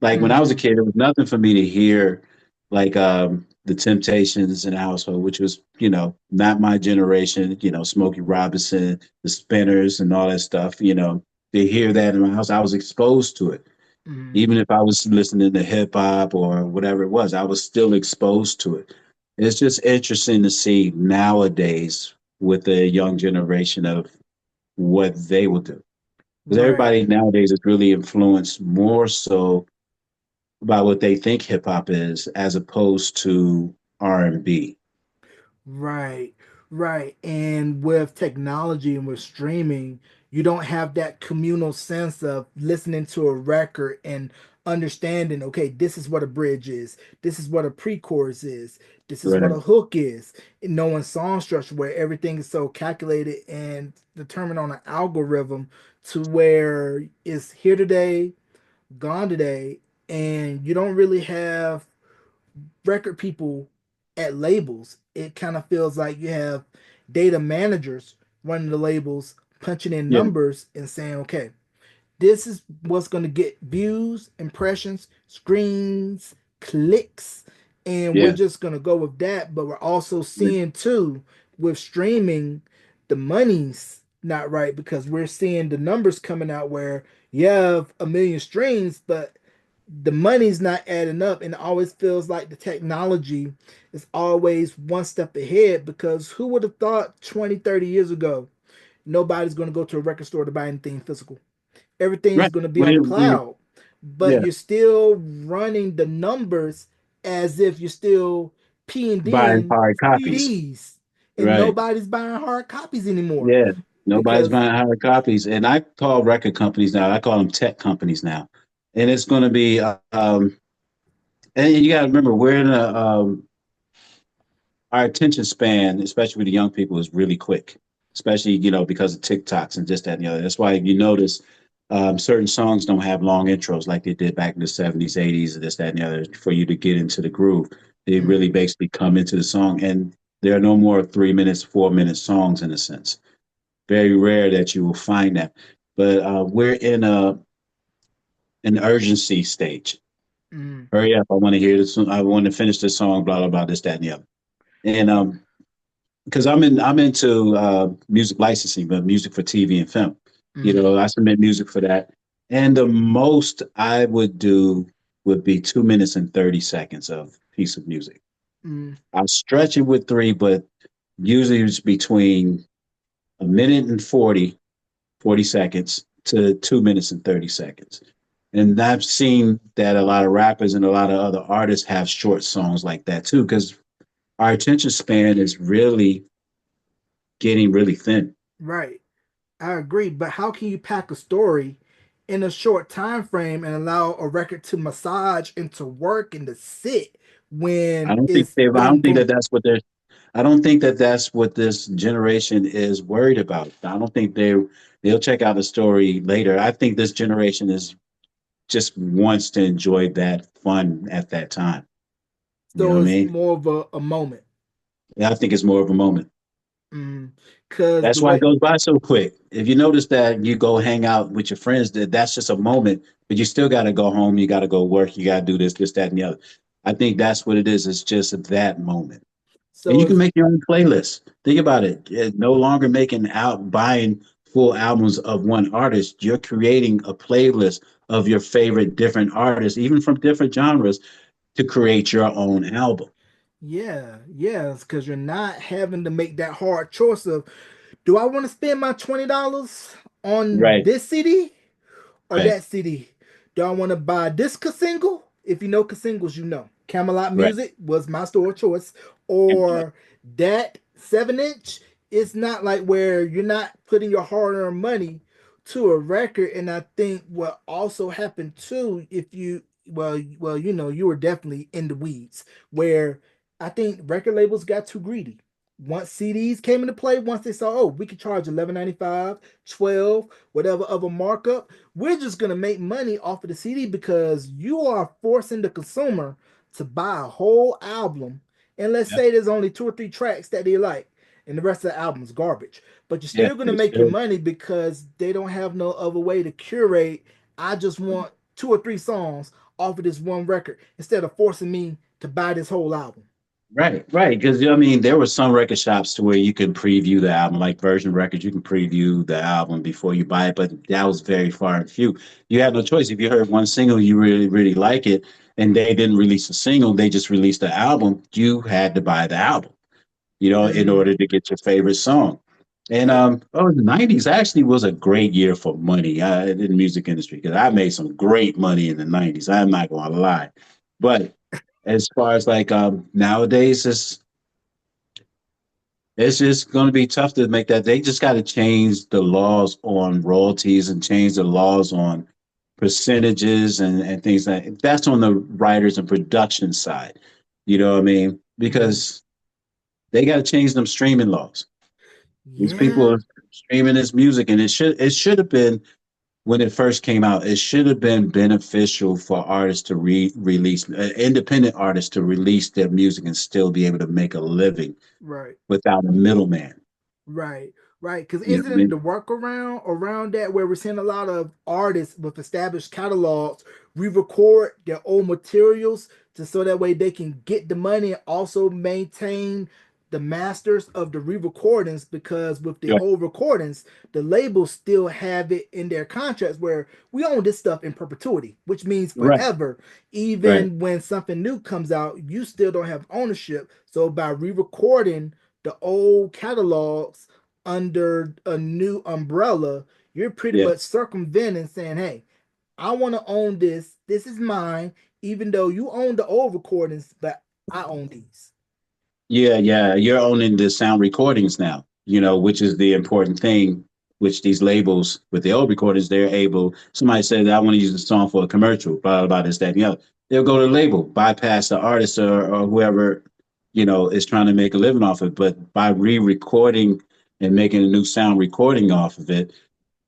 Like when I was a Mm-hmm. kid, it was nothing for me to hear like the Temptations in the household, which was, you know, not my generation, you know, Smokey Robinson, the Spinners and all that stuff, you know, to hear that in my house, I was exposed to it. Mm-hmm. Even if I was listening to hip hop or whatever it was, I was still exposed to it. It's just interesting to see nowadays with the young generation of what they will do. Because Right. everybody nowadays is really influenced more so about what they think hip hop is as opposed to R&B. Right, right. And with technology and with streaming, you don't have that communal sense of listening to a record and understanding, okay, this is what a bridge is, this is what a pre-chorus is, this is what Right, a hook is. And knowing song structure where everything is so calculated and determined on an algorithm to where it's here today, gone today, and you don't really have record people at labels. It kind of feels like you have data managers running the labels, punching in yeah, numbers and saying, okay, this is what's going to get views, impressions, screens, clicks, and we're yeah, just going to go with that. But we're also yeah, seeing too with streaming, the money's not right, because we're seeing the numbers coming out where you have a million streams, but the money's not adding up, and it always feels like the technology is always one step ahead, because who would have thought 20, 30 years ago nobody's going to go to a record store to buy anything physical? Everything's right. going to be on the When you, cloud, but yeah, you're still running the numbers as if you're still buying P&Ding hard copies, CDs, and right? nobody's buying hard copies anymore Yeah, nobody's because buying hard copies, and I call record companies now. I call them tech companies now, and it's going to be. And you got to remember, we're in a our attention span, especially with the young people, is really quick. Especially because of TikToks and just that and the other. That's why you notice certain songs don't have long intros like they did back in the '70s, '80s, and this, that, and the other. For you to get into the groove, they really Mm, basically come into the song, and there are no more 3 minutes, 4 minute songs in a sense. Very rare that you will find that. But we're in an urgency stage. mm, Hurry up! I want to hear this. I want to finish this song. Blah blah blah. This, that, and the other. And because I'm into music licensing, but music for TV and film. mm, I submit music for that, and the most I would do would be 2 minutes and 30 seconds of piece of music. mm, I'll stretch it with three, but usually it's between a minute and 40 seconds to 2 minutes and 30 seconds. And I've seen that a lot of rappers and a lot of other artists have short songs like that too, because our attention span is really getting really thin. right. I agree, but how can you pack a story in a short time frame and allow a record to massage and to work and to sit I when don't think it's they. I boom don't think that boom? that's what they're. I don't think that that's what this generation is worried about. I don't think they'll check out the story later. I think this generation is just wants to enjoy that fun at that time. You know So what I it's mean? more of a moment. Yeah, I think it's more of a moment. Because the That's why it way, goes by so quick. If you notice that you go hang out with your friends, that's just a moment, but you still got to go home. You got to go work. You got to do this, that, and the other. I think that's what it is. It's just that moment. And so you can it's make your own playlist. Think about it. No longer making out buying full albums of one artist. You're creating a playlist of your favorite different artists, even from different genres, to create your own album. yeah, yeah, because you're not having to make that hard choice of, do I want to spend my $20 on Right. this CD or Right. that CD? Do I want to buy this single? If you know singles, you know. Camelot Right. Music was my store of choice. And, Or that 7 inch. It's not like where you're not putting your hard earned money to a record. And I think what also happened too, if you, you were definitely in the weeds, where I think record labels got too greedy. Once CDs came into play, once they saw, oh, we could charge 11.95, 12, whatever other markup, we're just gonna make money off of the CD because you are forcing the consumer to buy a whole album. And let's yeah. say there's only two or three tracks that they like, and the rest of the album's garbage. But you're Yeah. still gonna It's make your still money because they don't have no other way to curate. I just want two or three songs off of this one record instead of forcing me to buy this whole album. right. Right. Because I mean, there were some record shops to where you could preview the album, like Virgin Records. You can preview the album before you buy it, but that was very far and few. You had no choice. If you heard one single, you really, really like it, and they didn't release a single, they just released the album. You had to buy the album, in Mm-hmm. order to get your favorite song. And Yeah. the '90s actually was a great year for money in the music industry because I made some great money in the '90s. I'm not going to lie, but as far as like nowadays, it's just going to be tough to make that. They just got to change the laws on royalties and change the laws on percentages and things like that's on the writers and production side. You know what I mean? Mm-hmm. Because they got to change them streaming laws. These people Yeah. are streaming this music, and it should have been when it first came out. It should have been beneficial for artists to release independent artists to release their music and still be able to make a living Right. without a middleman. Right, right. Because You know isn't what I it mean? the workaround around that where we're seeing a lot of artists with established catalogs re-record their old materials to so that way they can get the money and also maintain the masters of the re-recordings because with the Yeah. old recordings, the labels still have it in their contracts where we own this stuff in perpetuity, which means Right, forever. right. Even when something new comes out, you still don't have ownership. So by re-recording the old catalogs under a new umbrella, you're pretty Yeah. much circumventing saying, hey, I want to own this. This is mine, even though you own the old recordings, but I own these. Yeah, yeah. You're owning the sound recordings now, which is the important thing, which these labels with the old recordings, they're able, somebody said, I want to use the song for a commercial, blah, blah, blah, this, that, and the other. They'll go to the label, bypass the artist or whoever, is trying to make a living off it. But by re-recording and making a new sound recording off of it,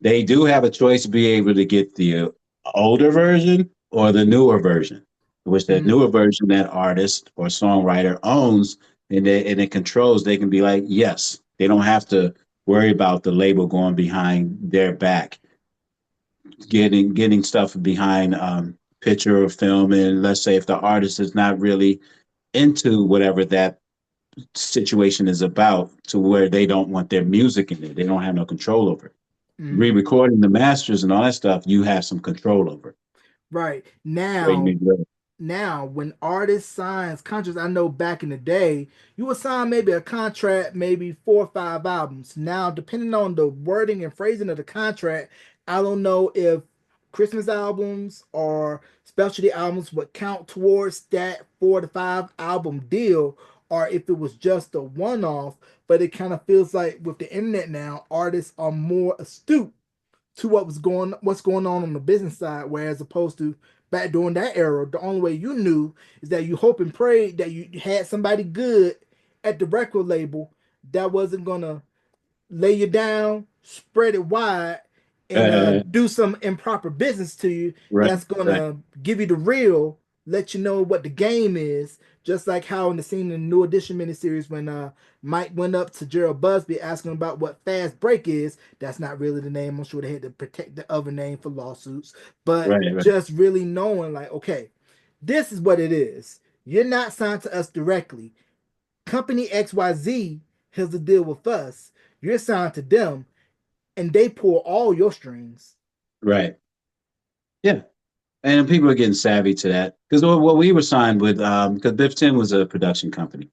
they do have a choice to be able to get the older version or the newer version, which that Mm, newer version that artist or songwriter owns and it controls. They can be like, yes, they don't have to worry about the label going behind their back, getting stuff behind picture or film. And let's say if the artist is not really into whatever that situation is about, to where they don't want their music in it, they don't have no control over it. mm. Re-recording the masters and all that stuff, you have some control over. Right. Great Now, music. when artists signs contracts, I know back in the day, you would sign maybe a contract, maybe 4 or 5 albums. Now, depending on the wording and phrasing of the contract, I don't know if Christmas albums or specialty albums would count towards that 4 to 5 album deal, or if it was just a one off. But it kind of feels like with the internet now, artists are more astute to what's going on the business side, whereas opposed to back during that era, the only way you knew is that you hope and prayed that you had somebody good at the record label that wasn't gonna lay you down, spread it wide, and Uh, do some improper business to you. right, That's right, gonna give you the real, let you know what the game is. Just like how in the scene in the New Edition miniseries when Mike went up to Gerald Busby asking about what Fast Break is. That's not really the name. I'm sure they had to protect the other name for lawsuits. But right, right, just really knowing, like, okay, this is what it is. You're not signed to us directly. Company XYZ has a deal with us. You're signed to them, and they pull all your strings. right. Yeah, and people are getting savvy to that because what we were signed with, because Biff Ten was a production company.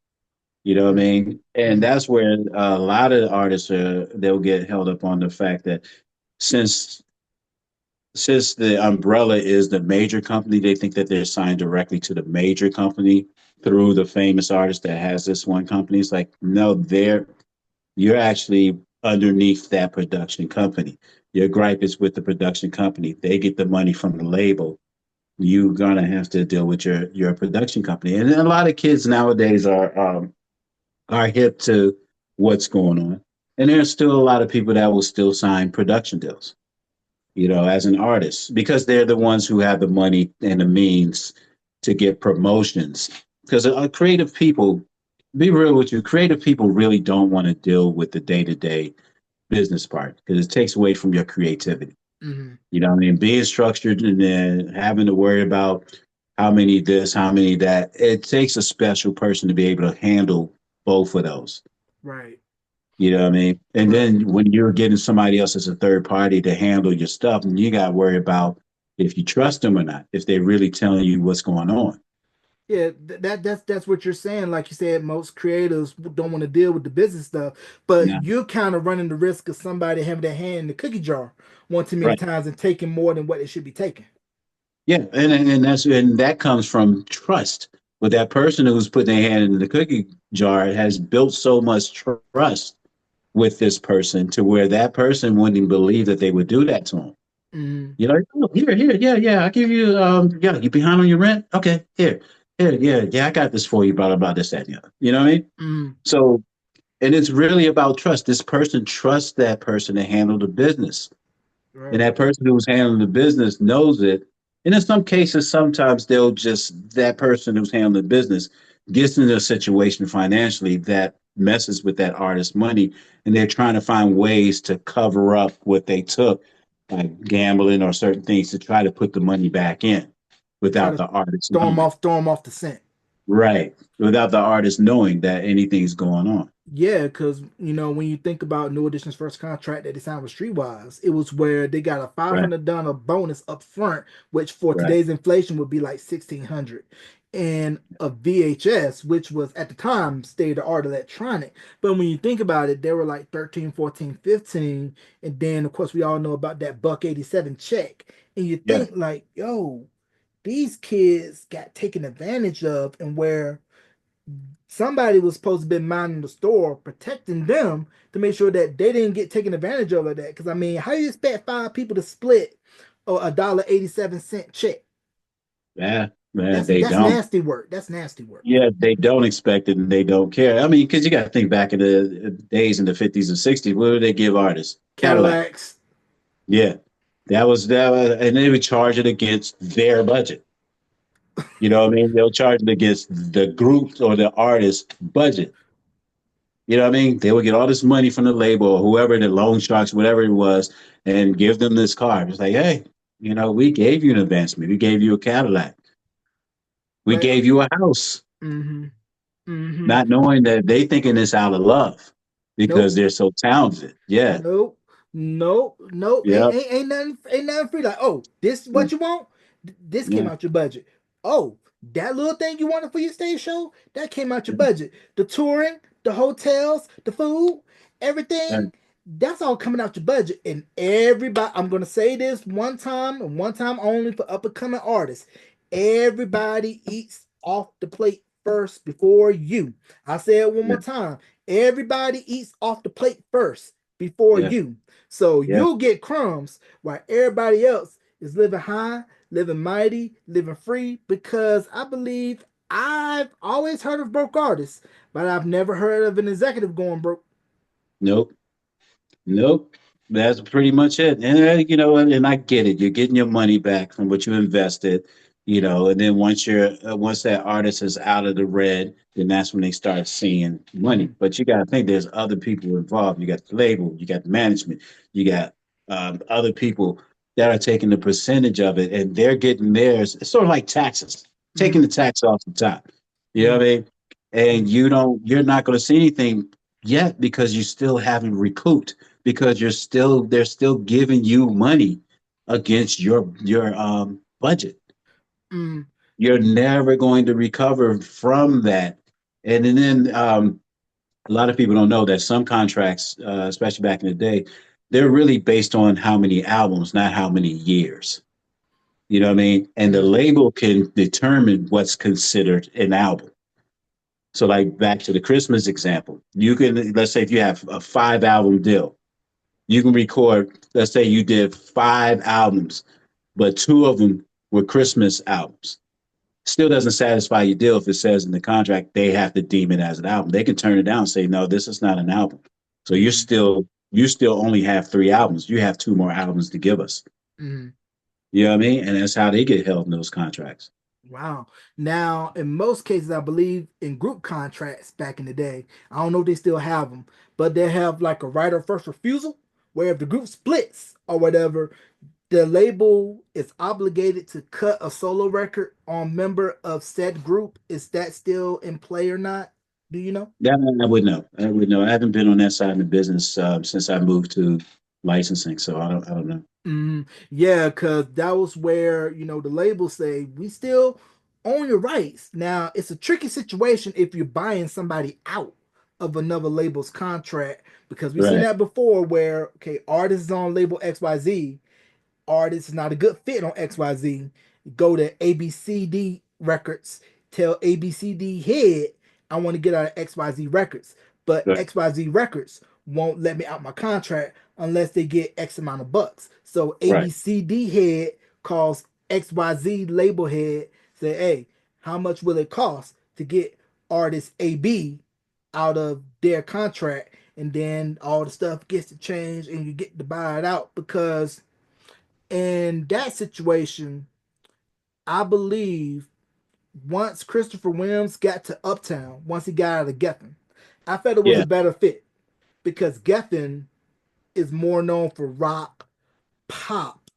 You know what I Mm, mean? And mm, that's where a lot of artists they'll get held up on the fact that since since the umbrella is the major company, they think that they're signed directly to the major company through the famous artist that has this one company. It's like, no, you're actually underneath that production company. Your gripe is with the production company. They get the money from the label. You're gonna have to deal with your production company. And a lot of kids nowadays are hip to what's going on. And there's still a lot of people that will still sign production deals, as an artist, because they're the ones who have the money and the means to get promotions. Because creative people, be real with you, creative people really don't want to deal with the day to day business part because it takes away from your creativity. mm, You know what I mean? Being structured and then having to worry about how many this, how many that, it takes a special person to be able to handle both of those. right, You know what I mean? And right. then when you're getting somebody else as a third party to handle your stuff, and you got to worry about if you trust them or not, if they're really telling you what's going on. Yeah, that's what you're saying. Like you said, most creators don't want to deal with the business stuff, but Yeah. you're kind of running the risk of somebody having their hand in the cookie jar one too many Right. times and taking more than what it should be taking. Yeah. And that comes from trust. But that person who's putting their hand in the cookie jar has built so much trust with this person to where that person wouldn't even believe that they would do that to him. Mm, You know, oh, here, yeah, yeah, I'll give you, yeah, you behind on your rent? Okay, here, yeah, yeah, I got this for you, blah, blah, blah, this, that, and the other. You know what I mean? mm, So, and it's really about trust. This person trusts that person to handle the business. And right. that person who's handling the business knows it. And in some cases, sometimes that person who's handling the business gets into a situation financially that messes with that artist's money. And they're trying to find ways to cover up what they took, like gambling or certain things, to try to put the money back in Try without to the artist knowing. throw them off the scent. Right. Without the artist knowing that anything's going on. Yeah, because when you think about New Edition's first contract that they signed with Streetwise, it was where they got a five Right. hundred dollar bonus up front, which for Right. today's inflation would be like 1,600, and a VHS, which was at the time state of the art electronic. But when you think about it, they were like 13, 14, 15, and then of course we all know about that buck 87 check, and you Yeah. think like, yo, these kids got taken advantage of, and where somebody was supposed to be minding the store, protecting them to make sure that they didn't get taken advantage of like that. Because I mean, how you expect 5 people to split a $1.87 check? Yeah. Man, That's they that's don't. nasty work. That's nasty work. Yeah, they don't expect it and they don't care. I mean, because you got to think back in the days in the 50s and 60s, what would they give artists? Cadillac. Cadillacs. Yeah, that was, and they would charge it against their budget. You know what I mean? They'll charge it against the group or the artist budget. You know what I mean? They would get all this money from the label or whoever, the loan sharks, whatever it was, and give them this car. It's like, hey, we gave you an advancement. We gave you a Cadillac. We Like, gave you a house, mm-hmm, mm-hmm. not knowing that they thinking this out of love because Nope. they're so talented. Yeah. Nope. Nope. Nope. Ain't Yep. ain't ain't nothing ain't nothing free. Like, oh, this is Yeah. what you want? This came Yeah. out your budget. Oh, that little thing you wanted for your stage show, that came out your budget. The touring, the hotels, the food, Yeah. everything, that's all coming out your budget. And everybody, I'm gonna say this one time and one time only for up and coming artists. Everybody eats off the plate first before you. I say it one Yeah. more time. Everybody eats off the plate first before Yeah. you. So Yeah. you'll get crumbs while everybody else is living high, living mighty, living free. Because I believe I've always heard of broke artists, but I've never heard of an executive going broke. Nope. Nope. That's pretty much it. And and I get it. You're getting your money back from what you invested, and then once that artist is out of the red, then that's when they start seeing money. Mm-hmm. But you got to think there's other people involved. You got the label, you got the management, you got other people that are taking the percentage of it, and they're getting theirs. It's sort of like taxes, taking Mm-hmm. the tax off the top. You know what I mean? And you're not going to see anything yet because you still haven't recouped because they're still giving you money against your budget. Mm-hmm. You're never going to recover from that. And then a lot of people don't know that some contracts, especially back in the day, they're really based on how many albums, not how many years. You know what I mean? And the Mm-hmm. label can determine what's considered an album. So, like back to the Christmas example, you can let's say if you have a 5 album deal, you can record, let's say you did 5 albums, but two of them were Christmas albums. Still doesn't satisfy your deal if it says in the contract they have to deem it as an album. They can turn it down and say, no, this is not an album. So you still only have 3 albums. You have 2 more albums to give us. Mm-hmm. You know what I mean? And that's how they get held in those contracts. Wow. Now, in most cases, I believe in group contracts back in the day, I don't know if they still have them, but they have like a right of first refusal, where if the group splits or whatever, the label is obligated to cut a solo record on member of said group. Is that still in play or not? Do you know? That I would know. I would know. I haven't been on that side of the business since I moved to licensing, so I don't know. Yeah, because that was where, the labels say, we still own your rights. Now, it's a tricky situation if you're buying somebody out of another label's contract because we've seen Right, that before where, okay, artists on label XYZ, artist is not a good fit on XYZ, go to ABCD Records, tell ABCD head, I want to get out of XYZ Records. But right, XYZ Records won't let me out my contract unless they get X amount of bucks. So right, ABCD head calls XYZ label head, say, hey, how much will it cost to get artist AB out of their contract? And then all the stuff gets to change and you get to buy it out because in that situation, I believe once Christopher Williams got to Uptown, once he got out of Geffen, I felt it was yeah, a better fit because Geffen is more known for rock, pop,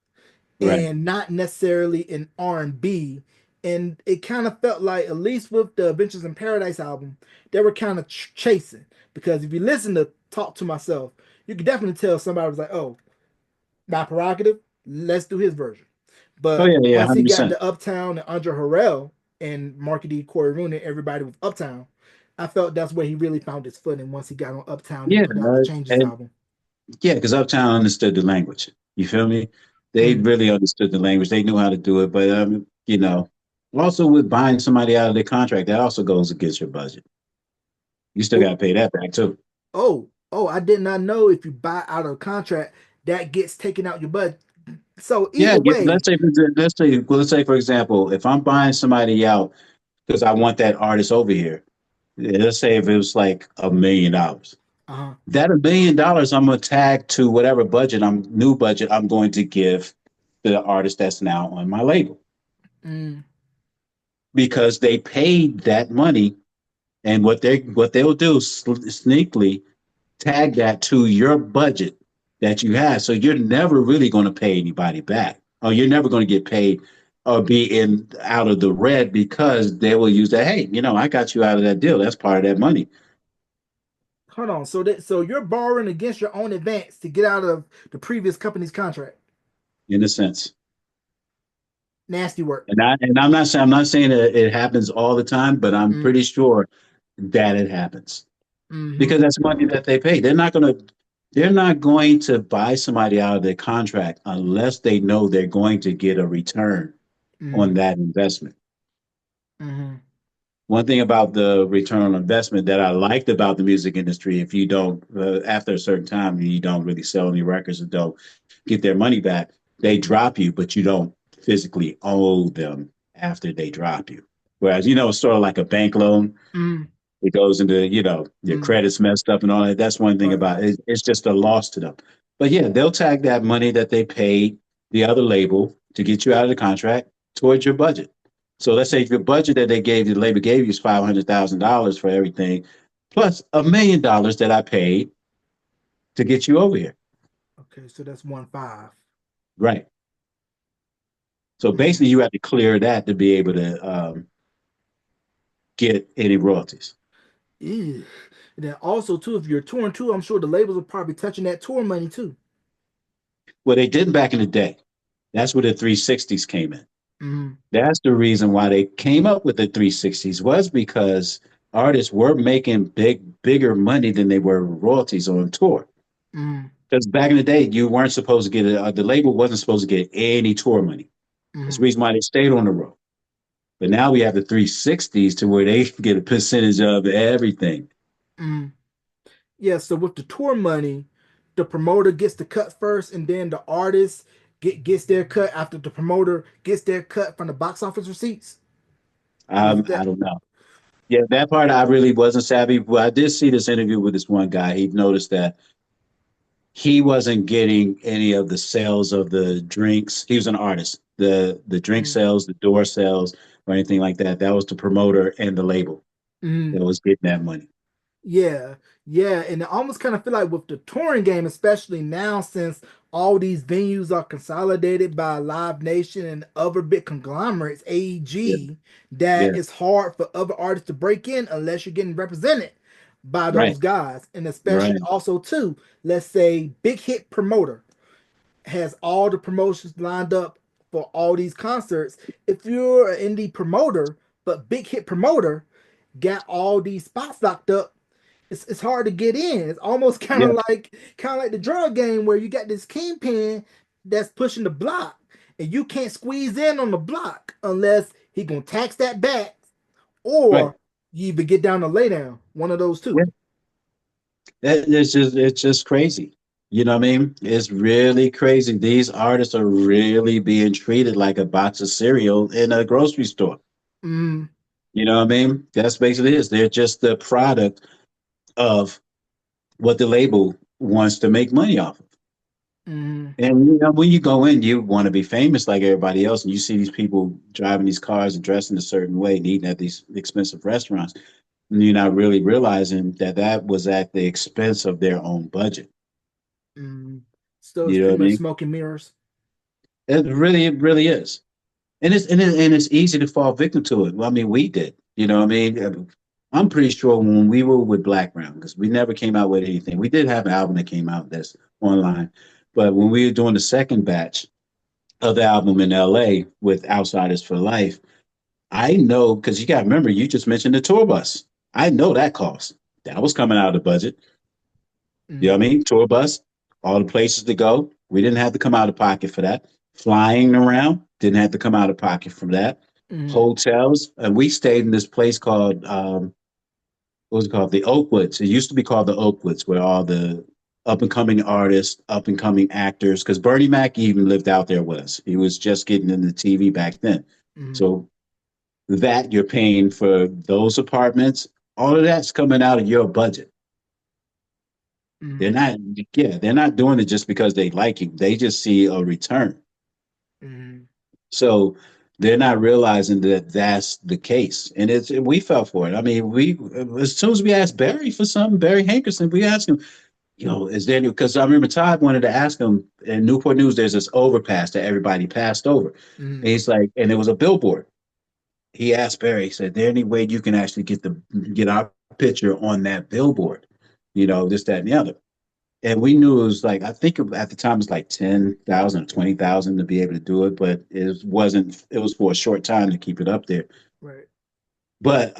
right. and not necessarily in R&B. And it kind of felt like, at least with the Adventures in Paradise album, they were kind of chasing. Because if you listen to Talk to Myself, you could definitely tell somebody was like, oh, my prerogative, let's do his version. Oh But yeah, yeah, once he hundred got percent. to Uptown and Andre Harrell and Marky D, Corey Rooney, everybody with Uptown, I felt that's where he really found his footing once he got on Uptown and Yeah, put out the Changes and album. yeah, because Uptown understood the language. You feel me? They Mm. really understood the language. They knew how to do it. But also with buying somebody out of their contract, that also goes against your budget. You still got Oh, to pay that back too. oh, I did not know if you buy out of a contract, that gets taken out your budget. So Yeah, either way, let's say for example, if I'm buying somebody out because I want that artist over here, let's say if it was like $1 million, uh-huh. that $1 million I'm gonna tag to whatever budget I'm going to give the artist that's now on my label Mm, because they paid that money, and what they'll do is sneakily tag that to your budget that you have. So you're never really going to pay anybody back, or you're never going to get paid or be in out of the red because they will use that. Hey, I got you out of that deal. That's part of that money hold on. So you're borrowing against your own advance to get out of the previous company's contract. in a sense. Nasty work. And I'm not saying that it happens all the time, but I'm Mm, pretty sure that it happens mm-hmm. because that's money that they pay. They're not going to buy somebody out of their contract unless they know they're going to get a return on Mm-hmm. that investment. Mm-hmm. One thing about the return on investment that I liked about the music industry, if you don't, after a certain time, you don't really sell any records and don't get their money back, they drop you, but you don't physically owe them after they drop you. Whereas, it's sort of like a bank loan. Mm, It goes into, your mm, credit's messed up and all that. That's one thing right. about it. It's just a loss to them. But yeah, they'll tag that money that they paid the other label to get you out of the contract towards your budget. So let's say if your budget that they gave you, the label gave you is $500,000 for everything, plus $1 million that I paid to get you over here. Okay, so that's 1.5. Right. So Mm. basically, you have to clear that to be able to get any royalties. Ew. And then also too, if you're touring too, I'm sure the labels are probably touching that tour money too. Well, they didn't back in the day. That's where the 360s came in. Mm-hmm. That's the reason why they came up with the 360s was because artists were making bigger money than they were royalties on tour. Mm-hmm. Because back in the day, you weren't supposed to get the label wasn't supposed to get any tour money. That's Mm-hmm. the reason why they stayed on the road. But now we have the 360s to where they get a percentage of everything. Mm-hmm. Yeah, so with the tour money, the promoter gets the cut first, and then the artist gets their cut after the promoter gets their cut from the box office receipts. Is I that don't know. Yeah, that part I really wasn't savvy. But I did see this interview with this one guy. He noticed that he wasn't getting any of the sales of the drinks. He was an artist. The drink mm, sales, the door sales, or anything like that. That was the promoter and the label mm, that was getting that money. yeah, yeah, and I almost kind of feel like with the touring game, especially now since all these venues are consolidated by Live Nation and other big conglomerates, Yeah, AEG, that yeah, it's hard for other artists to break in unless you're getting represented by right, those guys. And especially right. also too, let's say big hit promoter has all the promotions lined up for all these concerts. If you're an indie promoter, but big hit promoter got all these spots locked up, it's hard to get in. It's almost Yeah, kind of like the drug game where you got this kingpin that's pushing the block, and you can't squeeze in on the block unless he gonna tax that back, right. or you even get down to lay down. One of those two. Yeah. It's just crazy. You know what I mean? It's really crazy. These artists are really being treated like a box of cereal in a grocery store. Mm, You know what I mean? That's basically it is. They're just the product of what the label wants to make money off of. mm, And when you go in, you want to be famous like everybody else, and you see these people driving these cars and dressing a certain way and eating at these expensive restaurants, and you're not really realizing that that was at the expense of their own budget. mm. So it's You know what pretty I much mean? smoke and mirrors. It really is. And it's easy to fall victim to it. Well, I mean, we did. You know what I mean? I'm pretty sure when we were with Black Brown, because we never came out with anything. We did have an album that came out that's online, but when we were doing the second batch of the album in LA with Outsiders for Life, I know because you got to remember, you just mentioned the tour bus. I know that cost. That was coming out of the budget. You know Mm, what I mean? Tour bus, all the places to go. We didn't have to come out of pocket for that. Flying around, didn't have to come out of pocket for that. mm, Hotels, and we stayed in this place called what was it called? The Oakwoods. It used to be called the Oakwoods, where all the up and coming artists, up and coming actors, because Bernie Mac even lived out there with us. He was just getting into TV back then. Mm-hmm. So that you're paying for those apartments, all of that's coming out of your budget. They're Mm-hmm. not, yeah, they're not doing it just because they like you. They just see a return. Mm-hmm. So they're not realizing that that's the case, and it's we fell for it. I mean, we as soon as we asked Barry for something, Barry Hankerson, we asked him, is there any? Because I remember Todd wanted to ask him in Newport News. There's this overpass that everybody passed over, Mm-hmm. and he's like, and it was a billboard. He asked Barry, he said, "There any way you can actually get our picture on that billboard? This, that, and the other." And we knew it was like I think at the time it was like 10,000 or 20,000 to be able to do it, but it wasn't. It was for a short time to keep it up there. Right. But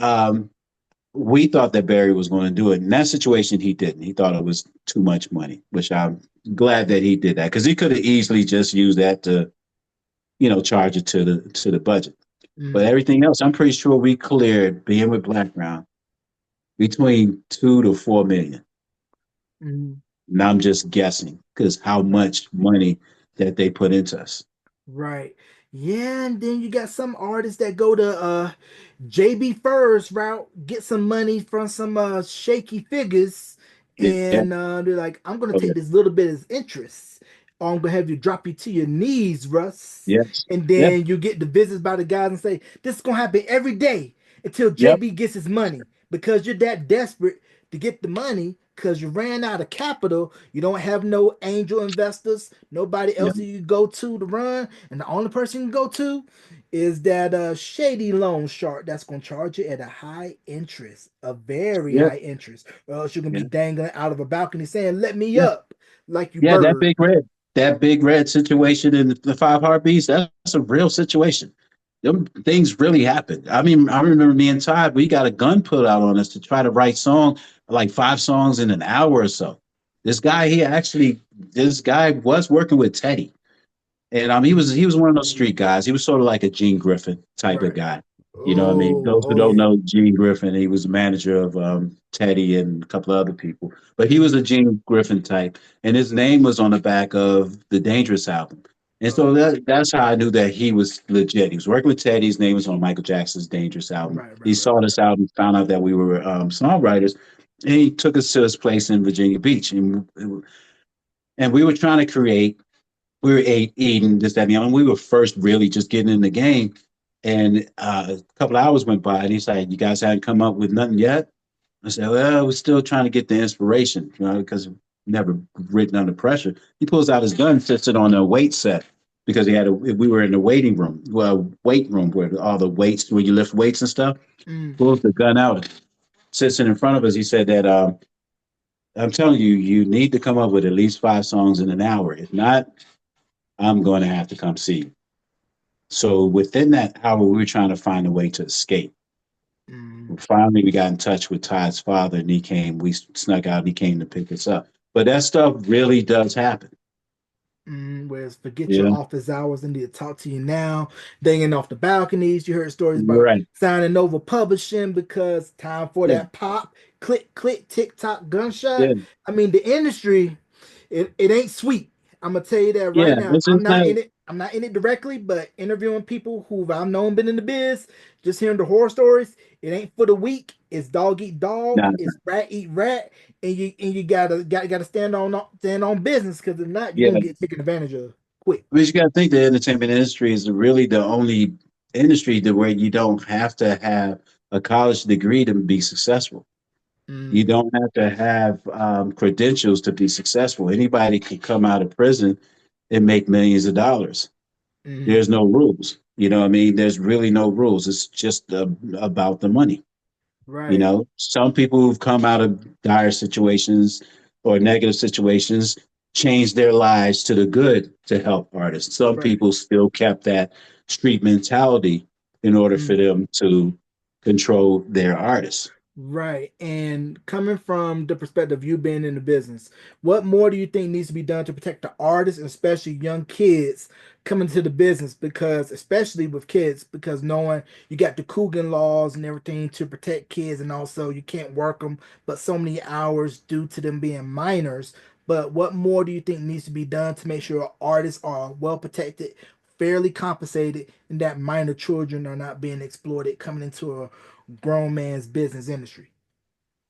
we thought that Barry was going to do it. In that situation, he didn't. He thought it was too much money, which I'm glad that he did that because he could have easily just used that to charge it to the budget. But Mm-hmm. everything else, I'm pretty sure we cleared being with Blackground between 2 to 4 million. Mm-hmm. And I'm just guessing because how Right. much money that they put into us. Right. Yeah, and then you got some artists that go to JB Furs route, get some money from some shaky figures, Yeah. and they're like, I'm gonna Oh, take yeah. this little bit as interest, or I'm gonna have you drop you to your knees, Russ. Yes. And Yeah. then you get the visits by the guys and say, this is gonna happen every day until Yep. JB gets his money because you're that desperate to get the money because you ran out of capital. You don't have no angel investors, nobody Yep. else you can go to run, and the only person you can go to is that shady loan shark that's going to charge you at a high interest, a very Yep. high interest, or else you're going to Yeah. be dangling out of a balcony saying, "Let me Yeah. up," like you Yeah. That Byrd. big red. That big red situation in the five heartbeats. That's a real situation. Them things really happened. I mean, I remember me and Todd. We got a gun put out on us to try to write like 5 songs in an hour or so. This guy, this guy was working with Teddy. And he was one of those street guys. He was sort of like a Gene Griffin type of Right. guy. You know what I mean? Oh, Those who oh don't yeah. know Gene Griffin, he was manager of Teddy and a couple of other people. But he was a Mm-hmm. Gene Griffin type, and his name was on the back of the Dangerous album. And so Oh, that's how I knew that he was legit. He was working with Teddy. His name was on Michael Jackson's Dangerous album. right, He right, right, saw this album, found out that we were songwriters, and he took us to his place in Virginia Beach, and we were trying to create eating this, that, and the other. And we were first really just getting in the game. And a couple of hours went by, and he's like, "You guys haven't come up with nothing yet?" I said, "Well, we're still trying to get the inspiration, because never written under pressure." He pulls out his gun, sits it on a weight set because we were in the waiting room, well, weight room where all the weights, where you lift weights and stuff. mm, Pulls the gun out, sits it in front of us. He said that, "I'm telling you, you need to come up with at least 5 songs in an hour. If not, I'm going to have to come see you." So within that hour, we were trying to find a way to escape. mm. Finally, we got in touch with Todd's father, and he came. We snuck out, and he came to pick us up. But that stuff really does happen. Whereas forget your Yeah, office hours and need to talk to you now. Danging off the balconies. You heard stories about right. signing over publishing because time for Yeah, that pop, click, click, tick tock, gunshot. yeah, I mean, the industry, it ain't sweet. I'm gonna tell you that right yeah. now. It's I'm just not not. in it. I'm not in it directly, but interviewing people who I've known been in the biz, just hearing the horror stories, it ain't for the weak. It's dog eat dog. Nah, It's rat eat rat, and you gotta stand on business because if not, you're yeah. gonna get taken advantage of quick. I mean, you got to think the entertainment industry is really the only industry where you don't have to have a college degree to be successful. You Mm, don't have to have credentials to be successful. Anybody can come out of prison and make millions of dollars. mm, There's no rules. You know what I mean? There's really no rules. It's just about the money. right. Some people who've come out of dire situations or negative situations changed their lives to the good to help artists. Some Right. people still kept that street mentality in order for Mm. them to control their artists. Right. And coming from the perspective of you being in the business, what more do you think needs to be done to protect the artists, and especially young kids coming to the business? Because, especially with kids, because knowing you got the Coogan laws and everything to protect kids, and also you can't work them but so many hours due to them being minors. but what more do you think needs to be done to make sure artists are well protected, fairly compensated, and that minor children are not being exploited coming into a grown man's business industry?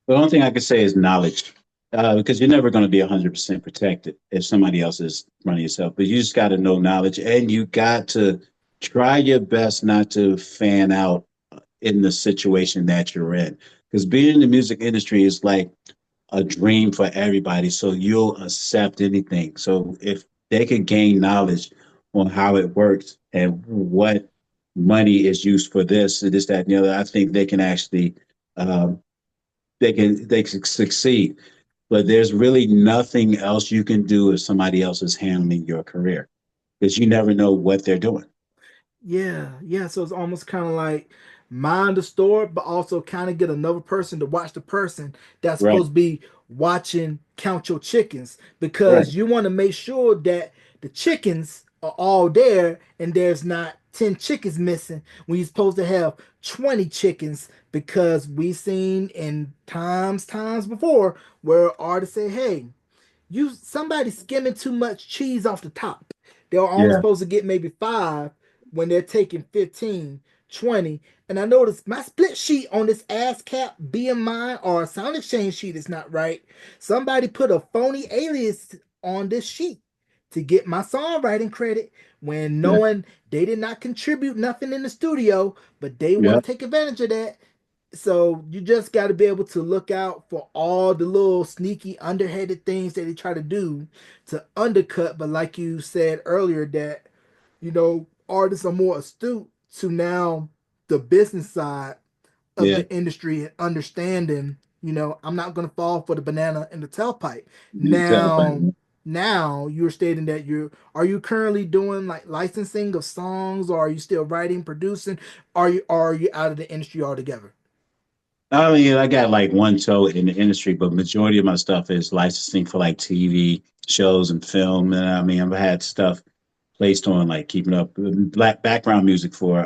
The only thing I could say is knowledge, because you're never going to be 100% protected if somebody else is running yourself. But you just got to know knowledge, and you got to try your best not to fan out in the situation that you're in. Because being in the music industry is like a dream for everybody. So you'll accept anything. So if they could gain knowledge on how it works and what money is used for this, that, and the other, I think they can actually um, they can succeed. But there's really nothing else you can do if somebody else is handling your career because you never know what they're doing. Yeah, yeah. So it's almost kind of like mind the store, but also kind of get another person to watch the person that's Right. supposed to be watching count your chickens Right. because you want to make sure that the chickens are all there and there's not 10 chickens missing when you're supposed to have 20 chickens because we've seen in times before where artists say, hey, you somebody skimming too much cheese off the top. They're only Yeah. supposed to get maybe five when they're taking 15, 20. And I noticed my split sheet on this ASCAP BMI or sound exchange sheet is not right. Somebody put a phony alias on this sheet to get my songwriting credit when Yeah. knowing they did not contribute nothing in the studio, but they want Yeah. to take advantage of that. So you just got to be able to look out for all the little sneaky underhanded things that they try to do to undercut. But like you said earlier, that artists are more astute to now the business side of Yeah. the industry and understanding. I'm not going to fall for the banana in the tailpipe. You tell. Now you're stating that you currently doing like licensing of songs, or are you still writing, producing? Are you out of the industry altogether? I mean, I got like one toe in the industry, but majority of my stuff is licensing for like TV shows and film. And I mean, I've had stuff placed on like keeping up black background music for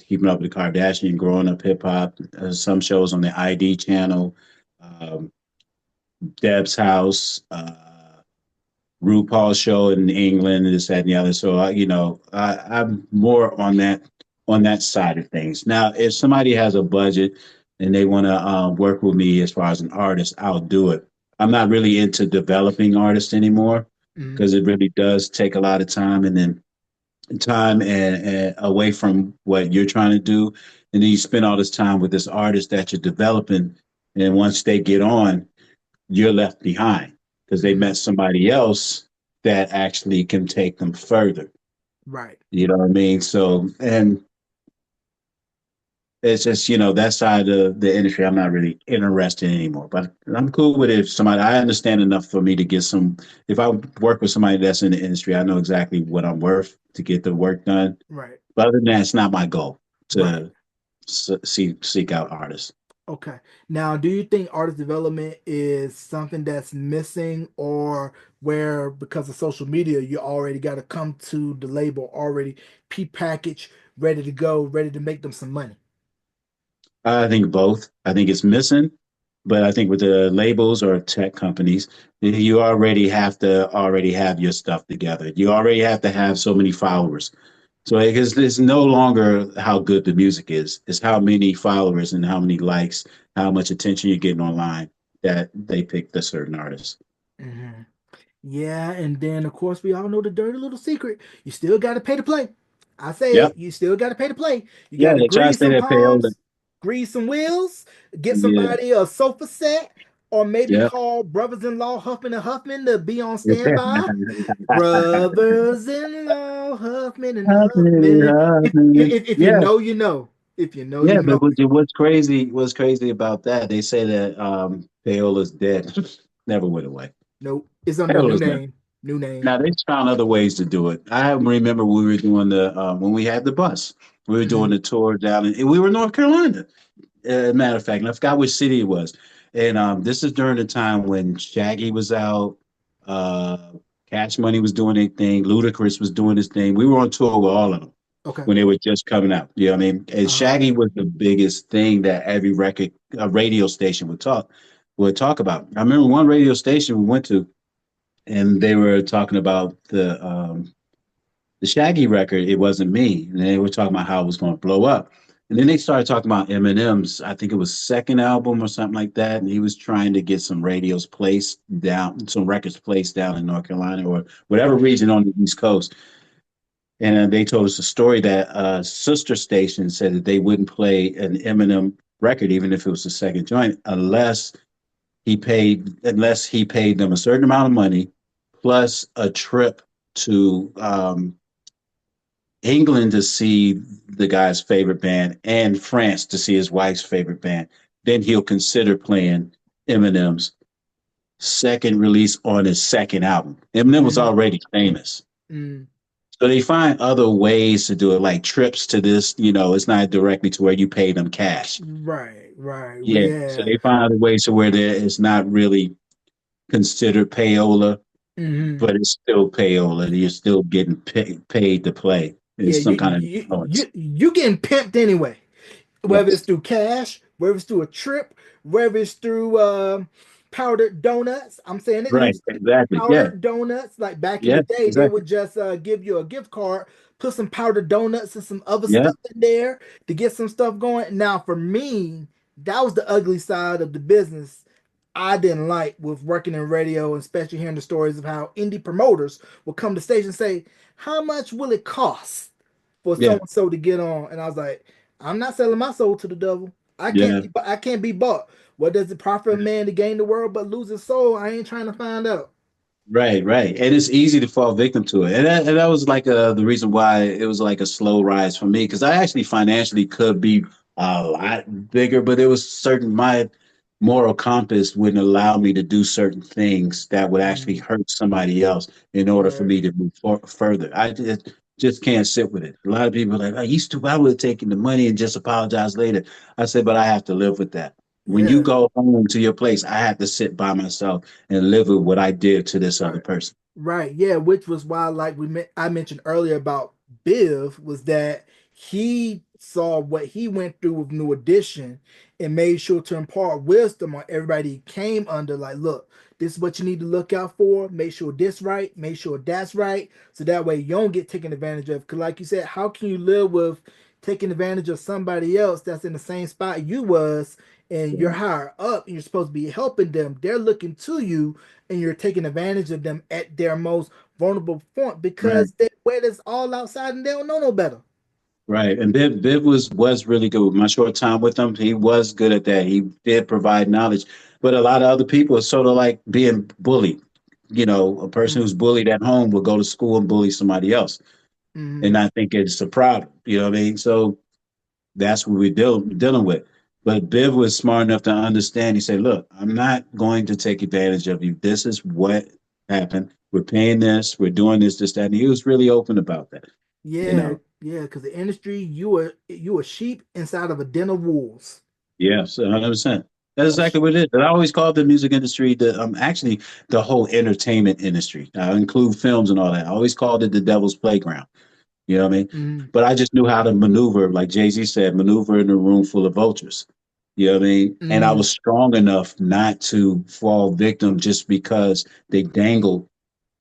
keeping up with the Kardashian, growing up hip hop, some shows on the ID channel, um, Deb's House, RuPaul's show in England, and this, that, and the other. So, I'm more on that side of things. Now, if somebody has a budget and they want to work with me as far as an artist, I'll do it. I'm not really into developing artists anymore Mhm. because it really does take a lot of time and then time and away from what you're trying to do. And then you spend all this time with this artist that you're developing. And once they get on, you're left behind because they Mhm. met somebody else that actually can take them further. Right. You know what I mean? So, and it's just, that side of the industry, I'm not really interested in anymore. But I'm cool with it if somebody, I understand enough for me to get some, if I work with somebody that's in the industry, I know exactly what I'm worth to get the work done. Right. But other than that, it's not my goal Right. to seek out artists. Okay. Now, do you think artist development is something that's missing, or where because of social media, you already got to come to the label already pre-packaged, ready to go, ready to make them some money? I think both. I think it's missing, but I think with the labels or tech companies, you already have your stuff together. You already have to have so many followers. So because it's no longer how good the music is, it's how many followers and how many likes, how much attention you're getting online that they pick the certain artists. Hmm. Yeah, and then of course we all know the dirty little secret. You still got to pay to play. I say Yep. it. You still got to pay to play. You Yeah, got to they try to grease say some that payola. palms, grease some wheels, get Yeah. somebody a sofa set, or maybe Yep. call brothers-in-law Huffman and Huffman to be on standby. Brothers-in-law Huffman and Huffman. If you Yeah, know, you know. If you know, you yeah, but know. what's crazy about that? They say that Paola's dead. Never went away. Nope. It's under a new Paola's never. name. New name. Now they found other ways to do it. I remember we were doing the when we had the bus. We were doing Hmm. the tour down in we were in North Carolina. Matter of fact, and I forgot which city it was. And this is during the time when Shaggy was out, uh, Cash Money was doing their thing, Ludacris was doing his thing. We were on tour with all of them Okay. when they were just coming out. You know what I mean? And Uh-huh. Shaggy was the biggest thing that every radio station would talk about. I remember one radio station we went to, and they were talking about the Shaggy record. It wasn't me, and they were talking about how it was going to blow up. And then they started talking about Eminem's, I think it was second album or something like that. And he was trying to get some radios placed down, some records placed down in North Carolina or whatever region on the East Coast. And they told us a story that a sister station said that they wouldn't play an Eminem record, even if it was the second joint, unless he paid them a certain amount of money plus a trip to England to see the guy's favorite band and France to see his wife's favorite band. Then he'll consider playing Eminem's second release on his second album. Eminem was Mm, already famous. mm. So they find other ways to do it, like trips to this, it's not directly to where you pay them cash. Right, right. Yeah. So Yeah. they find other ways to where there is not really considered payola, Hmm. but it's still payola. You're still getting paid to play. Yeah, It's some kind of influence. you getting pimped anyway. Whether it's Yes. through cash, whether it's through a trip, whether it's through powdered donuts. I'm saying it Right. loosely. Exactly. Yeah. Powdered donuts. Like back in the Yeah. day, they Exactly. would just give you a gift card, put some powdered donuts and some other Yeah. stuff in there to get some stuff going. Now, for me, that was the ugly side of the business I didn't like with working in radio, and especially hearing the stories of how indie promoters will come to stage and say, "How much will it cost for so Yeah. and so to get on?" And I was like, "I'm not selling my soul to the devil. Yeah. I can't be bought. What does it profit a man to gain the world but lose his soul? I ain't trying to find out." Right, right. And it's easy to fall victim to it. And that was like the reason why it was like a slow rise for me because I actually financially could be a lot bigger, but it was certain my moral compass wouldn't allow me to do certain things that would actually Mm, hurt somebody else in order for right, me to move further. I just can't sit with it. A lot of people are like, I used to, I would have taken the money and just apologize later. I said, but I have to live with that. When you yeah. go home to your place, I have to sit by myself and live with what I did to this other Right. person. Right. Yeah, which was why like I mentioned earlier about Biv was that he saw what he went through with New Edition and made sure to impart wisdom on everybody he came under. Like, look, this is what you need to look out for. Make sure this right, make sure that's right. So that way you don't get taken advantage of. Cause like you said, how can you live with taking advantage of somebody else that's in the same spot you was and you're higher up and you're supposed to be helping them? They're looking to you and you're taking advantage of them at their most vulnerable point Right, because they wear this all outside and they don't know no better. right. And Biv was really good. With my short time with him, he was good at that. He did provide knowledge, but a lot of other people are sort of like being bullied. A person Mm, who's bullied at home will go to school and bully somebody else, and mm, I think it's a problem. You know what I mean? So that's what we're dealing with. But Biv was smart enough to understand. He said, "Look, I'm not going to take advantage of you. This is what happened. We're paying this. We're doing this, this, that." And he was really open about that. You yeah, know. yeah, because the industry, you a sheep inside of a den of wolves. Yes, 100%. That's A sh- exactly what it is. And I always call the music industry actually the whole entertainment industry. I include films and all that. I always called it the devil's playground. You know what I mean? mm, But I just knew how to maneuver, like Jay Z said, maneuver in a room full of vultures. You know what I mean? And I mm, was strong enough not to fall victim just because they dangled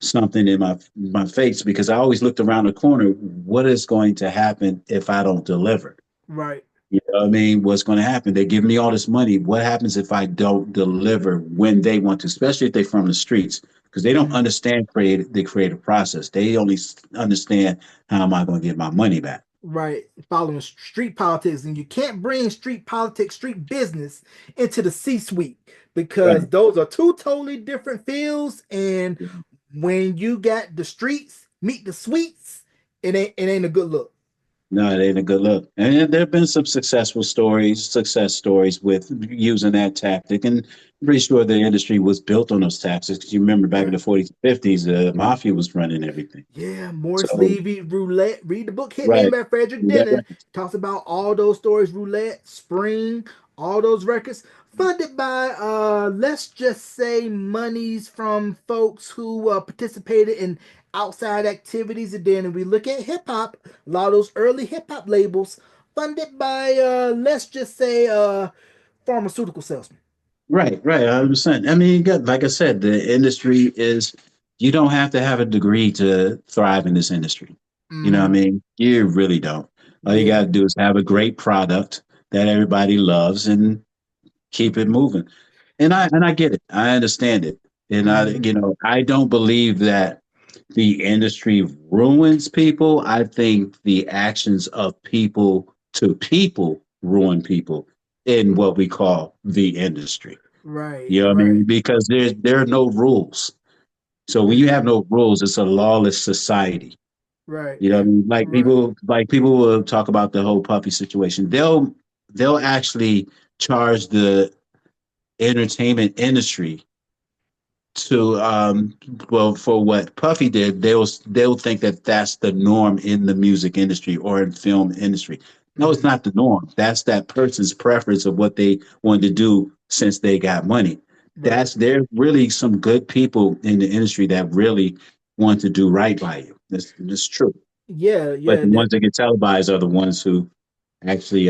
something in my face because I always looked around the corner. What is going to happen if I don't deliver? right. You know what I mean? What's going to happen? They give me all this money. What happens if I don't deliver when they want to, especially if they're from the streets? Because they don't Mm, understand the creative process. They only understand how am I going to get my money back. right. Following street politics, and you can't bring street politics, street business into the C-suite because Right. those are two totally different fields. And when you got the streets meet the suites, it ain't a good look. No, it ain't a good look. And there have been some success stories with using that tactic. And I'm pretty sure the industry was built on those tactics. Because you remember back in Right. the 40s and 50s, the mafia was running everything. Yeah, Morris So, Levy, Roulette. Read the book Hitman right. by Frederick That Dennon. record. Talks about all those stories, Roulette, Spring, all those records. Funded by let's just say monies from folks who participated in outside activities. And then if we look at hip hop, a lot of those early hip hop labels funded by let's just say pharmaceutical salesmen. Right, right, 100%. I mean, like I said, the industry is You don't have to have a degree to thrive in this industry. You know what I Mm-hmm. mean? You really don't. All you got Yeah. to do is have a great product that everybody loves and keep it moving. And I get it. I understand it. And Mm-hmm. I don't believe that the industry ruins people. I think the actions of people to people ruin people in what we call the industry. Right. You know what I Right. mean? Because there are no rules. So when you have Mm-hmm. no rules, it's a lawless society. Right. You know what I mean? Right. Like people will talk about the whole puppy situation. They'll actually charge the entertainment industry to well, for what Puffy did, they'll think that that's the norm in the music industry or in film industry. No, it's Mm-hmm. not the norm. That's that person's preference of what they wanted to do since they got money. Right. There's really some good people in the industry that really want to do right by you. That's true. Yeah. But Yeah. the ones That. that get televised are the ones who actually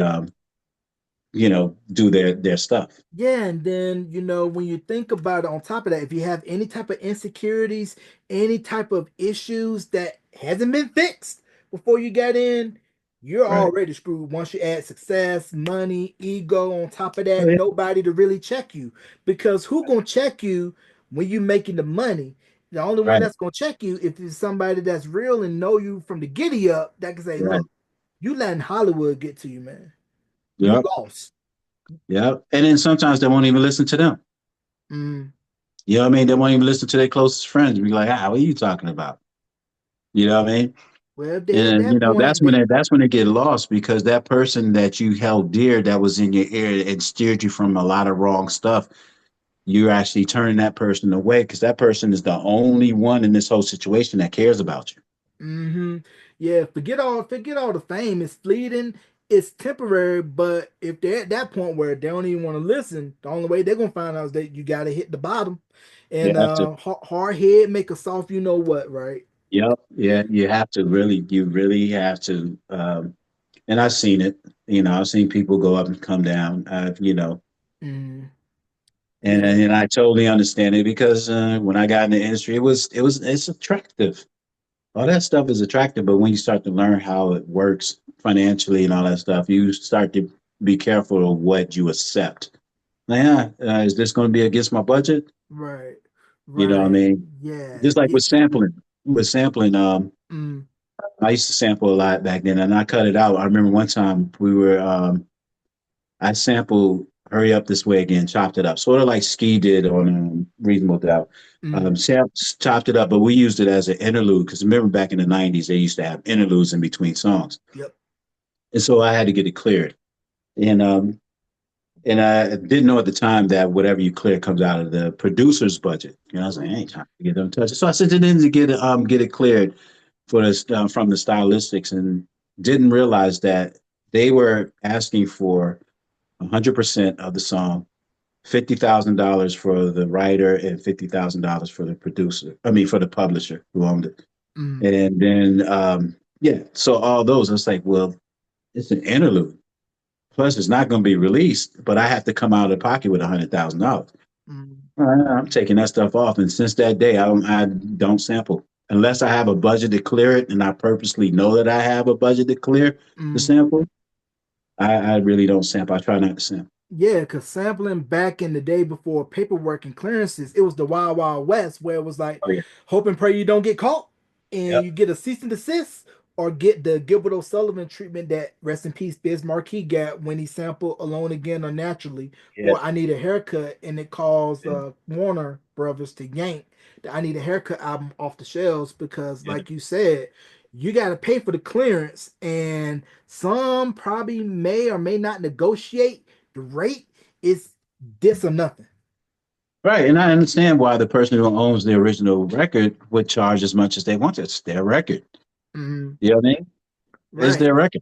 do their stuff. Yeah, and then when you think about it, on top of that, if you have any type of insecurities, any type of issues that hasn't been fixed before you got in, you're Right. already screwed. Once you add success, money, ego on top of Oh that, yeah. nobody to really check you. Because who gonna check you when you making the money? The only one Right. that's gonna check you if it's somebody that's real and know you from the giddy up that can say, Right. look, you letting Hollywood get to you, man. You Yep. lost. Yep. And then sometimes they won't even listen to them. Mm. You know what I mean? They won't even listen to their closest friends. Be like, what are you talking about? You know what I mean? Well, if they're at And that point, they that's when they get lost because that person that you held dear that was in your ear and steered you from a lot of wrong stuff, you're actually turning that person away because that person is the only one in this whole situation that cares about you. hmm. Yeah, forget all the fame. It's fleeting. It's temporary. But if they're at that point where they don't even want to listen, the only way they're gonna find out is that you got to hit the bottom. You And have to. hard head make a soft, you know what, right? Yep. Yeah. You have to really. You really have to. And I've seen it. I've seen people go up and come down. Mm, And yeah, and I totally understand it because when I got in the industry, it's attractive. All that stuff is attractive, but when you start to learn how it works financially and all that stuff, you start to be careful of what you accept. Now, is this going to be against my budget? right, You know what I right. mean? Yeah, Just like yeah. with sampling. With sampling, Mm, I used to sample a lot back then, and I cut it out. I remember one time I sampled "Hurry Up This Way Again," chopped it up, sort of like Ski did on Reasonable Doubt. mm, Chopped it up, but we used it as an interlude because remember back in the '90s they used to have interludes in between songs, yep. and so I had to get it cleared. And and I didn't know at the time that whatever you clear comes out of the producer's budget. I was like, I ain't trying to get them touched. So I sent it in to get it cleared for this from the stylistics, and didn't realize that they were asking for 100% of the song, $50,000 for the writer and $50,000 for the producer. I mean, for the publisher who owned it. Mm, And then, yeah, so all those, I was like, well, it's an interlude. Plus, it's not going to be released, but I have to come out of pocket with $100,000. mm, I'm taking that stuff off, and since that day, I don't sample unless I have a budget to clear it, and I purposely know that I have a budget to clear the mm. sample. I really don't sample. I try not to sample. Yeah, because sampling back in the day before paperwork and clearances, it was the wild, wild west where it was like, Oh yeah. hope and pray you don't get caught and Yep. you get a cease and desist or get the Gilbert O'Sullivan treatment that rest in peace Biz Markie got when he sampled Alone Again or Naturally Yeah. or I Need a Haircut and it caused Warner Brothers to yank the I Need a Haircut album off the shelves because, Yeah. like you said, you got to pay for the clearance and some probably may or may not negotiate the rate is this or nothing. Right, and I understand why the person who owns the original record would charge as much as they want. It's their record. Mhm. You know what I mean? It's Right, their record.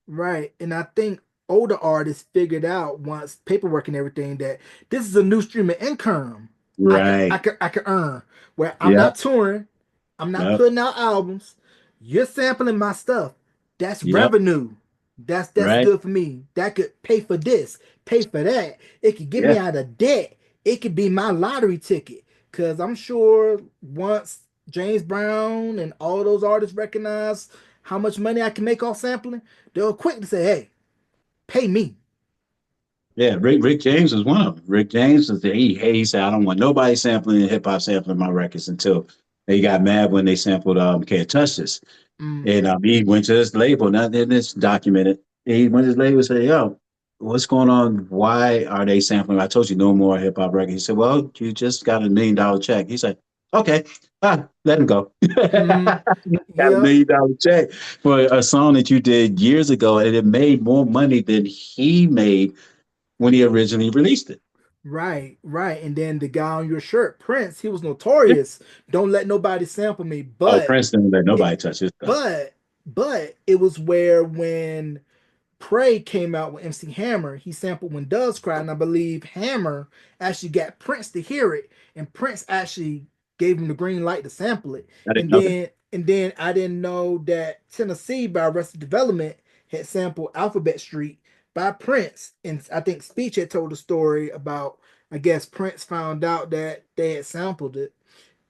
right. And I think older artists figured out once paperwork and everything that this is a new stream of income I can I Right. can I can earn where I'm Yep. not touring, I'm not Yep. putting out albums. You're sampling my stuff. That's Yep. revenue. That's Right. good for me. That could pay for this, pay for that. It could get Yeah. me out of debt. It could be my lottery ticket. Cause I'm sure once James Brown and all those artists recognize how much money I can make off sampling, they were quick to say, "Hey, pay me." Yeah, Rick James was one of them. Rick James was he said I don't want nobody sampling hip hop sampling my records until he got mad when they sampled Can't Touch This. Mm, And he went to his label, now in this documented. He went to his label and said, "Yo, what's going on? Why are they sampling? I told you no more hip hop records." He said, "Well, you just got $1 million check." He said, "Okay, let him go." mm, Got a yep, $1 million check for a song that you did years ago, and it made more money than he made when he originally released it. right, right. And then the guy on your shirt, Prince, he was notorious. Don't let nobody sample me. Oh, Prince didn't let It, nobody touch his stuff. but, but it was where when Prey came out with MC Hammer, he sampled When Doves Cry, and I believe Hammer actually got Prince to hear it, and Prince actually gave him the green light to sample it. I didn't And know that. then I didn't know that Tennessee by Arrested Development had sampled Alphabet Street by Prince. And I think Speech had told a story about, I guess Prince found out that they had sampled it,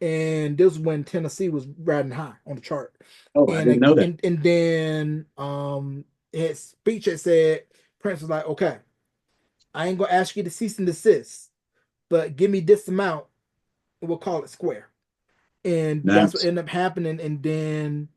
and this was when Tennessee was riding high on the chart. Oh, I And didn't know that. and then his speech had said Prince was like, "Okay, I ain't gonna ask you to cease and desist, but give me this amount, and we'll call it square." And that's what Nice. ended up happening. And then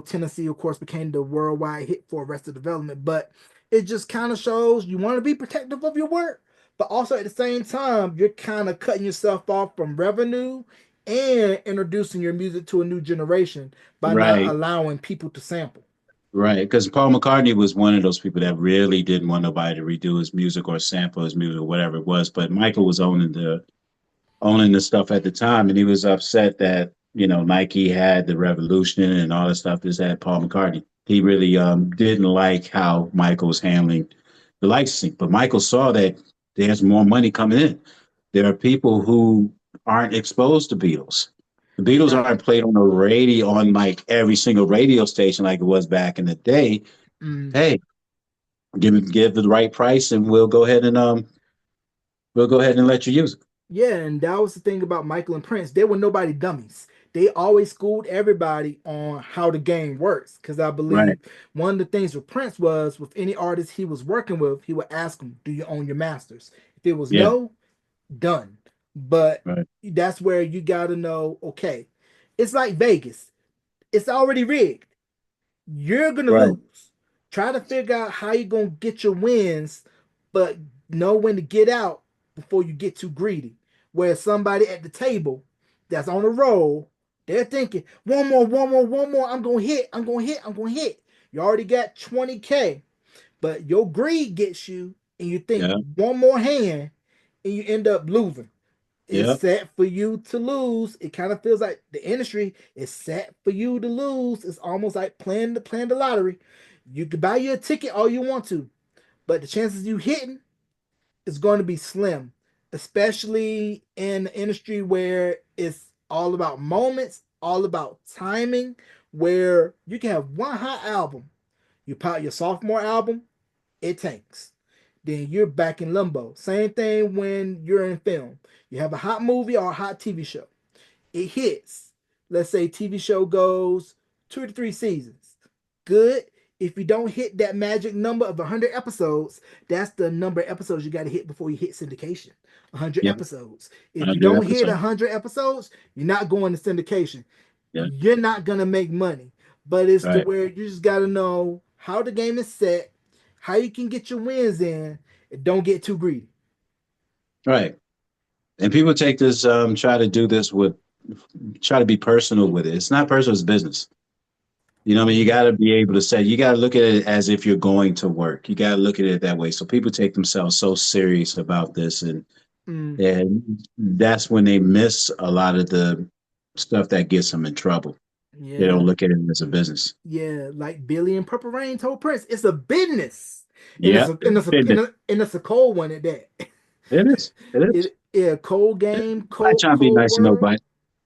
Tennessee, of course, became the worldwide hit for Arrested Development. But it just kind of shows you want to be protective of your work, but also at the same time you're kind of cutting yourself off from revenue and introducing your music to a new generation by not Right. allowing people to sample. Right, because Paul McCartney was one of those people that really didn't want nobody to redo his music or sample his music or whatever it was. But Michael was owning the stuff at the time, and he was upset that Nike had the Revolution and all the stuff that had Paul McCartney. He really didn't like how Michael was handling the licensing, but Michael saw that there's more money coming in. There are people who aren't exposed to Beatles. The Beatles Right. aren't played on the radio on like every single radio station like it was back in the day. Mm. Hey, give the right price, and we'll go ahead and let you use it. Yeah, and that was the thing about Michael and Prince. They were nobody dummies. They always schooled everybody on how the game works. Because I Right. believe one of the things with Prince was with any artist he was working with, he would ask them, "Do you own your masters?" If it was Yeah. no, done. But Right. that's where you got to know, okay, it's like Vegas, it's already rigged. You're gonna Right. lose. Try to figure out how you're gonna get your wins, but know when to get out before you get too greedy. Where somebody at the table that's on a roll, they're thinking, one more, one more, one more, I'm gonna hit, I'm gonna hit, I'm gonna hit. You already got 20K, but your greed gets you, and you think Yeah. one more hand, and you end up losing. It's Yeah. set for you to lose. It kind of feels like the industry is set for you to lose. It's almost like playing the lottery. You can buy you a ticket all you want to, but the chances you hitting is going to be slim, especially in the industry where it's all about moments, all about timing, where you can have one hot album. You pop your sophomore album, it tanks. Then you're back in limbo. Same thing when you're in film. You have a hot movie or a hot TV show. It hits. Let's say TV show goes 2 to 3 seasons. Good. If you don't hit that magic number of 100 episodes, that's the number of episodes you got to hit before you hit syndication. 100 Yeah. episodes. If you 100 don't hit episodes. 100 episodes, you're not going to syndication. Yeah. You're not going to make money. But it's to Right. where you just got to know how the game is set, how you can get your wins in, and don't get too greedy. Right. And people take this, try to do this with, try to be personal with it. It's not personal, it's business. You know what I mean? You Mm, got to be able to say, you got to look at it as if you're going to work. You got to look at it that way. So people take themselves so serious about this. mm, And that's when they miss a lot of the stuff that gets them in trouble. They don't yeah. look at it as a business. Yeah, like Billy and Purple Rain told Prince, it's a business, and Yeah. Business. it's a cold one at that. It is. It is. Yeah, cold game, I cold try to be cold nice to world. nobody.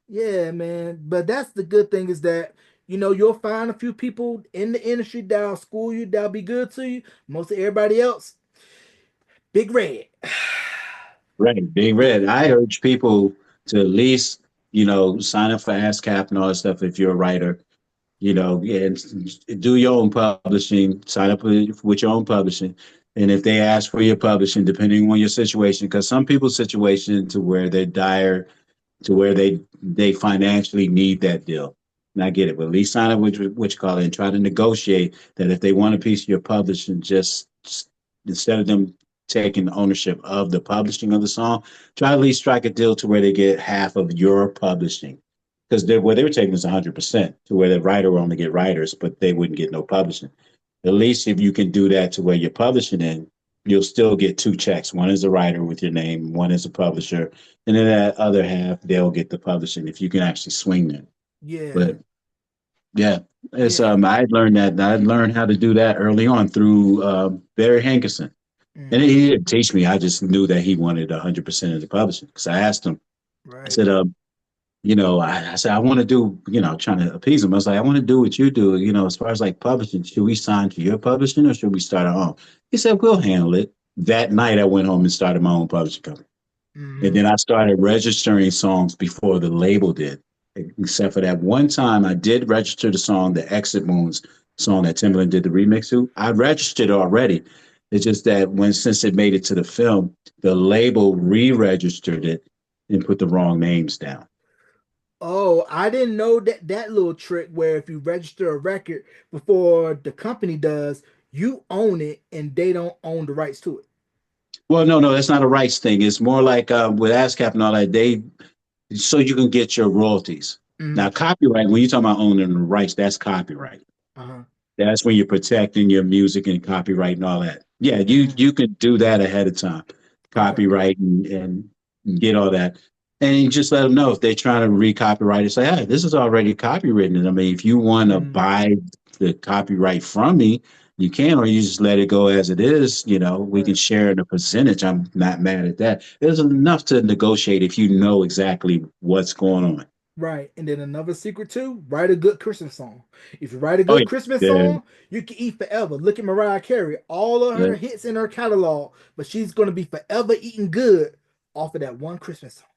Yeah, man. But that's the good thing is that you'll find a few people in the industry that'll school you, that'll be good to you. Most of everybody else, big red. Right. Being read. I urge people to at least sign up for ASCAP and all that stuff if you're a writer. Yeah, and do your own publishing. Sign up with your own publishing, and if they ask for your publishing, depending on your situation, because some people's situation to where they're dire, to where they financially need that deal. And I get it, but at least sign up with what you call it and try to negotiate that if they want a piece of your publishing, just instead of them taking ownership of the publishing of the song, try to at least strike a deal to where they get half of your publishing. Because what they were taking is 100% to where the writer will only get writers, but they wouldn't get no publishing. At least if you can do that to where you're publishing in, you'll still get two checks. One is a writer with your name, one is a publisher, and then that other half they'll get the publishing if you can actually swing that. Yeah, But yeah, it's yeah. I learned that I learned how to do that early on through Barry Hankerson, and Mm, he didn't teach me. I just knew that he wanted 100% of the publishing because I asked him. I right. said, I said I want to do, trying to appease him. I was like, I want to do what you do, as far as like publishing. Should we sign to your publishing or should we start our own? He said, we'll handle it. That night, I went home and started my own publishing company. And Mm-hmm. then I started registering songs before the label did, except for that one time I did register the song, the Exit Wounds song that Timbaland did the remix to. I registered already. It's just that since it made it to the film, the label re-registered it and put the wrong names down. Oh, I didn't know that little trick where if you register a record before the company does, you own it and they don't own the rights to it. Well, no, no, that's not a rights thing. It's more like with ASCAP and all that, so you can get your royalties. Mm-hmm. Now, copyright, when you're talking about owning the rights, that's copyright. Uh-huh. That's when you're protecting your music and copyright and all that. Yeah, you Mm, you can do that ahead of time, okay. copyright and get all that, and you just let them know if they're trying to recopyright it. Say, hey, this is already copywritten. I mean, if you want to Mm, buy the copyright from me, you can, or you just let it go as it is. We can right. share the percentage. I'm not mad at that. There's enough to negotiate if you know exactly what's going on. Right. And then another secret too, write a good Christmas song. If you write a Oh good yeah, Christmas yeah, song, you can eat forever. Look at Mariah Carey. All of yeah. her hits in her catalog, but she's gonna be forever eating good off of that one Christmas song.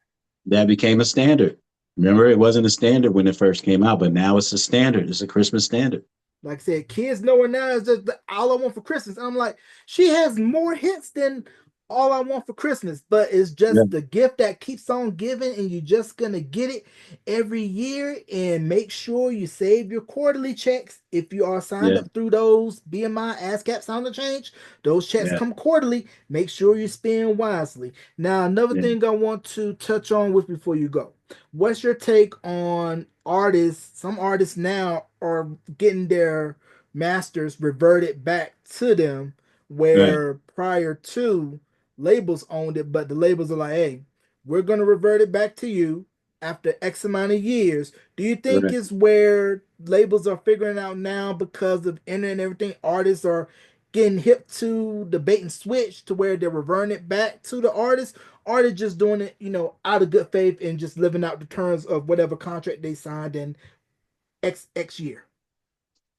That became a standard. Remember, it wasn't a standard when it first came out, but now it's a standard. It's a Christmas standard. Like I said, kids know her now is just all I want for Christmas. And I'm like, she has more hits than all I want for Christmas, but it's Yeah, just the gift that keeps on giving, and you're just gonna get it every year. And make sure you save your quarterly checks if you are signed yeah, up through those BMI ASCAP Sound and Change. Those checks yeah, come quarterly. Make sure you spend wisely. Now, another yeah. thing I want to touch on with before you go. What's your take on artists? Some artists now are getting their masters reverted back to them, Right, where prior to labels owned it, but the labels are like, hey, we're gonna revert it back to you after X amount of years. Do you think right. is where labels are figuring out now because of internet and everything? Artists are getting hip to the bait and switch to where they're reverting it back to the artist, or they just doing it, out of good faith and just living out the terms of whatever contract they signed in X year.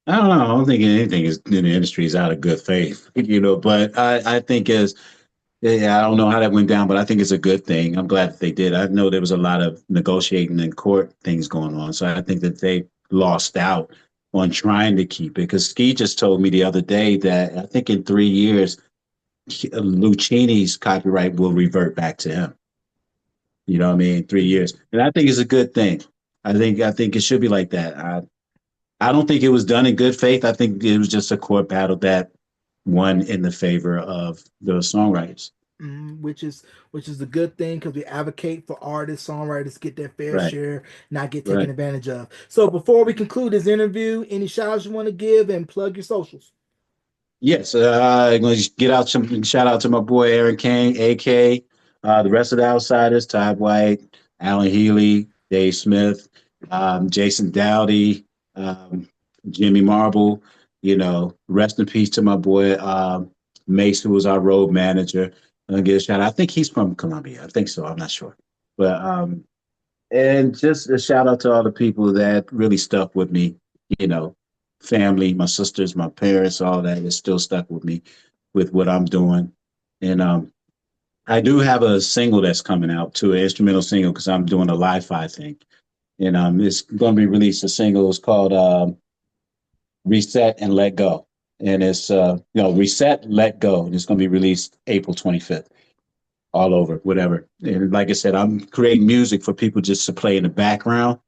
I don't know. I don't think anything is in the industry is out of good faith, but I think is yeah, I don't know how that went down, but I think it's a good thing. I'm glad that they did. I know there was a lot of negotiating in court things going on, so I think that they lost out on trying to keep it. Because Ski just told me the other day that I think in 3 years, Lucchini's copyright will revert back to him. You know what I mean? 3 years, and I think it's a good thing. I think it should be like that. I don't think it was done in good faith. I think it was just a court battle that won in the favor of the songwriters. Which is a good thing because we advocate for artists, songwriters get their fair Right, share, not get taken right. advantage of. So before we conclude this interview, any shout outs you want to give and plug your socials? Yes, I'm going to get out some shout out to my boy Aaron Kane, AK, the rest of the outsiders, Todd White, Alan Healy, Dave Smith, Jason Dowdy, um, Jimmy Marble. Rest in peace to my boy Mace, who was our road manager. I'm gonna get a shout out. I think he's from Columbia. I think so. I'm not sure, but and just a shout out to all the people that really stuck with me, you know, family, my sisters, my parents, all that is still stuck with me with what I'm doing. And I do have a single that's coming out too, an instrumental single, because I'm doing a li-fi thing, and it's going to be released. A single is called "Reset and Let Go," and it's reset, let go, and it's going to be released April 25th, all over, whatever. And like I said, I'm creating music for people just to play in the background,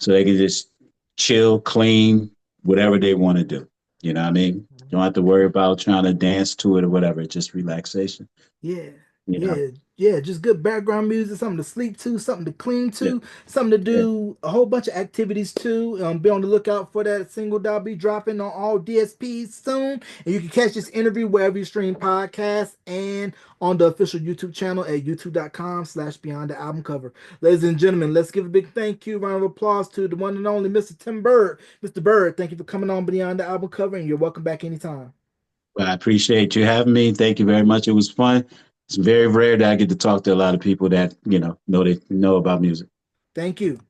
so they can just chill, clean, whatever they want to do. You know what I mean? You don't have to worry about trying to dance to it or whatever. It's just relaxation. Yeah, You know? yeah, yeah. Just good background music, something to sleep to, something to clean Yeah, to, something to yeah. do, a whole bunch of activities too. Be on the lookout for that single that'll be dropping on all DSPs soon. And you can catch this interview wherever you stream podcasts and on the official YouTube channel at youtube.com/beyond the album cover. Ladies and gentlemen, let's give a big thank you, round of applause to the one and only Mr. Tim Byrd. Mr. Byrd, thank you for coming on Beyond the Album Cover, and you're welcome back anytime. Well, I appreciate you having me. Thank you very much. It was fun. It's very rare that I get to talk to a lot of people that know they know about music. Thank you.